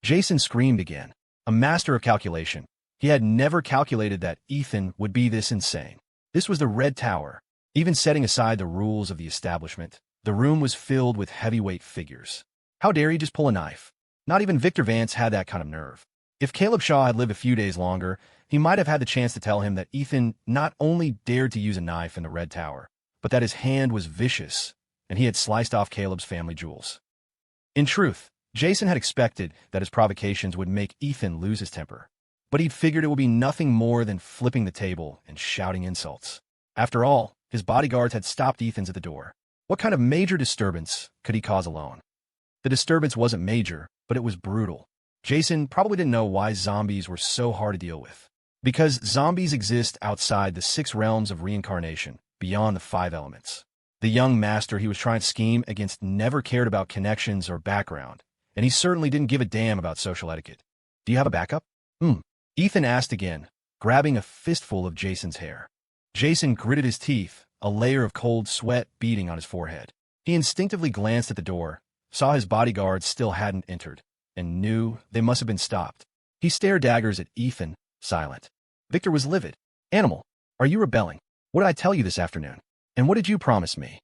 Speaker 1: Jason screamed again. A master of calculation. He had never calculated that Ethan would be this insane. This was the Red Tower. Even setting aside the rules of the establishment, the room was filled with heavyweight figures. How dare he just pull a knife? Not even Victor Vance had that kind of nerve. If Caleb Shaw had lived a few days longer, he might have had the chance to tell him that Ethan not only dared to use a knife in the Red Tower, but that his hand was vicious, and he had sliced off Caleb's family jewels. In truth, Jason had expected that his provocations would make Ethan lose his temper, but he'd figured it would be nothing more than flipping the table and shouting insults. After all, his bodyguards had stopped Ethan's at the door. What kind of major disturbance could he cause alone? The disturbance wasn't major, but it was brutal. Jason probably didn't know why zombies were so hard to deal with. Because zombies exist outside the 6 realms of reincarnation, beyond the 5 elements. The young master he was trying to scheme against never cared about connections or background, and he certainly didn't give a damn about social etiquette. Do you have a backup? Ethan asked again, grabbing a fistful of Jason's hair. Jason gritted his teeth, a layer of cold sweat beading on his forehead. He instinctively glanced at the door, saw his bodyguards still hadn't entered, and knew they must have been stopped. He stared daggers at Ethan, silent. Victor was livid. Animal, are you rebelling? What did I tell you this afternoon? And what did you promise me?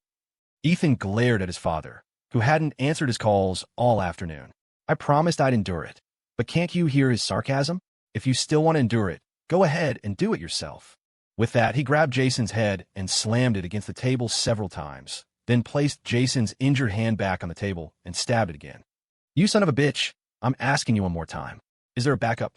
Speaker 1: Ethan glared at his father, who hadn't answered his calls all afternoon. I promised I'd endure it. But can't you hear his sarcasm? If you still want to endure it, go ahead and do it yourself. With that, he grabbed Jason's head and slammed it against the table several times, then placed Jason's injured hand back on the table and stabbed it again. You son of a bitch, I'm asking you one more time. Is there a backup?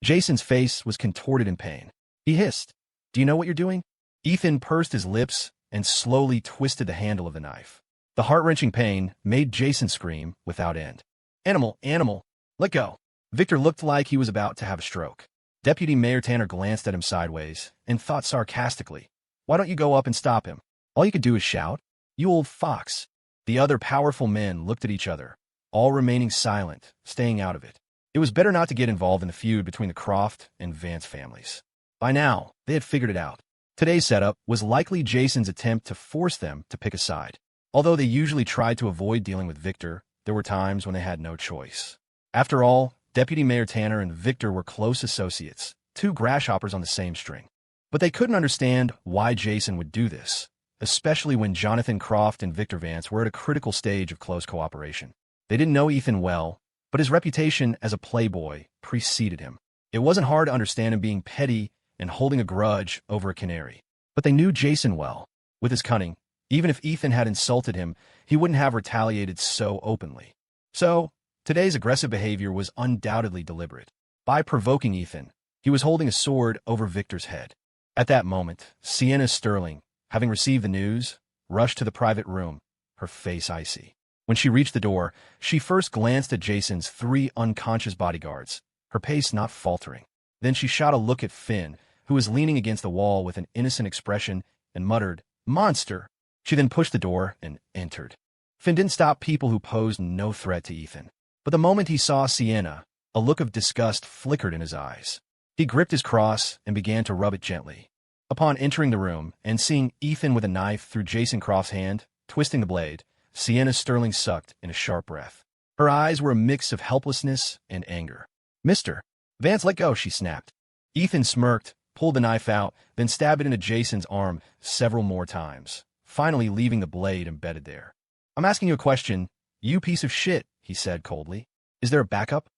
Speaker 1: Jason's face was contorted in pain. He hissed. Do you know what you're doing? Ethan pursed his lips and slowly twisted the handle of the knife. The heart-wrenching pain made Jason scream without end. Animal, let go. Victor looked like he was about to have a stroke. Deputy Mayor Tanner glanced at him sideways and thought sarcastically, why don't you go up and stop him? All you could do is shout. You old fox. The other powerful men looked at each other, all remaining silent, staying out of it. It was better not to get involved in the feud between the Croft and Vance families. By now, they had figured it out. Today's setup was likely Jason's attempt to force them to pick a side. Although they usually tried to avoid dealing with Victor, there were times when they had no choice. After all, Deputy Mayor Tanner and Victor were close associates, 2 grasshoppers on the same string. But they couldn't understand why Jason would do this, especially when Jonathan Croft and Victor Vance were at a critical stage of close cooperation. They didn't know Ethan well, but his reputation as a playboy preceded him. It wasn't hard to understand him being petty and holding a grudge over a canary. But they knew Jason well. With his cunning, even if Ethan had insulted him, he wouldn't have retaliated so openly. So, today's aggressive behavior was undoubtedly deliberate. By provoking Ethan, he was holding a sword over Victor's head. At that moment, Sienna Sterling, having received the news, rushed to the private room, her face icy. When she reached the door, she first glanced at Jason's 3 unconscious bodyguards, her pace not faltering. Then she shot a look at Finn, who was leaning against the wall with an innocent expression, and muttered, "Monster!" She then pushed the door and entered. Finn didn't stop people who posed no threat to Ethan. But the moment he saw Sienna, a look of disgust flickered in his eyes. He gripped his cross and began to rub it gently. Upon entering the room and seeing Ethan with a knife through Jason Croft's hand, twisting the blade, Sienna Sterling sucked in a sharp breath. Her eyes were a mix of helplessness and anger. "Mr. Vance, let go," she snapped. Ethan smirked, pulled the knife out, then stabbed it into Jason's arm several more times, finally leaving the blade embedded there. "I'm asking you a question, you piece of shit," he said coldly. "Is there a backup?"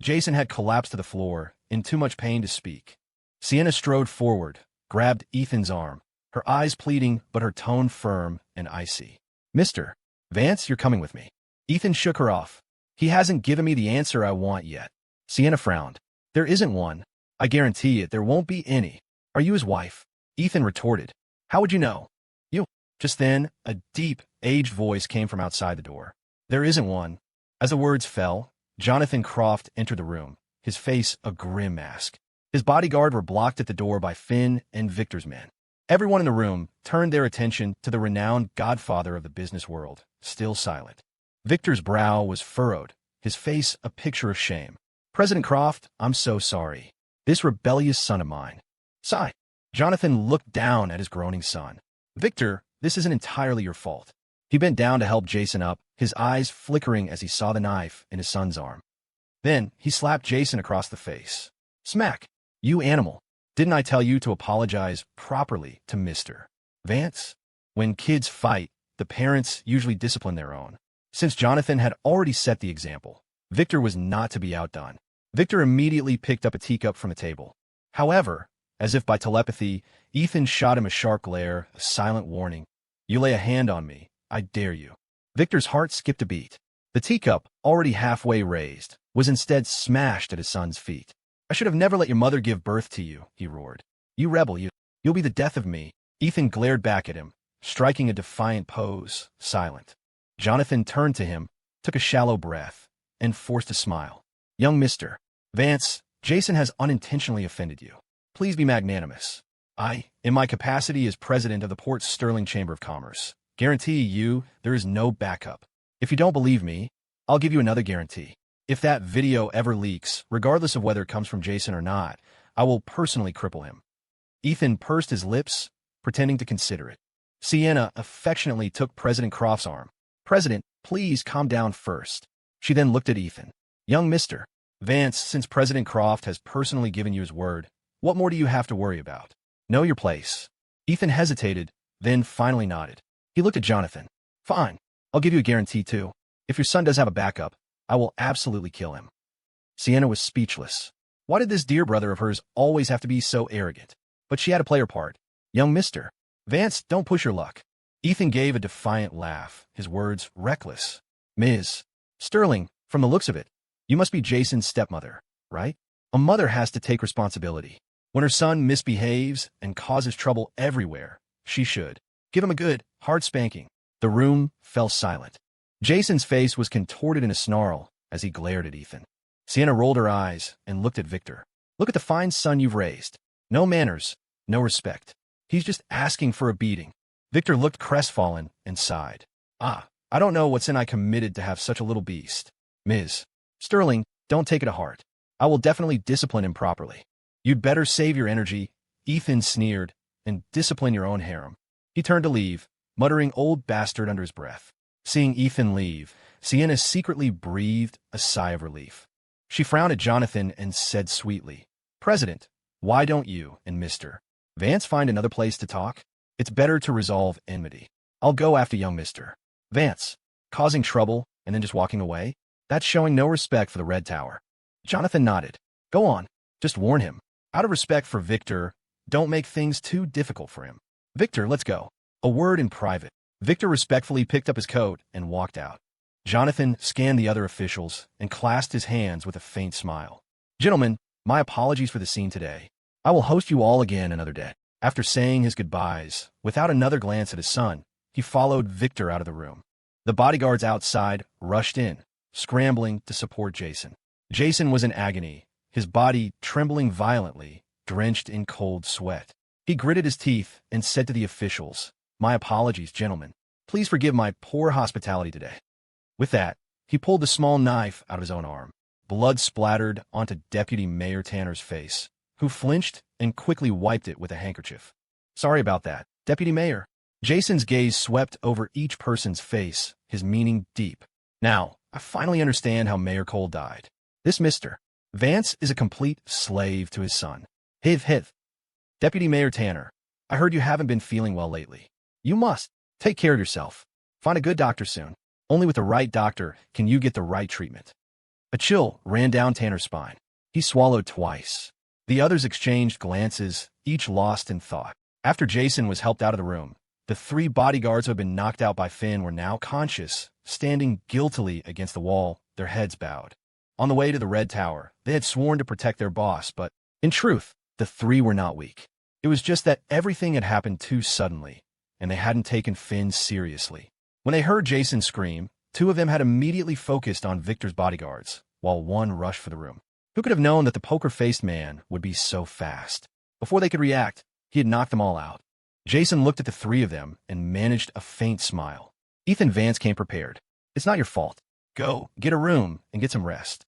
Speaker 1: Jason had collapsed to the floor, in too much pain to speak. Sienna strode forward, grabbed Ethan's arm, her eyes pleading but her tone firm and icy. "Mr. Vance, you're coming with me." Ethan shook her off. "He hasn't given me the answer I want yet." Sienna frowned. "There isn't one. I guarantee it, there won't be any. Are you his wife?" Ethan retorted. "How would you know?" "You." Just then, a deep, aged voice came from outside the door. "There isn't one." As the words fell, Jonathan Croft entered the room, his face a grim mask. His bodyguard were blocked at the door by Finn and Victor's men. Everyone in the room turned their attention to the renowned godfather of the business world, still silent. Victor's brow was furrowed, his face a picture of shame. "President Croft, I'm so sorry. This rebellious son of mine." Sigh. Jonathan looked down at his groaning son. "Victor, this isn't entirely your fault." He bent down to help Jason up, his eyes flickering as he saw the knife in his son's arm. Then he slapped Jason across the face. Smack. "You animal. Didn't I tell you to apologize properly to Mr. Vance?" When kids fight, the parents usually discipline their own. Since Jonathan had already set the example, Victor was not to be outdone. Victor immediately picked up a teacup from the table. However, as if by telepathy, Ethan shot him a sharp glare, a silent warning. You lay a hand on me, I dare you. Victor's heart skipped a beat. The teacup, already halfway raised, was instead smashed at his son's feet. I should have never let your mother give birth to you, he roared. You rebel, you'll be the death of me. Ethan glared back at him, striking a defiant pose, silent. Jonathan turned to him, took a shallow breath, and forced a smile. Young Mr. Vance, Jason has unintentionally offended you. Please be magnanimous. I, in my capacity as president of the Port Sterling Chamber of Commerce, guarantee you there is no backup. If you don't believe me, I'll give you another guarantee. If that video ever leaks, regardless of whether it comes from Jason or not, I will personally cripple him. Ethan pursed his lips, pretending to consider it. Sienna affectionately took President Croft's arm. President, please calm down first. She then looked at Ethan. Young Mr. Vance, since President Croft has personally given you his word, what more do you have to worry about? Know your place. Ethan hesitated, then finally nodded. He looked at Jonathan. Fine. I'll give you a guarantee, too. If your son does have a backup, I will absolutely kill him. Sienna was speechless. Why did this dear brother of hers always have to be so arrogant? But she had to play her part. Young Mr. Vance, don't push your luck. Ethan gave a defiant laugh, his words reckless. Ms. Sterling, from the looks of it, you must be Jason's stepmother, right? A mother has to take responsibility. When her son misbehaves and causes trouble everywhere, she should give him a good, hard spanking. The room fell silent. Jason's face was contorted in a snarl as he glared at Ethan. Sienna rolled her eyes and looked at Victor. Look at the fine son you've raised. No manners, no respect. He's just asking for a beating. Victor looked crestfallen and sighed. I don't know what's in I committed to have such a little beast. Ms. Sterling, don't take it to heart. I will definitely discipline him properly. You'd better save your energy, Ethan sneered, and discipline your own harem. He turned to leave, muttering old bastard under his breath. Seeing Ethan leave, Sienna secretly breathed a sigh of relief. She frowned at Jonathan and said sweetly, President, why don't you and Mr. Vance find another place to talk? It's better to resolve enmity. I'll go after young Mr. Vance. Causing trouble and then just walking away? That's showing no respect for the Red Tower. Jonathan nodded. Go on. Just warn him. Out of respect for Victor, don't make things too difficult for him. Victor, let's go. A word in private. Victor respectfully picked up his coat and walked out. Jonathan scanned the other officials and clasped his hands with a faint smile. Gentlemen, my apologies for the scene today. I will host you all again another day. After saying his goodbyes, without another glance at his son, he followed Victor out of the room. The bodyguards outside rushed in, scrambling to support Jason. Jason was in agony, his body trembling violently, drenched in cold sweat. He gritted his teeth and said to the officials, My apologies, gentlemen. Please forgive my poor hospitality today. With that, he pulled the small knife out of his own arm. Blood splattered onto Deputy Mayor Tanner's face, who flinched and quickly wiped it with a handkerchief. Sorry about that, Deputy Mayor. Jason's gaze swept over each person's face, his meaning deep. Now, I finally understand how Mayor Cole died. This Mr. Vance is a complete slave to his son. Hiv. Deputy Mayor Tanner, I heard you haven't been feeling well lately. You must take care of yourself. Find a good doctor soon. Only with the right doctor can you get the right treatment. A chill ran down Tanner's spine. He swallowed twice. The others exchanged glances, each lost in thought. After Jason was helped out of the room, the three bodyguards who had been knocked out by Finn were now conscious, standing guiltily against the wall, their heads bowed. On the way to the Red Tower, they had sworn to protect their boss, but, in truth, the three were not weak. It was just that everything had happened too suddenly, and they hadn't taken Finn seriously. When they heard Jason scream, two of them had immediately focused on Victor's bodyguards, while one rushed for the room. Who could have known that the poker-faced man would be so fast? Before they could react, he had knocked them all out. Jason looked at the three of them and managed a faint smile. Ethan Vance came prepared. It's not your fault. Go, get a room, and get some rest.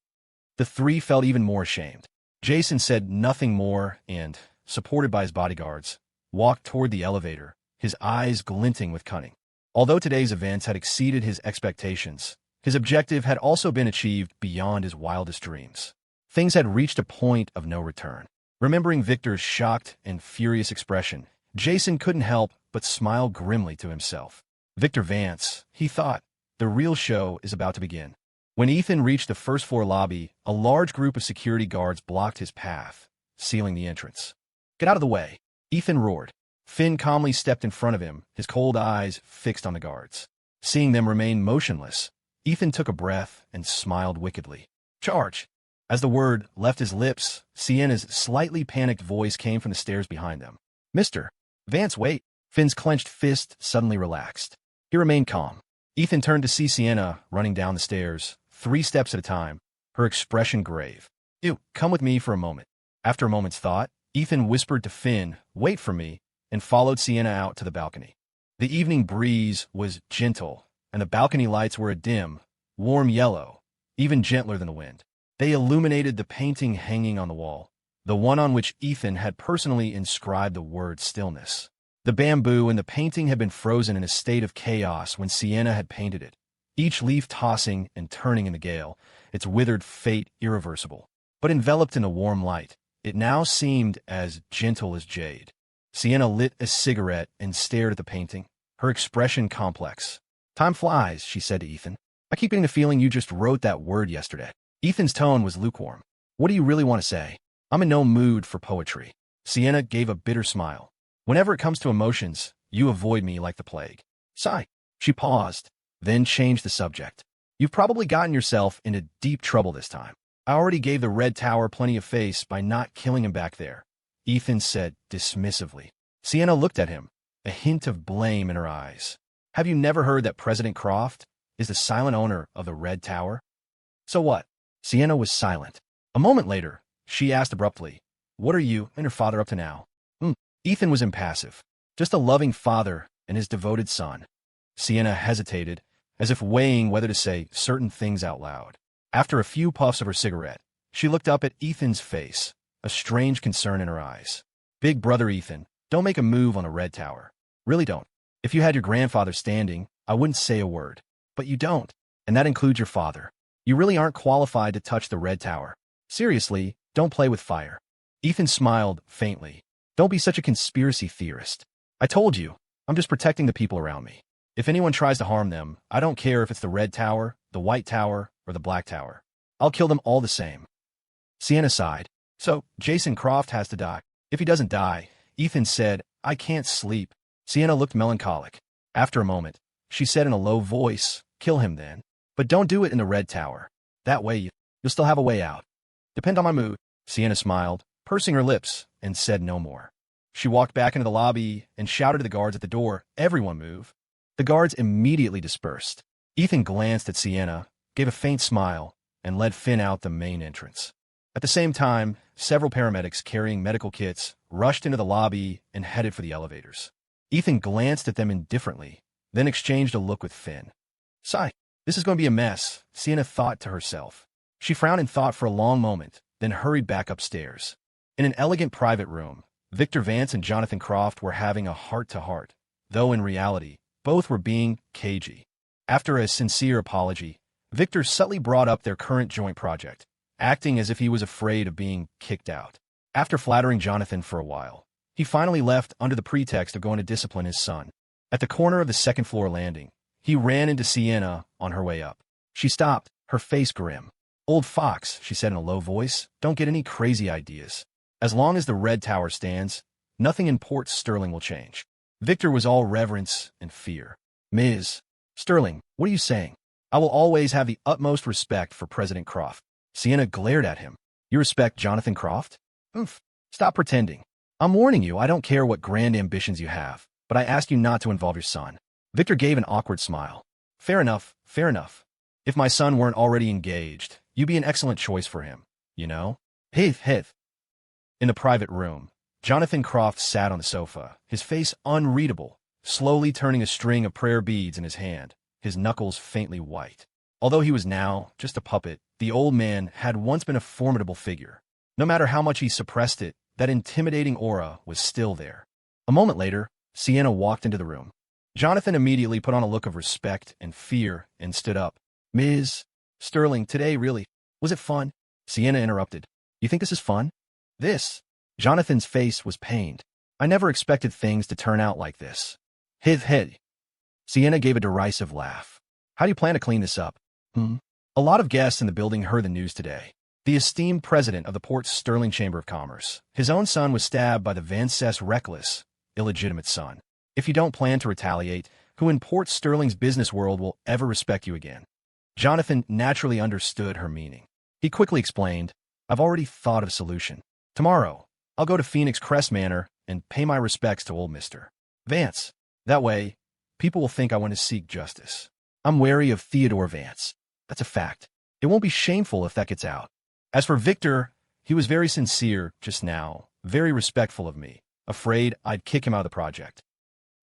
Speaker 1: The three felt even more ashamed. Jason said nothing more and, supported by his bodyguards, walked toward the elevator, his eyes glinting with cunning. Although today's events had exceeded his expectations, his objective had also been achieved beyond his wildest dreams. Things had reached a point of no return. Remembering Victor's shocked and furious expression, Jason couldn't help but smile grimly to himself. Victor Vance, he thought, the real show is about to begin. When Ethan reached the first-floor lobby, a large group of security guards blocked his path, sealing the entrance. Get out of the way, Ethan roared. Finn calmly stepped in front of him, his cold eyes fixed on the guards. Seeing them remain motionless, Ethan took a breath and smiled wickedly. Charge! As the word left his lips, Sienna's slightly panicked voice came from the stairs behind them. Mr. Vance, wait! Finn's clenched fist suddenly relaxed. He remained calm. Ethan turned to see Sienna running down the stairs, 3 steps at a time, her expression grave. You, come with me for a moment. After a moment's thought, Ethan whispered to Finn, wait for me, and followed Sienna out to the balcony. The evening breeze was gentle, and the balcony lights were a dim, warm yellow, even gentler than the wind. They illuminated the painting hanging on the wall, the one on which Ethan had personally inscribed the word stillness. The bamboo in the painting had been frozen in a state of chaos when Sienna had painted it, each leaf tossing and turning in the gale, its withered fate irreversible. But enveloped in the warm light, it now seemed as gentle as jade. Sienna lit a cigarette and stared at the painting, her expression complex. Time flies, she said to Ethan. I keep getting the feeling you just wrote that word yesterday. Ethan's tone was lukewarm. What do you really want to say? I'm in no mood for poetry. Sienna gave a bitter smile. Whenever it comes to emotions, you avoid me like the plague. Sigh. She paused, then changed the subject. You've probably gotten yourself into deep trouble this time. I already gave the Red Tower plenty of face by not killing him back there, Ethan said dismissively. Sienna looked at him, a hint of blame in her eyes. Have you never heard that President Croft is the silent owner of the Red Tower? So what? Sienna was silent. A moment later, she asked abruptly, what are you and your father up to now? Ethan was impassive, just a loving father and his devoted son. Sienna hesitated, as if weighing whether to say certain things out loud. After a few puffs of her cigarette, she looked up at Ethan's face, a strange concern in her eyes. Big brother Ethan, don't make a move on the Red Tower. Really don't. If you had your grandfather standing, I wouldn't say a word. But you don't, and that includes your father. You really aren't qualified to touch the Red Tower. Seriously, don't play with fire. Ethan smiled faintly. Don't be such a conspiracy theorist. I told you, I'm just protecting the people around me. If anyone tries to harm them, I don't care if it's the Red Tower, the White Tower, or the Black Tower. I'll kill them all the same. Sienna sighed. So, Jason Croft has to die. If he doesn't die, Ethan said, I can't sleep. Sienna looked melancholic. After a moment, she said in a low voice, kill him then. But don't do it in the Red Tower. That way, you'll still have a way out. Depend on my mood. Sienna smiled, pursing her lips, and said no more. She walked back into the lobby and shouted to the guards at the door, everyone move. The guards immediately dispersed. Ethan glanced at Sienna, gave a faint smile, and led Finn out the main entrance. At the same time, several paramedics carrying medical kits rushed into the lobby and headed for the elevators. Ethan glanced at them indifferently, then exchanged a look with Finn. Sigh, this is going to be a mess, Sienna thought to herself. She frowned and thought for a long moment, then hurried back upstairs. In an elegant private room, Victor Vance and Jonathan Croft were having a heart-to-heart, though in reality, both were being cagey. After a sincere apology, Victor subtly brought up their current joint project, acting as if he was afraid of being kicked out. After flattering Jonathan for a while, he finally left under the pretext of going to discipline his son. At the corner of the second-floor landing, he ran into Sienna on her way up. She stopped, her face grim. Old fox, she said in a low voice, don't get any crazy ideas. As long as the Red Tower stands, nothing in Port Sterling will change. Victor was all reverence and fear. Ms. Sterling, what are you saying? I will always have the utmost respect for President Croft. Sienna glared at him. You respect Jonathan Croft? Oof. Stop pretending. I'm warning you, I don't care what grand ambitions you have, but I ask you not to involve your son. Victor gave an awkward smile. Fair enough, fair enough. If my son weren't already engaged, you'd be an excellent choice for him, you know? Hith. In the private room, Jonathan Croft sat on the sofa, his face unreadable, slowly turning a string of prayer beads in his hand, his knuckles faintly white. Although he was now just a puppet, the old man had once been a formidable figure. No matter how much he suppressed it, that intimidating aura was still there. A moment later, Sienna walked into the room. Jonathan immediately put on a look of respect and fear and stood up. Ms. Sterling, today really, was it fun? Sienna interrupted. You think this is fun? This? Jonathan's face was pained. I never expected things to turn out like this. Hith. Sienna gave a derisive laugh. How do you plan to clean this up? A lot of guests in the building heard the news today. The esteemed president of the Port Sterling Chamber of Commerce, his own son was stabbed by the Vances Reckless, illegitimate son. If you don't plan to retaliate, who in Port Sterling's business world will ever respect you again? Jonathan naturally understood her meaning. He quickly explained, I've already thought of a solution. Tomorrow, I'll go to Phoenix Crest Manor and pay my respects to old Mr. Vance. That way, people will think I want to seek justice. I'm wary of Theodore Vance. That's a fact. It won't be shameful if that gets out. As for Victor, he was very sincere just now, very respectful of me, afraid I'd kick him out of the project.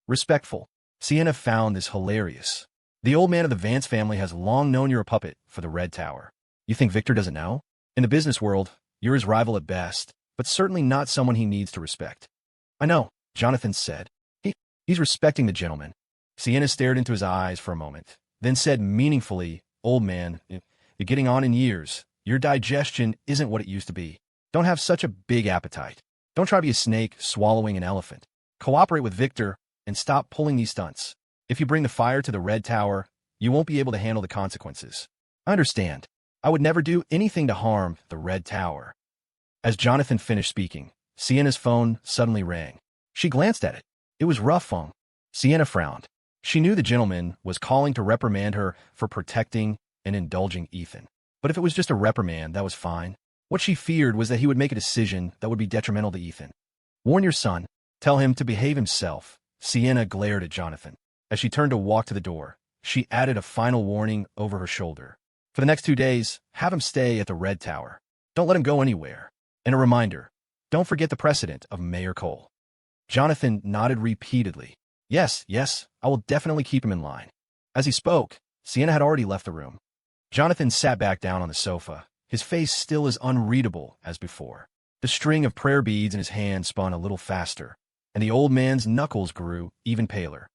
Speaker 1: Respectful. Sienna found this hilarious. The old man of the Vance family has long known you're a puppet for the Red Tower. You think Victor doesn't know? In the business world, you're his rival at best, but certainly not someone he needs to respect. I know, Jonathan said. He's respecting the gentleman. Sienna stared into his eyes for a moment, then said meaningfully, Old man, you're getting on in years. Your digestion isn't what it used to be. Don't have such a big appetite. Don't try to be a snake swallowing an elephant. Cooperate with Victor and stop pulling these stunts. If you bring the fire to the Red Tower, you won't be able to handle the consequences. I understand. I would never do anything to harm the Red Tower. As Jonathan finished speaking, Sienna's phone suddenly rang. She glanced at it. It was Ruffung. Sienna frowned. She knew the gentleman was calling to reprimand her for protecting and indulging Ethan. But if it was just a reprimand, that was fine. What she feared was that he would make a decision that would be detrimental to Ethan. Warn your son. Tell him to behave himself. Sienna glared at Jonathan. As she turned to walk to the door, she added a final warning over her shoulder. For the next 2 days, have him stay at the Red Tower. Don't let him go anywhere. And a reminder, don't forget the precedent of Mayor Cole. Jonathan nodded repeatedly. Yes, I will definitely keep him in line. As he spoke, Sienna had already left the room. Jonathan sat back down on the sofa, his face still as unreadable as before. The string of prayer beads in his hand spun a little faster, and the old man's knuckles grew even paler.